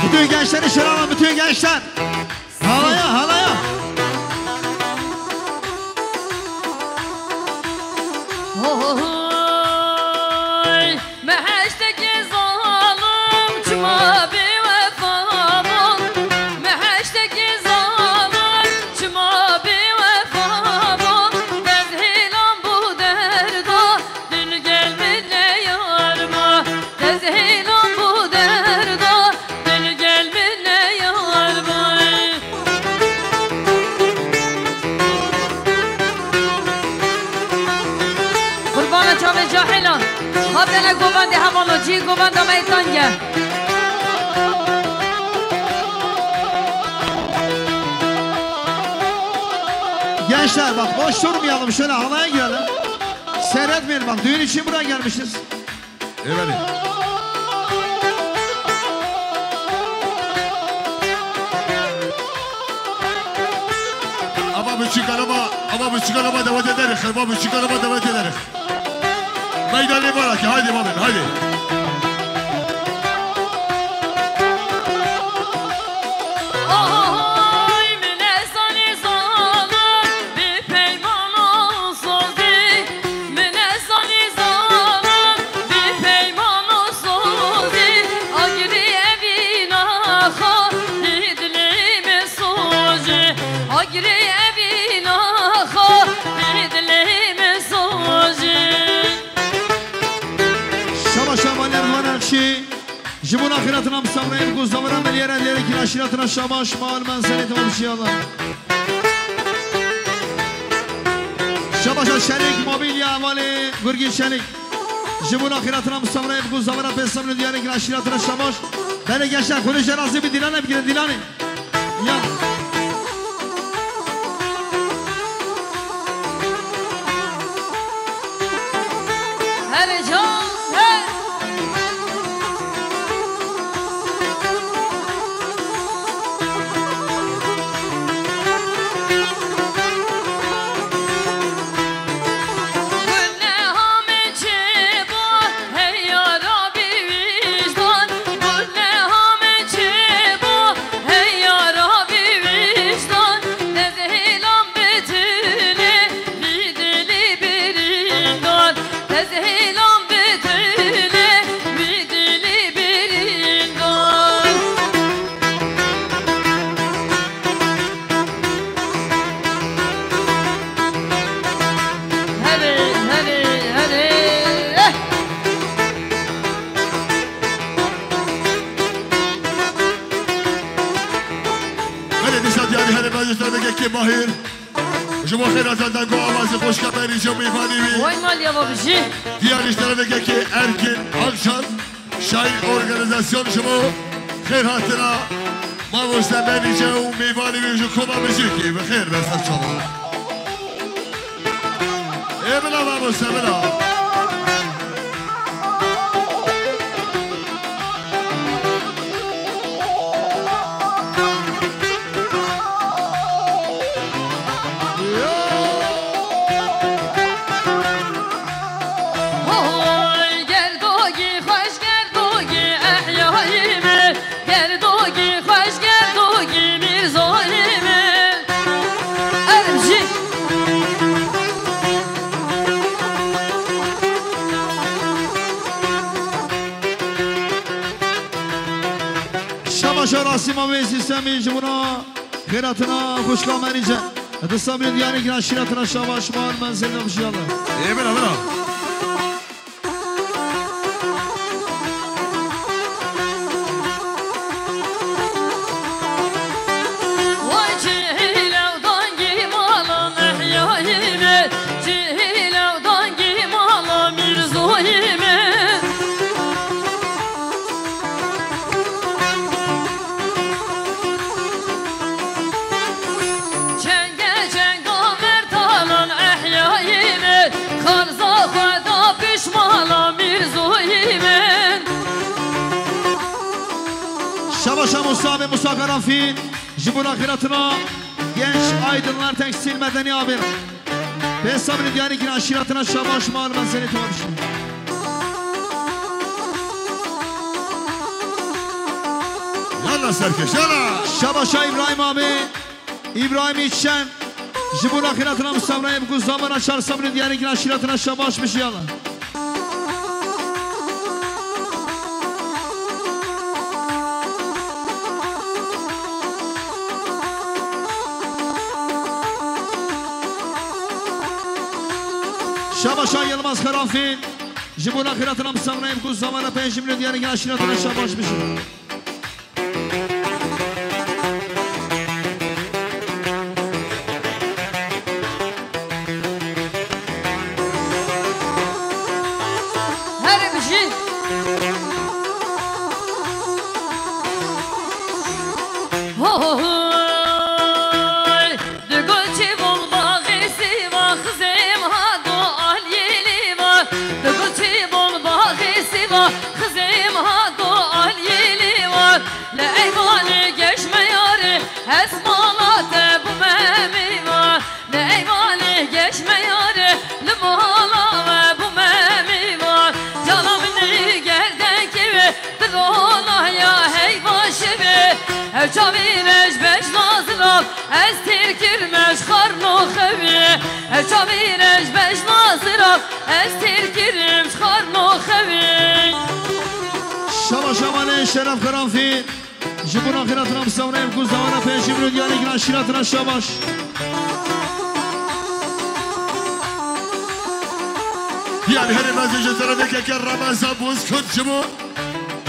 Bütün gençleri şöyle alalım, bütün gençler. Halaya halaya. Habdana govande havaloji govanda maitanya Gençler bak boş durmayalım, şöyle halaya girelim. Seyretmeyelim, bak düğün için buraya gelmişiz. Evet. Ama küçük araba davet ederiz. Ama küçük araba davet ederiz. Meydanı var ki, haydi babin, haydi. Jibun ahiratına mısavlayıp kuzdavarım el yere diyerekin aşiratına şabaş mal menseneti oluşuyorlar. Şabaşa şerik mobilya vali gürgin şerik. Jibun ahiratına mısavlayıp kuzdavarım pesamını diyerekin aşiratına şabaş. Beni gençler konu cenazi bir dilane bir girin dilane. Ya. ماهر شما خیراتان دو آواز خوش کبری جو میفانیوی وای مال یا بابجی دیارش طرفه که ارکن akşam şahin organizasyon şumu خیراتنا ما مستمری جو میفانیوی جو کما بشیکی بخیر بسر شما بلا ما مستمرا Rasim abi sistemi cumhura khairatına hoşlamerice Edisabir diyarı ki aşiratına şavaş mal menziline hoşyallah. Bela bela. Şabaşa Musa ve Musa Karanfil Jibun ahiratına genç aydınlar tekstil medeni abi Pesabini diyani ki aşiratına şabaş mal ben seni tanışım. Yalla serkeş yalla. Şabaşa İbrahim abi İbrahim İçen Jibun ahiratına Musavra'yı bu zaman açar sabrini diyani ki aşiratına şabaşmış yalla. Şabaşa Yılmaz Karanfil Jibun ahiratına Musavra'yı bu zamana peşimini diyani ki aşiratına şabaşmış. De gol çivol bağı اسمالات bu memivan Neyvani geçme yare Limala bu memivan Canımını gerden gibi Dilona ya hey başımı Çavireş beş nazırab Ez tirkirmeş karno xevi Çavireş beş nazırab Ez tirkirmeş karno xevi شما شمانه شرف کرانفی جبونا خیراتنا مساونه بکوز دوانا پیشی برو دیانی گران شیراتنا شباش Yani her mesajı tarafı ki Ramazan buz kutçumu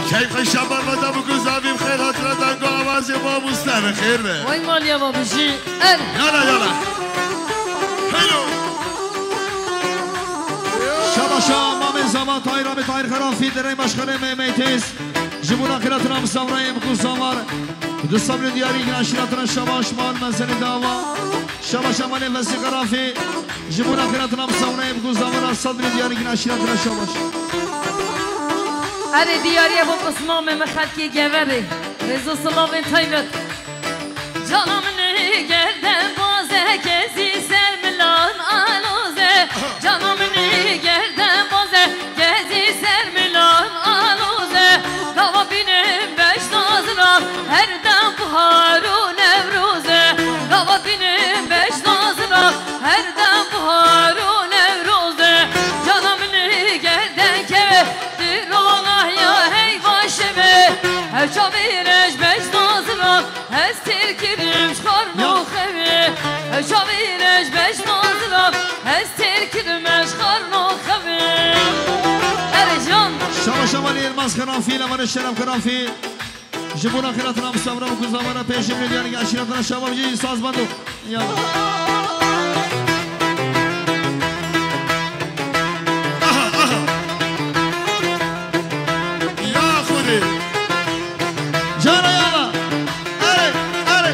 Keyif şaban vada bukuz abim khayr hatıradan go avazı bu mustafa khayr be Vay mal ya babişi El Yala yala Hello شما شما زمان تایر آب تایر کرانفی درای مشغله میمیتیز جبونا خیراتنا مساونه بکوز زمان دستابل دیاری گران شیراتنا شباش مال منزل داوا شما شمانه وزی کرانفی جبونا خیراتنا مساونه بکوز زمان صدر دیاری گران شیراتنا شباش اره دیاری bu قسمام مخلکی گوری رزو سلاوین تایمت Canımını gerden boze gezi sermilan aluze Canımını gerden boze gezi sermilan aluze Dava benim beş nazıram herden buharu nevruze Dava benim beş nazıram herden buharu nevruze Canımını gerden kevedir ona ya hey başımı Her çavireş beş nazıram ez tirkirim şkarno xevi Çavireş beş nazıram ez tirkirim şkarno xevi Ercan شما شمانه الماس کرانفی لمان شرف کرانفی جبونا خیراتنا مساونه بکوز زمان پیشی برو دیانی گران شیراتنا شباش جی ساز بندو یالا Ya khudi جانا یالا اره اره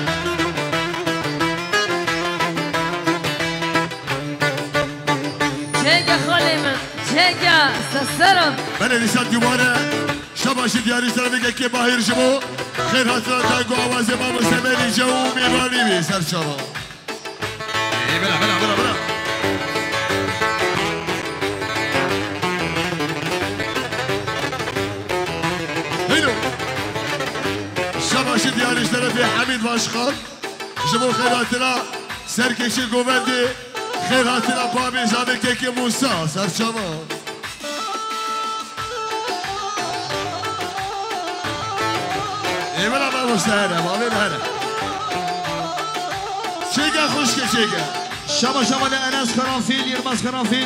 Çeke halimim çeke seslerim Ben lisan duvara Şabaşı diyarı tarafı ki bahir jimo Khayr hatıradan go avazı bu mustafa cevu mevani bi serçava Bela Hello Şabaşı diyarı tarafı Hamid Başkan Jimo khayr hatıra serkeşi govendi Khayr hatıra babi zabeke ki Musa serçava Eyvallah ben Mustafa'ya bağlayın hadi. Çeke hoş ki çeke. شما شمانه انس کرانفی یلماس کرانفی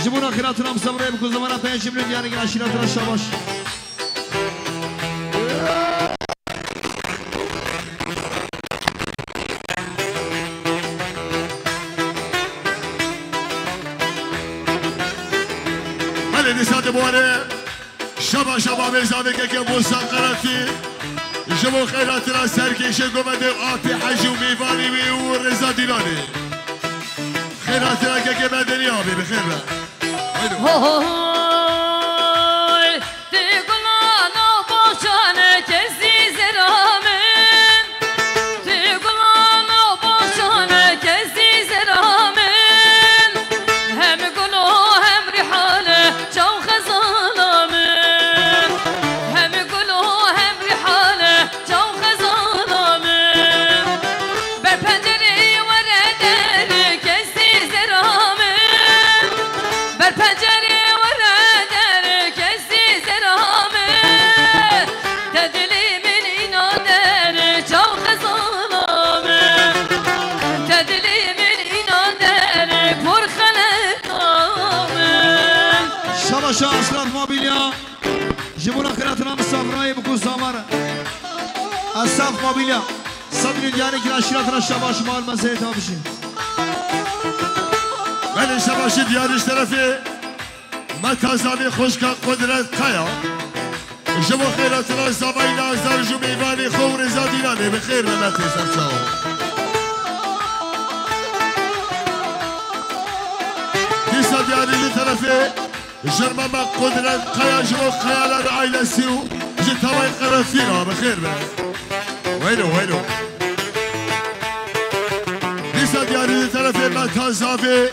جبونا خیراتنا مساونه بکوز زمان پیشی برو دیانی گران شیراتنا شباش Hadi nisade bu araya. Şaba mezabeke ki Musa Karati. Jabo khayratına serkeşe gomede api hacı meyvani ve Reza Dilani. Khayratına ki bedeni abi bir khayra. Haydi. Hoy Tigulana boşane kesi zeramen Tigulana boşane kesi zeramen Hem gulu hem rihale çav khazalamen Hem gulu hem rihale çav khazalamen Ber pencereyi var ederi kesi zeramen Ber pencereyi var ederi kesi zeramen Tedilimin inaderi çav khazalamen Tedilimin inaderi kur khalalamen شما شا اسرات موبیلیا جبونا خیراتنا مسافرای بکوز زمان اصاف موبیلیا صدر دیانی گران شیراتنا شباش مال منزل تابشی Ben şabaşı diyarı tarafı. Matazami hoşka kudret kaya. Jabo khayratına zamayna zarju meyvani khov Reza Dilani bir khayr velati serçava. Disa diyarı tarafı. Jırmama kudret kaya jabo kayalar ailesi. Jitavay karafina bir khayr be. Vayno. دیاری طرف مکان صافی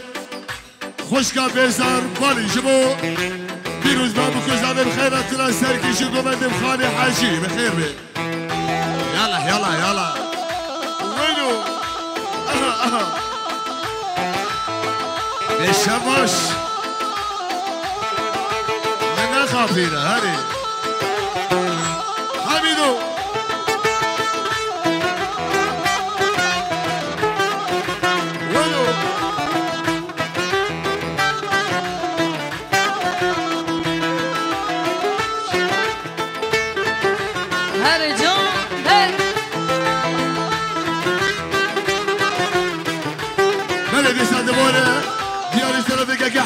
خوشکا بیزار بالی جبو پیروز بابو کزامه بخیرتنا سرکشی گمندم خانه حاجی بخیر بی یالا یالا یالا وینو بشماش من نخافینا هاری حمیدو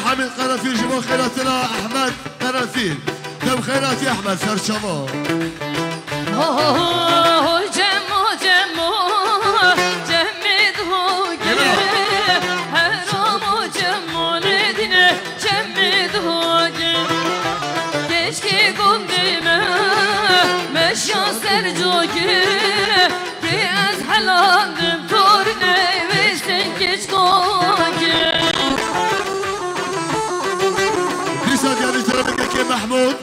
حميد قرنفيل جمو خيراتنا احمد قرنفيل دم خيرات يا احمد سرشمو جمو جمو جمد هو هرمو جمو ندنه جمد هو keşke gundime meşya sercoki ki az halandım torne ve sen geç koki محمود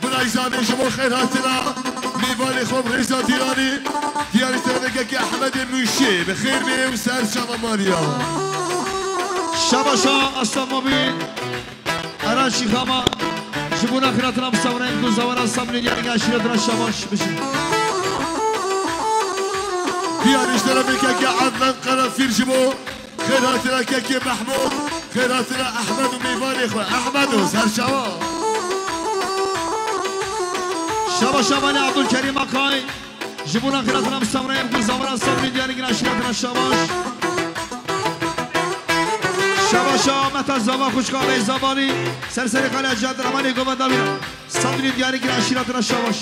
بنايزان جمهور خيراتنا ميفاني خوب رئيسة تيراني دياري تربكك أحمد المشي بخير بي وسار شابا ماريا شابا شا أصلا مبين أراشي خاما جبونا خيراتنا مصورين كل زوانا صبرين يعني عشيرتنا شاباش بشي دياري تربكك عدنان قرنفيل جمهور خيراتنا كك محمود خيراتنا أحمد وميفاني خوب أحمد وسار شابا شابا شاباني عبد الكريم أقاي جبونا خيراتنا مستمرين كل زمان صبرين ديالك عشيرتنا شاباش شابا شا متى زمان خوشكا بي زباني سرسري قلعة جاد رماني قوة دابنا صبرين ديالك عشيرتنا شاباش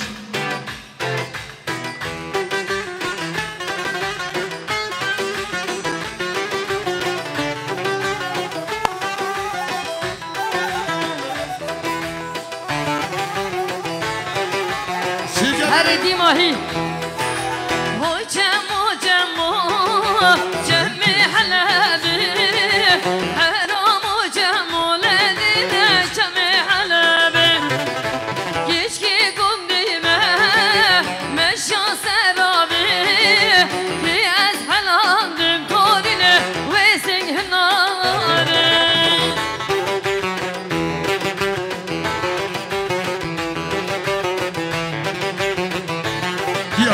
هردی ماهی هو جمو جمو جمع حلبی حرامو جمو لدیده جمع حلبی کشکی گمدیمه مشا سرابی که از حلاندم کارینه و سنگناره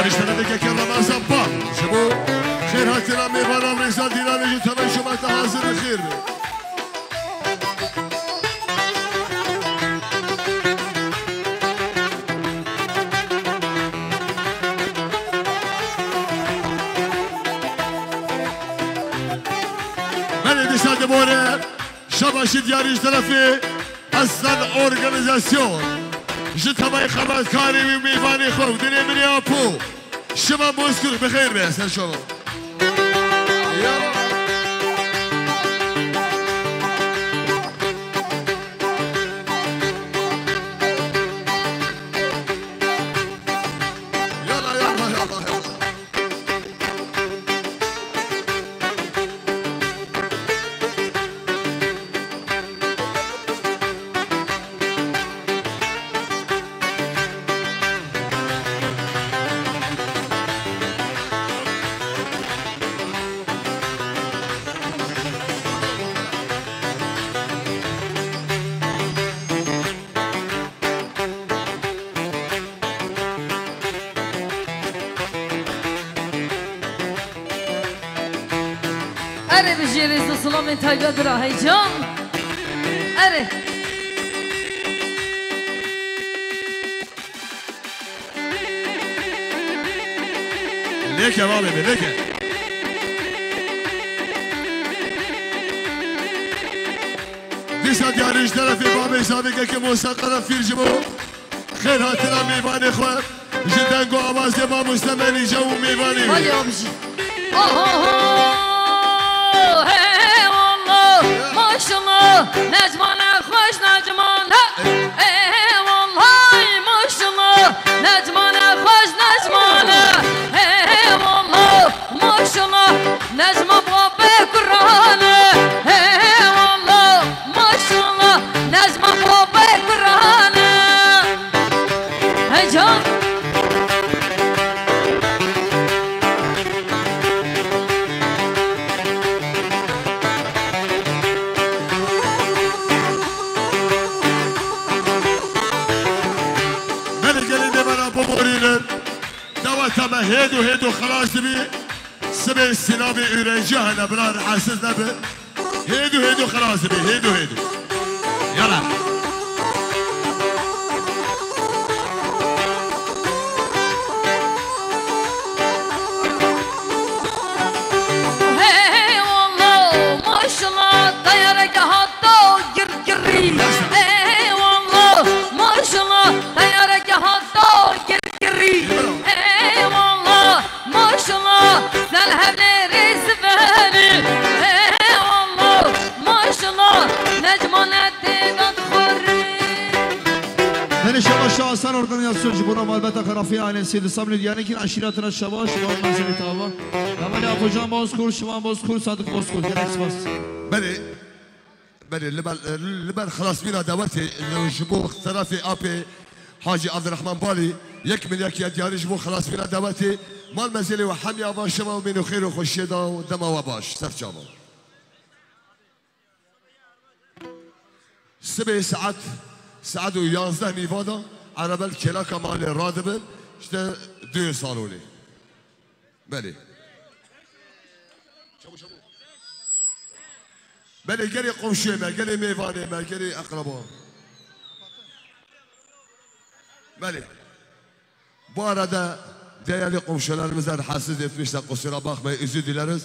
اشتغلك كرم زبان شبو خير هاتنا ميبانا رزال دينا نجي تمن شو ما تهازر الخير من ديسان دبوري شباش دياري طرفي اصلا اورغانيزاسيون جتما خبرت كاري وميباني خوف دنيا مني ابو شباب مسكر بخير بس هالشباب يلا اره بجیریز سلام تایبه برای جان اره ليك يا بابي ليك ديسا دياريش طرفي بابي سابقا كموسى قرنفيل جبو خير هاتنا ميفاني خوات جدا قو عباس يبا مستمري جو ميفاني مالي أبجي هي والله ما شاء الله نجمانا خوش نجمانا هي والله ما شاء الله نجمانا خوش نجمانا هي والله ما شاء الله نجمة بابا كرة هيدو خلاص بي سبع سنابي أورنجي هنا بلا حاسس نبي هيدو خلاص بي هيدو يلا شاهسان organizasyon Cibuna Malbeta Karafi ailesi de sabredin yani ki aşiretine şabaş var mesele tava. Hemen yapacağım Bozkurt, Şivan Bozkurt, Sadık Bozkurt. Gereksiz. بله لبن خلاص بينا دورتي جبو طرفي ابي حاجي عبد الرحمن بالي يكمل ياك دياري جبو خلاص بينا دورتي مال مزيلي وحمي ابا شما ومنو خير وخشيدا ودما وباش سف جامو 7 ساعات و11 میوادا عربل کلا کمال رادبن işte 2 سالوني بله بله گلی قمشویمه گلی میوانیمه گلی اقربا بله bu arada değerli komşularımızdan hassiz etmişler kusura bakmayın özür dileriz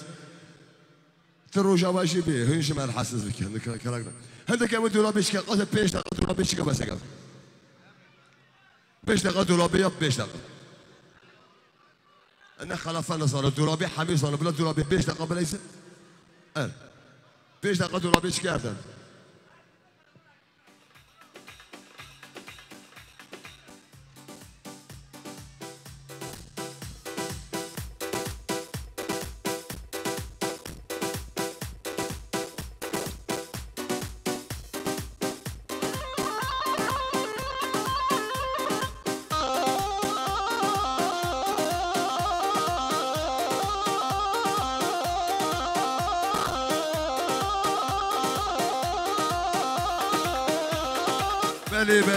تروجا باشي بيه هنش ما حاسس بك هندك كراكنا هندك يا ودي رابيش قصد بيش دقيقة رابيش كبس كذا بيش دقيقة رابية بيش دقيقة أنا خلافنا صار درابي حميد صار بلا درابي بيش دقيقة بليس بيش دقيقة رابيش كذا بله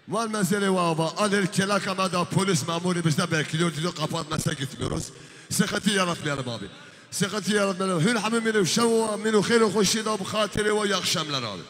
Mal mesele var. Alır kelakama polis memuru bizde bekliyor diyor kapatmasa gitmiyoruz. Sıkıntı yaratmayalım abi. Sıkıntı yaratmayalım. Hül hamim minü şevva minü khairu khuşida bu khatiri ve yakşamlar abi.